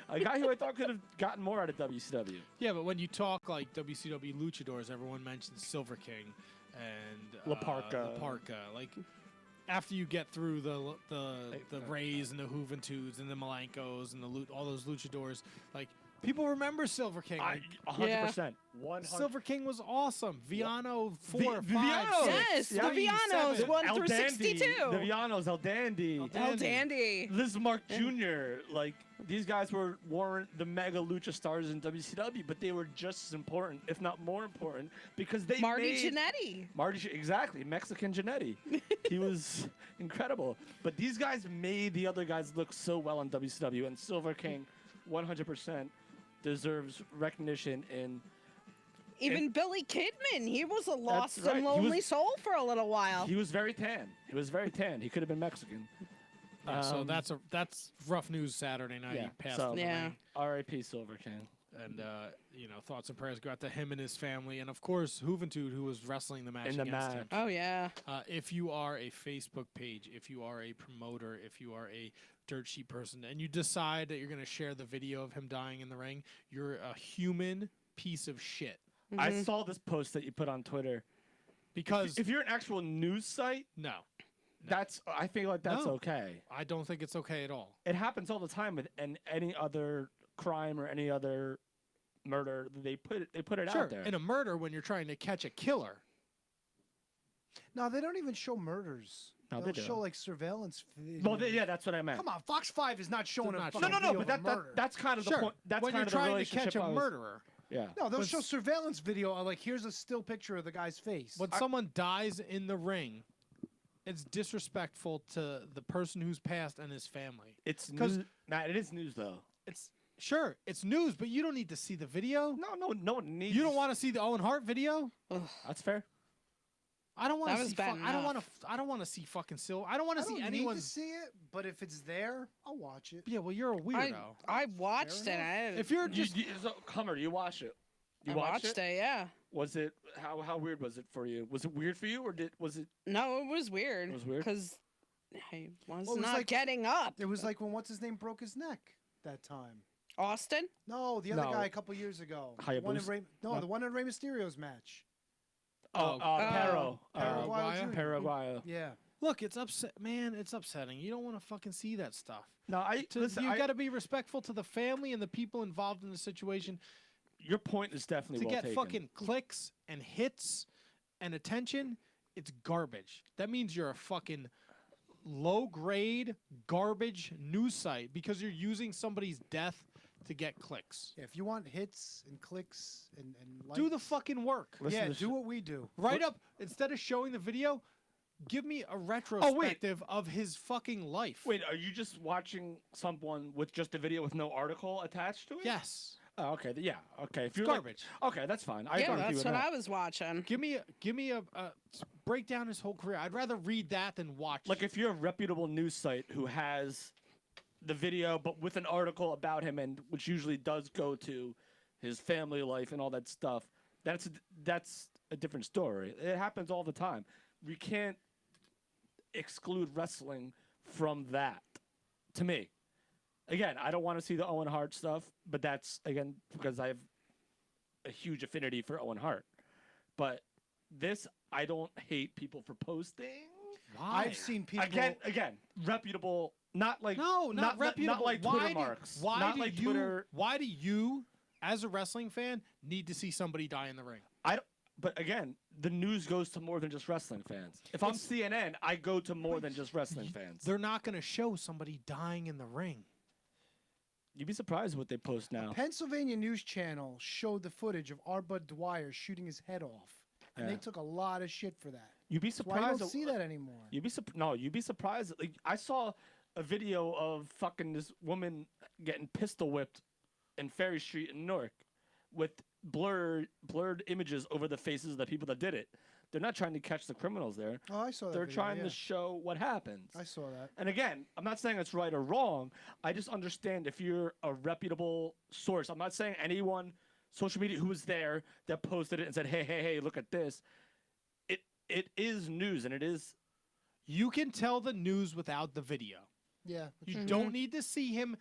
A guy who I thought could have gotten more out of WCW. Yeah, but when you talk like WCW luchadors, everyone mentions Silver King and La Parka. Like after you get through the Rays and the Juventudes and the Malenkos and all those luchadors, like people remember Silver King. 100%. 100%. Silver King was awesome. Viano 4, 5, Vianos. 6, the Vianos, 7. 1 El through Dandy. 62. The Vianos, El Dandy. El Dandy. Liz Mark Jr. Like, these guys weren't the mega lucha stars in WCW, but they were just as important, if not more important, because they Marty made... Jannetty. Exactly. Mexican Jannetty. He was incredible. But these guys made the other guys look so well on WCW, and Silver King, 100%, deserves recognition in... Even Billy Kidman, he was a lost right. and lonely soul for a little while. He was very tan. He could have been Mexican. Yeah, so that's rough news Saturday night. He passed on the ring. R.I.P. Silver King. And thoughts and prayers go out to him and his family, and of course Juventud, who was wrestling the match against him. Oh yeah. If you are a Facebook page, if you are a promoter, if you are a dirt sheet person, and you decide that you're going to share the video of him dying in the ring, you're a human piece of shit. I saw this post that you put on Twitter. Because if you're an actual news site, no. I feel like that's No. okay. I don't think it's okay at all. It happens all the time with any other crime or any other murder. They put it Sure. out there. In a murder, when you're trying to catch a killer, No, they don't even show murders. No, They'll they do. show like surveillance. Well, yeah, that's what I meant. Come on, Fox 5 is not showing a No, fucking no, video but of a murder. that's kind of the Sure. point. That's When kind you're of the trying to relationship catch a I was- murderer. Yeah. No, they'll When show s- surveillance video. Like, here's a still picture of the guy's face. When someone dies in the ring, it's disrespectful to the person who's passed and his family. It's 'Cause- news. Matt, it is news though. It's sure it's news, but you don't need to see the video. No one needs. You don't want to see the Owen Hart video. That's fair. I don't want That to was see. bad I don't want enough. to. I don't want to see fucking Silver. I don't want I to don't see need anyone. to see it, but if it's there, I'll watch it. Yeah, well, you're a weirdo. I watched it. If you're just Hummer, you watch it. You I watched watched it. Yeah. Was it how weird was it for you? Was it weird for you, or was it? No, it was weird. It was weird? Because I was Well, it was not like- getting up. It was like when what's his name broke his neck that time. Austin? No, the other No. guy a couple years ago. Hayabusa? One in Rey, no, No. the one in Rey Mysterio's match. Pero. Paraguayo Jr. Paraguayo. Yeah. look. It's upset, man. It's upsetting. You don't want to fucking see that stuff. No, listen. You got to be respectful to the family and the people involved in the situation. Your point is definitely To well get taken. fucking clicks and hits and attention, it's garbage. That means you're a fucking low grade garbage news site because you're using somebody's death to get clicks. Yeah, if you want hits and clicks and likes, Do the fucking work. yeah, do what we do. Right up, instead of showing the video, give me a retrospective of his fucking life. Wait, are you just watching someone with just a video with no article attached to it? Yes. Oh, okay. Yeah. Okay. If It's you're garbage. Okay, that's fine. I Yeah, agree with you that's with what that. I was watching. Give me a break down his whole career. I'd rather read that than watch. Like if you're a reputable news site who has the video but with an article about him and which usually does go to his family life and all that stuff, that's a different story. It happens all the time. We can't exclude wrestling from that. To me. Again, I don't want to see the Owen Hart stuff, but that's again because I have a huge affinity for Owen Hart. But this, I don't hate people for posting. Why? I've seen people Again, reputable, not like not reputable. not like Why Twitter do- marks. Why not do like you? Twitter. Why do you, as a wrestling fan, need to see somebody die in the ring? I don't, but again, the news goes to more than just wrestling fans. If I'm CNN, I go to more than just wrestling fans. They're not going to show somebody dying in the ring. You'd be surprised what they post now. Pennsylvania News Channel showed the footage of R. Bud Dwyer shooting his head off, and they Yeah. took a lot of shit for that. You'd be That's why I surprised. don't see that anymore. You'd be you'd be surprised. Like I saw a video of fucking this woman getting pistol whipped in Ferry Street in Newark with blurred images over the faces of the people that did it. They're not trying to catch the criminals there. Oh, I saw that. They're video, trying yeah. to show what happens. I saw that. And again, I'm not saying it's right or wrong. I just understand if you're a reputable source. I'm not saying anyone social media who was there that posted it and said, hey, look at this. It is news and it is. You can tell the news without the video. Yeah. You don't need to see him.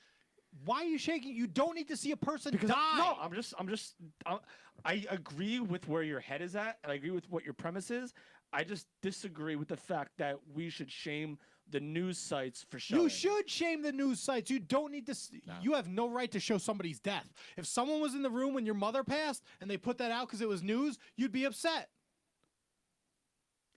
Why are you shaking? You don't need to see a person Because die. no, I agree with where your head is at, and I agree with what your premise is. I just disagree with the fact that we should shame the news sites for showing. You should shame the news sites. You don't need to. You have no right to show somebody's death. If someone was in the room when your mother passed and they put that out because it was news, you'd be upset.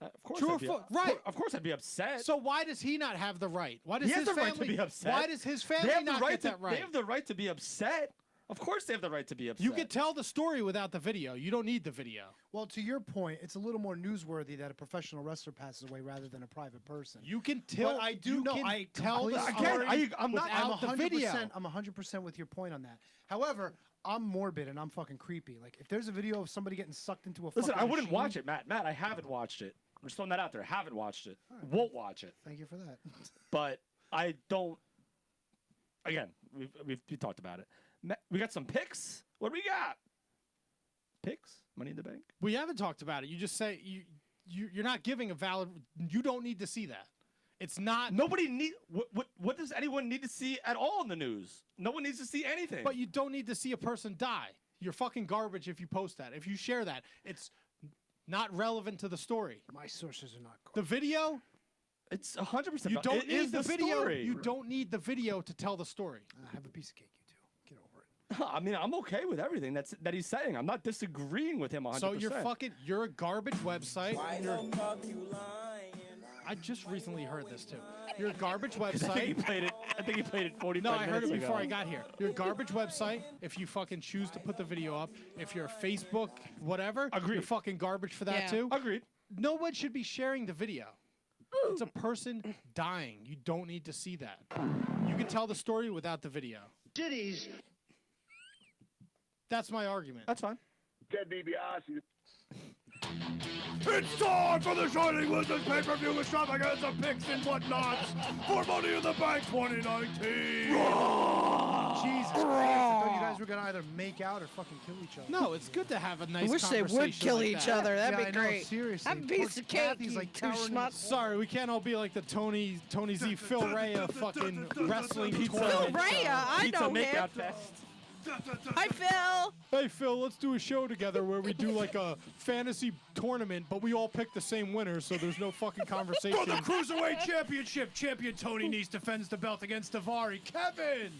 Of course, True or I'd be, false? Right. Of course, I'd be upset. So why does he not have the right? Why does He has his the family? right to be upset. Why does his They family have the not right get that right? They have the right to be upset. Of course, they have the right to be upset. You could tell the story without the video. You don't need the video. Well, to your point, it's a little more newsworthy that a professional wrestler passes away rather than a private person. You can tell. But I do you know. can I tell the completely- story I'm not- without I'm the video. 100%. I'm 100% with your point on that. However, I'm morbid and I'm fucking creepy. Like if there's a video of somebody getting sucked into a Listen, fucking I wouldn't machine- watch it, Matt. Matt, I haven't watched it. I'm just throwing that out there. Haven't watched it. Won't watch it. Thank you for that. But I don't. Again, we've talked about it. We got some picks. What do we got? Picks? Money in the bank? We haven't talked about it. You just say you're not giving a valid. You don't need to see that. It's not. Nobody need. What does anyone need to see at all in the news? No one needs to see anything. But you don't need to see a person die. You're fucking garbage if you post that. If you share that, it's not relevant to the story. My sources are not. The video. It's 100%. You don't It need is the video. story. You don't need the video to tell the story. Have a piece of cake, you two. Get over it. I mean, I'm okay with everything that he's saying. I'm not disagreeing with him 100%. So you're a garbage website. I just recently heard this too. You're a garbage website. I think he played it 45 minutes ago. No, I heard it before I got here. You're a garbage website if you fucking choose to put the video up. If you're a Facebook, whatever, you're fucking garbage for that too. Agreed. No one should be sharing the video. It's a person dying. You don't need to see that. You can tell the story without the video. Titties. That's my argument. That's fine. Ted DiBiase. It's time for the Shining Wizards pay-per-view extravaganza picks and whatnots for Money in the Bank 2019. Jesus Christ! I thought you guys were gonna either make out or fucking kill each other. No, it's good to have a nice I wish they conversation would kill like each that. other. That'd Yeah, be I know, great. seriously. Have a piece Poor of cake, Kathy's, you like, two cowering in the schmucks. Sorry, we can't all be like the Tony Z Phil Rhea fucking wrestling Phil tournament. Rhea, I Pizza know him. makeout fest. Hi, Phil. Hey Phil, let's do a show together where we do like a fantasy tournament, but we all pick the same winner, so there's no fucking conversation. For the Cruiserweight Championship, champion Tony Nese defends the belt against Davari. Kevin!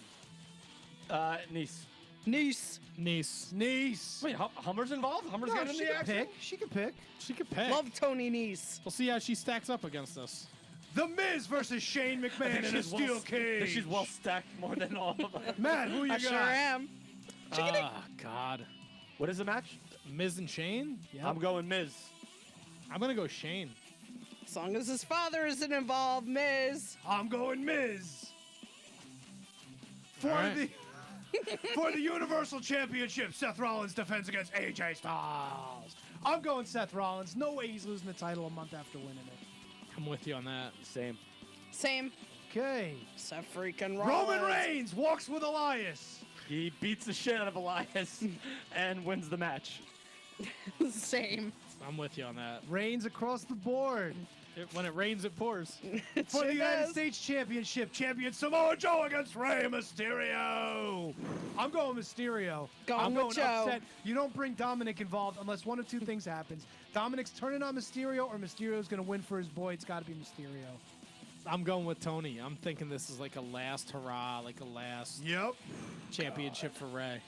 Nice. Nice. Wait, Hummer's involved? Hummer's No, getting in she the can action? pick. She can pick. She could pick. Love Tony Nese. We'll see how she stacks up against us. The Miz versus Shane McMahon in a steel cage. She's well stacked more than all of us. Matt, who you I got? sure am. Ah, God. What is the match? Miz and Shane? I'm going Miz. I'm going to go Shane. As long as his father isn't involved, Miz. I'm going Miz. For All right. the for the Universal Championship, Seth Rollins defends against AJ Styles. I'm going Seth Rollins. No way he's losing the title a month after winning it. I'm with you on that. Same. Okay. Seth freaking Rollins. Roman Reigns walks with Elias. He beats the shit out of Elias and wins the match. Same. I'm with you on that. Reigns across the board. When it rains, it pours. For the United States Championship, champion Samoa Joe against Rey Mysterio. I'm going Mysterio. Going I'm with going Joe. upset. You don't bring Dominic involved unless one of two things happens. Dominic's turning on Mysterio or Mysterio's going to win for his boy. It's got to be Mysterio. I'm going with Tony. I'm thinking this is like a last hurrah, like a last championship for Ray.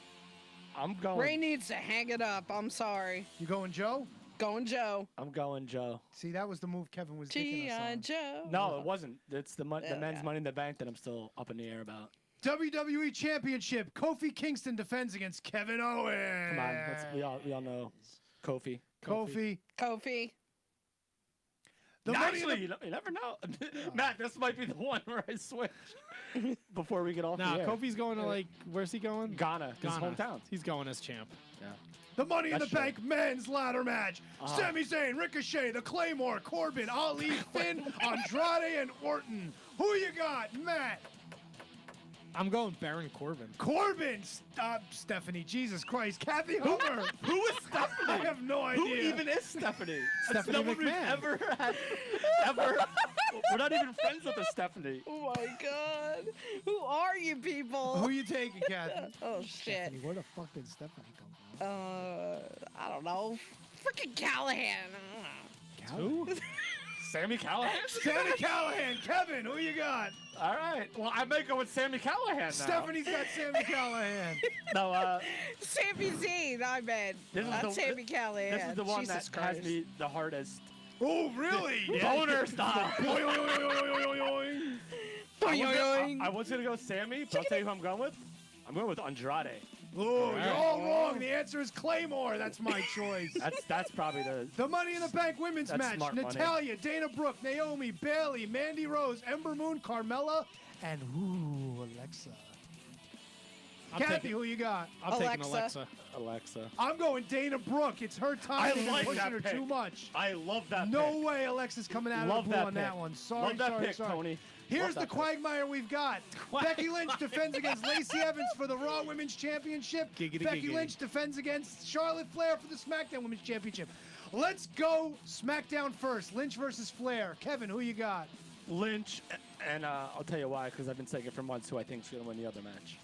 I'm going. Ray needs to hang it up. I'm sorry. You going Joe? Going Joe. I'm going Joe. See, that was the move Kevin was taking us G.I. on. Joe. No, it wasn't. It's the Oh, men's yeah. Money in the Bank that I'm still up in the air about. WWE Championship, Kofi Kingston defends against Kevin Owens. Come on, we all know Kofi. Kofi. The Actually, you never know. Matt, this might be the one where I switch before we get off Nah, the air. Kofi's going to like, where's he going? Ghana, his hometown. He's going as champ. Yeah. The Money in That's the Bank men's ladder match. Sami Zayn, Ricochet, The Claymore, Corbin, Ali, Finn, Andrade, and Orton. Who you got, Matt? I'm going Baron Corbin. Corbin. Stephanie. Jesus Christ. Kathy Hummer. Who is Stephanie? I have no idea. Who even is Stephanie? Stephanie no one we've McMahon. ever had. Ever. We're not even friends with a Stephanie. Oh my God. Who are you people? Who you taking, Kathy? Oh shit. Stephanie, where the fuck did Stephanie come from? I don't know. Freaking Callahan. Who? Sammy Callahan? Sammy Callahan. Kevin, who you got? All right. Well, I may go with Sammy Callahan now. Stephanie's got Sammy Callahan. No, Sammy Zayn, I bet. This is Not the- Sammy Callahan. this is the one Jesus that has Christ. me the hardest. Oh, really? Boner style. Boing. I was going to go Sammy, but I'll tell you who I'm going with. I'm going with Andrade. Oh, you're all wrong. The answer is Claymore. That's my choice. That's probably The Money in the Bank women's That's match. smart money. Natalia, Dana Brooke, Naomi, Bailey, Mandy Rose, Ember Moon, Carmella, and Alexa. Kathy, who you got? I'm taking Alexa. Alexa. I'm going Dana Brooke. It's her time. I They've been like pushing that her pick. too much. I love that No pick. way Alexa's coming out Love of the that pool on pick. that one. Sorry, Love that sorry, pick, sorry. Tony. Here's Love the that pick. quagmire we've got. Becky Lynch defends against Lacey Evans for the Raw Women's Championship. Giggity, Becky giggity. Lynch defends against Charlotte Flair for the SmackDown Women's Championship. Let's go SmackDown first. Lynch versus Flair. Kevin, who you got? Lynch, and I'll tell you why, because I've been saying it for months who I think is going to win the other match.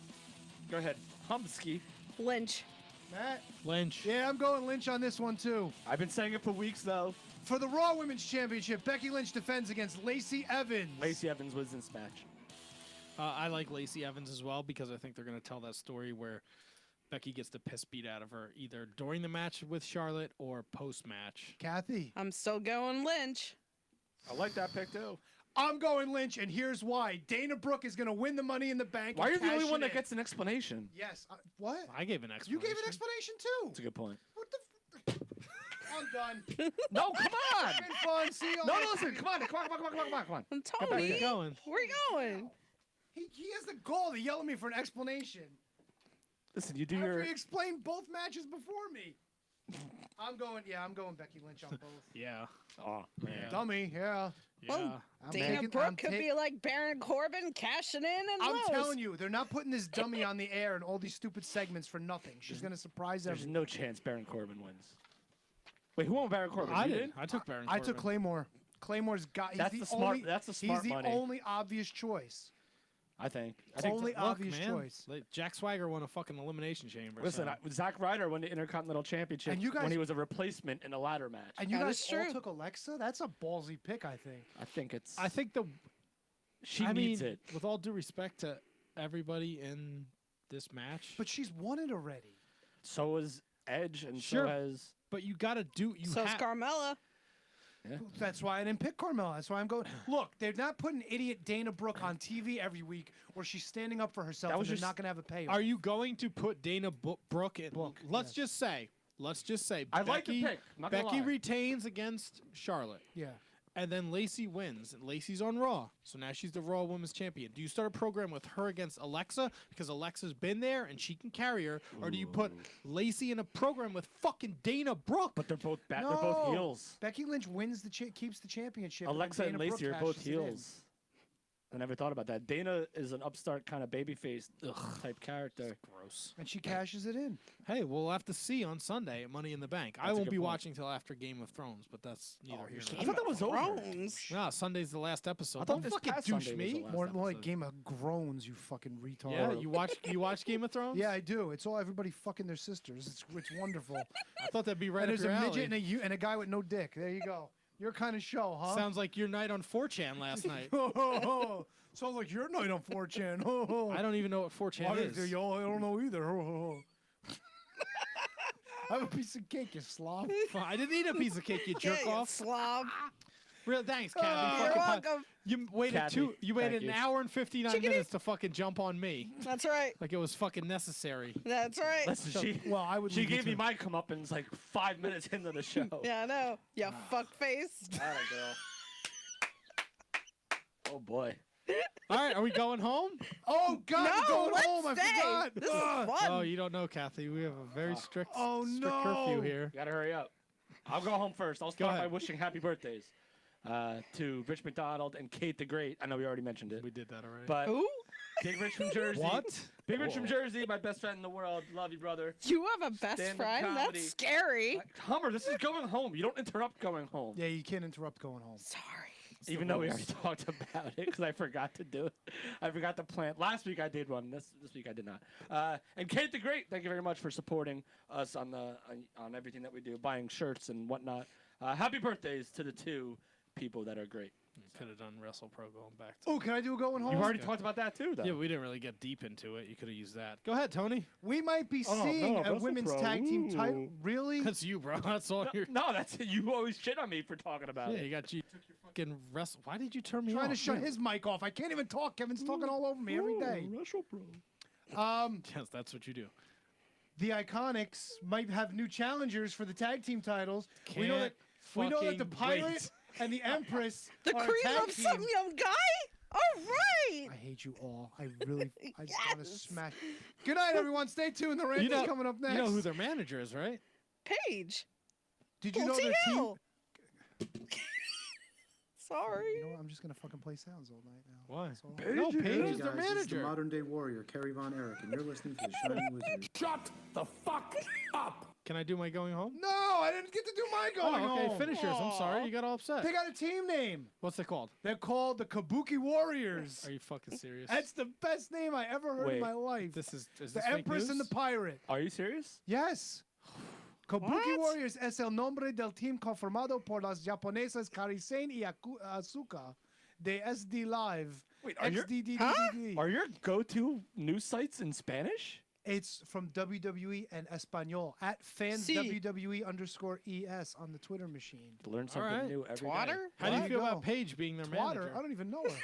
Go ahead. Humsky. Lynch. Matt? Lynch. Yeah, I'm going Lynch on this one, too. I've been saying it for weeks, though. For the Raw Women's Championship, Becky Lynch defends against Lacey Evans. Lacey Evans wins this match. I like Lacey Evans as well because I think they're going to tell that story where Becky gets the piss beat out of her either during the match with Charlotte or post-match. Kathy. I'm still going Lynch. I like that pick too. I'm going Lynch, and here's why. Dana Brooke is going to win the Money in the Bank. Why are you and the only cash one it that in. gets an explanation? Yes. What? I gave an explanation. You gave an explanation too. That's a good point. I'm done. No, come on. It's been fun. See you. No, listen. Come on. Come on. Tony, Where you going? Where you going? He has the gall to yell at me for an explanation. Listen, you do After your. he explained both matches before me. I'm going Becky Lynch on both. Yeah. Oh man. Dummy, yeah. Well, I'm Dana taking- Brooke I'm could ta- be like Baron Corbin cashing in and I'm lose. telling you, they're not putting this dummy on the air and all these stupid segments for nothing. She's going to surprise There's everyone. no chance Baron Corbin wins. Wait, who won Baron Corbin? I You did. I took Baron I Corbin. took Claymore. Claymore's got. He's That's the the smart- Only, that's the smart He's the money. only obvious choice. I think. Only Look, obvious man, choice. like, Jack Swagger won a fucking elimination chamber. Listen, so. Zack Ryder won the Intercontinental Championship And you guys- when he was a replacement in a ladder match. And you That guys is all true. took Alexa? That's a ballsy pick, I think. I think it's. I think she I needs mean, it. with all due respect to everybody in this match, But she's won it already. So is Edge, and Sure. so has. but you got to do. You So is ha- Carmella. Yeah. That's why I didn't pick Carmella. That's why I'm going. Look, they're not putting idiot Dana Brooke on TV every week where she's standing up for herself That and was they're just- not going to have a payoff. Are you going to put Dana Brooke in? Brooke, Let's yes. just say. I like the Becky, pick. I'm not gonna Becky lie. retains against Charlotte. Yeah. And then Lacey wins. And Lacey's on Raw. So now she's the Raw Women's Champion. Do you start a program with her against Alexa because Alexa's been there and she can carry her? Or do you put Lacey in a program with fucking Dana Brooke? But they're both No. they're both heels. Becky Lynch wins keeps the championship. Alexa then and Dana Lacey Brooke are both cashes it in. heels. I never thought about that. Dana is an upstart kind of babyface type character. Gross. And she cashes it in. Hey, we'll have to see on Sunday at Money in the Bank. I That's a won't good be point. watching till after Game of Thrones, but that's neither here nor I thought that was over. Thrones. No, Sunday's the last episode. I thought Don't this fucking past douche Sunday was me. the last More like episode. Game of Groans, you fucking retard. Yeah, you watch Game of Thrones? Yeah, I do. It's all everybody fucking their sisters. It's wonderful. I thought that'd be right and up there's your a alley. midget and a guy with no dick. There you go. Your kind of show, huh? Sounds like your night on 4chan last night. Sounds like your night on 4chan. I don't even know what 4chan Why is. I don't know either. Have a piece of cake, you slob. I didn't eat a piece of cake, you jerk Yeah, you off. slob. Real thanks, Kathy. You're Fucking welcome. You waited Kathy, you waited thank an you. hour and 59 Chickadee. minutes to fucking jump on me. That's right. Like it was fucking necessary. That's right. Listen, she gave me my comeuppance like 5 minutes into the show. Yeah, I know. You fuck face. Atta girl. Oh boy. All right, are we going home? Oh God, No, we're going let's home. I stay. forgot. This is Ugh. fun. Oh, you don't know, Kathy. We have a very strict, strict no. curfew here. Gotta hurry up. I'll go home first. I'll start by ahead. wishing happy birthdays to Rich McDonald and Kate the Great. I know we already mentioned it. We did that already. But Who? Big Rich from Jersey. What? Big Rich from Whoa. Jersey, my best friend in the world. Love you, brother. You have a best Stand-up friend? comedy. That's scary. Hummer, this is going home. You don't interrupt going home. Yeah, you can't interrupt going home. Sorry. Even though we already talked about it, because I forgot to do it. I forgot to plan. Last week I did one. This week I did not. And Kate the Great, thank you very much for supporting us on everything that we do, buying shirts and whatnot. Happy birthdays to the two people that are great. Could have done WrestlePro going back to. Oh, can I do a going home? You've already talked about that too, though. Yeah, we didn't really get deep into it. You could have used that. Go ahead, Tony. We might be Oh, seeing no, a women's WrestlePro. tag team title. Ooh. Really? That's you, bro. That's all you're. No, that's it. You always shit on me for talking about Yeah, it. you got you. Took your fucking wrestle. Why did you turn me Trying to off? shut his mic off. I can't even talk. Kevin's talking all over me every day. Yes, that's what you do. The Iconics might have new challengers for the tag team titles. We know that the fucking Pirate wait. and the Empress The are a cream tag of team. some young guy? All right. I hate you all. I really, I just want to smash. Good night, everyone. Stay tuned. The rant is coming up next. You know who their manager is, right? Paige. Did you know their team? Hill. Sorry. You know what? I'm just gonna fucking play sounds all night now. Why? That's all. No, Paige Hey is their guys, this is the manager. modern day warrior, Kerry Von Erich, and you're listening to the Shining Wizard. Shut the fuck up! Can I do my going home? No, I didn't get to do my going Oh, okay, home. finish yours. I'm sorry. You got all upset. They got a team name. What's it called? They're called the Kabuki Warriors. Are you fucking serious? That's the best name I ever heard in Wait. my life. Is this the fake Empress and the news? Pirate. Are you serious? Yes. Kabuki What? Warriors es el nombre del team conformado por las japonesas Karisen y Asuka. The SD Live. Wait, are your XDDDD. are your go-to news sites in Spanish? It's from WWE and Espanol at fans WWE_ES on the Twitter machine. Learn something right. new every day. Twatter? How do you There feel you about go. Paige being their manager? I don't even know her.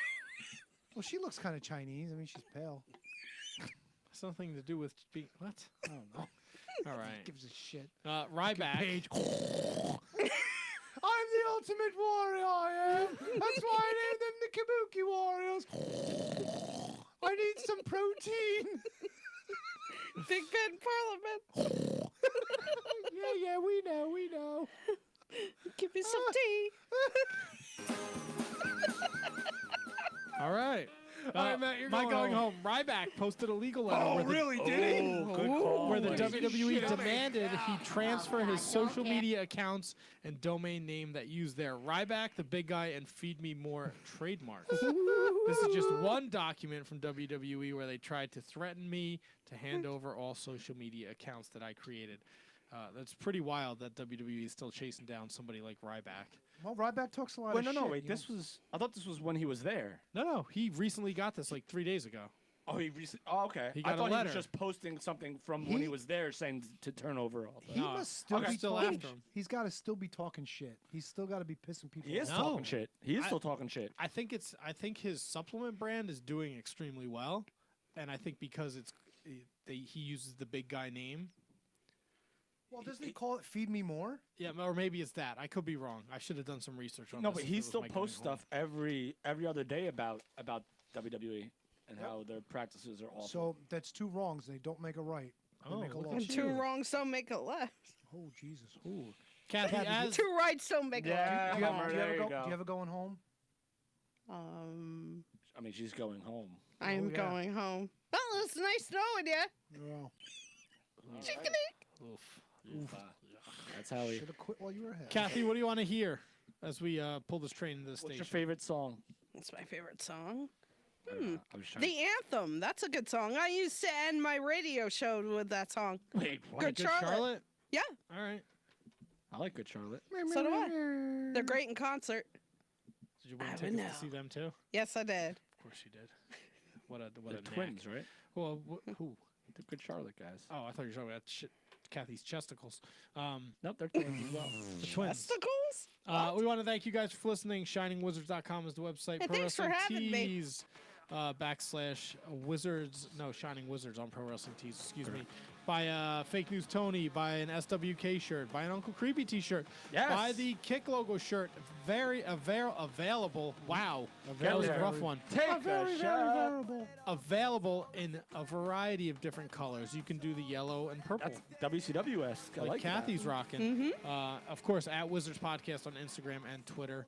Well, she looks kind of Chinese. I mean, she's pale. Something to do with being what? I don't know. All right. Gives a shit. Ryback. Paige. I'm the ultimate warrior, I am. That's why I named them the Kabuki Warriors. I need some protein. Big Ben Parliament. Yeah, we know. Give me some tea. All right. All right, Matt, you're my going home. Ryback posted a legal letter. Oh, where the, really? Did he? Good call. Where the Holy WWE shit. demanded he transfer his social media accounts and domain name that use their Ryback, the Big Guy, and Feed Me More trademarks. This is just one document from WWE where they tried to threaten me to hand over all social media accounts that I created. That's pretty wild that WWE is still chasing down somebody like Ryback. Well, Ryback talks a lot Wait, of no, shit. wait. you This know? was. I thought this was when he was there. No, he recently got this like 3 days ago. Oh, he recently. Oh, okay. He I got a thought he letter. was just posting something from when he was there, saying to turn over all. He The... must still Okay. be Still talking after him. He's got to still be talking shit. He's still got to be pissing people He is off. talking shit. He is I- still talking shit. I think his supplement brand is doing extremely well, and I think because he uses the Big Guy name. Well, doesn't he call it Feed Me More? Yeah, or maybe it's that. I could be wrong. I should have done some research on No, this. but if he it was still my posts going home. stuff every other day about WWE and how their practices are awful. So that's two wrongs. They don't make a right. They Oh, make a look loss. And two wrongs don't make a left. Oh, Jesus. Ooh. Kathy, as Two rights don't make a left. yeah, Do you there ever you go? go. Do you ever going home? I mean, she's going home. I'm yeah. going home. Well, it's nice knowing you. No. Oof. That's how he. Should have quit while you were ahead. Kathy, what do you want to hear as we pull this train into the What's station? your favorite song? That's my favorite song. I was trying The Anthem. That's a good song. I used to end my radio show with that song. Wait, what? Good Charlotte. Yeah, All right. I like Good Charlotte. so do I. They're great in concert. Did you win I tickets know. to see them too? Yes, I did. Of course you did. What a They're knack. twins, right? Well, who? The Good Charlotte guys. Oh, I thought you were talking about Kathy's chesticles. Nope, they're twins as well. The twins. Testicles? We want to thank you guys for listening. ShiningWizards.com is the website. Hey, thanks for having me. Tees, /Wizards. No, Shining Wizards on Pro Wrestling Tees. Excuse me. Buy Fake News Tony. Buy an SWK shirt. Buy an Uncle Creepy T-shirt. Yes. Buy the Kick logo shirt. Very available. Wow, that was a rough one. Take a shot. Available in a variety of different colors. You can do the yellow and purple. That's WCW-esque. I like Kathy's that. rocking. Of course, at Wizards Podcast on Instagram and Twitter.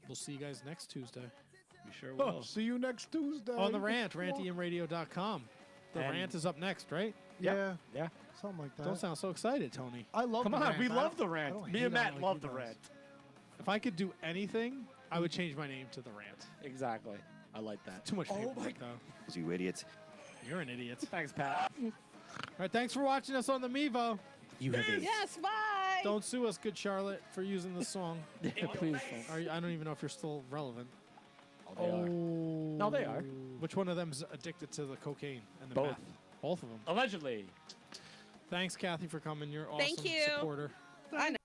We'll see you guys next Tuesday. You sure will. See you next Tuesday. On the rant, rantemradio.com. The And- rant is up next, right? Yeah. Yeah. Something like that. Don't sound so excited, Tony. I love Come the on, rant. we I love don't- the I rant. don't Me hate and on Matt like love you the guys. rant. If I could do anything, I would change my name to the rant. Exactly. I like that. Too much Oh paperwork, my though. You idiots. You're an idiot. Thanks, Pat. All right, thanks for watching us on the Mevo. You have a Yes, bye. Don't sue us, Good Charlotte, for using the song. Please don't. I don't even know if you're still relevant. Oh, they are. No, they are. Which one of them's addicted to the cocaine and the Both. meth? Both of them. Allegedly. Thanks, Kathy, for coming. You're awesome Thank you. supporter. I know.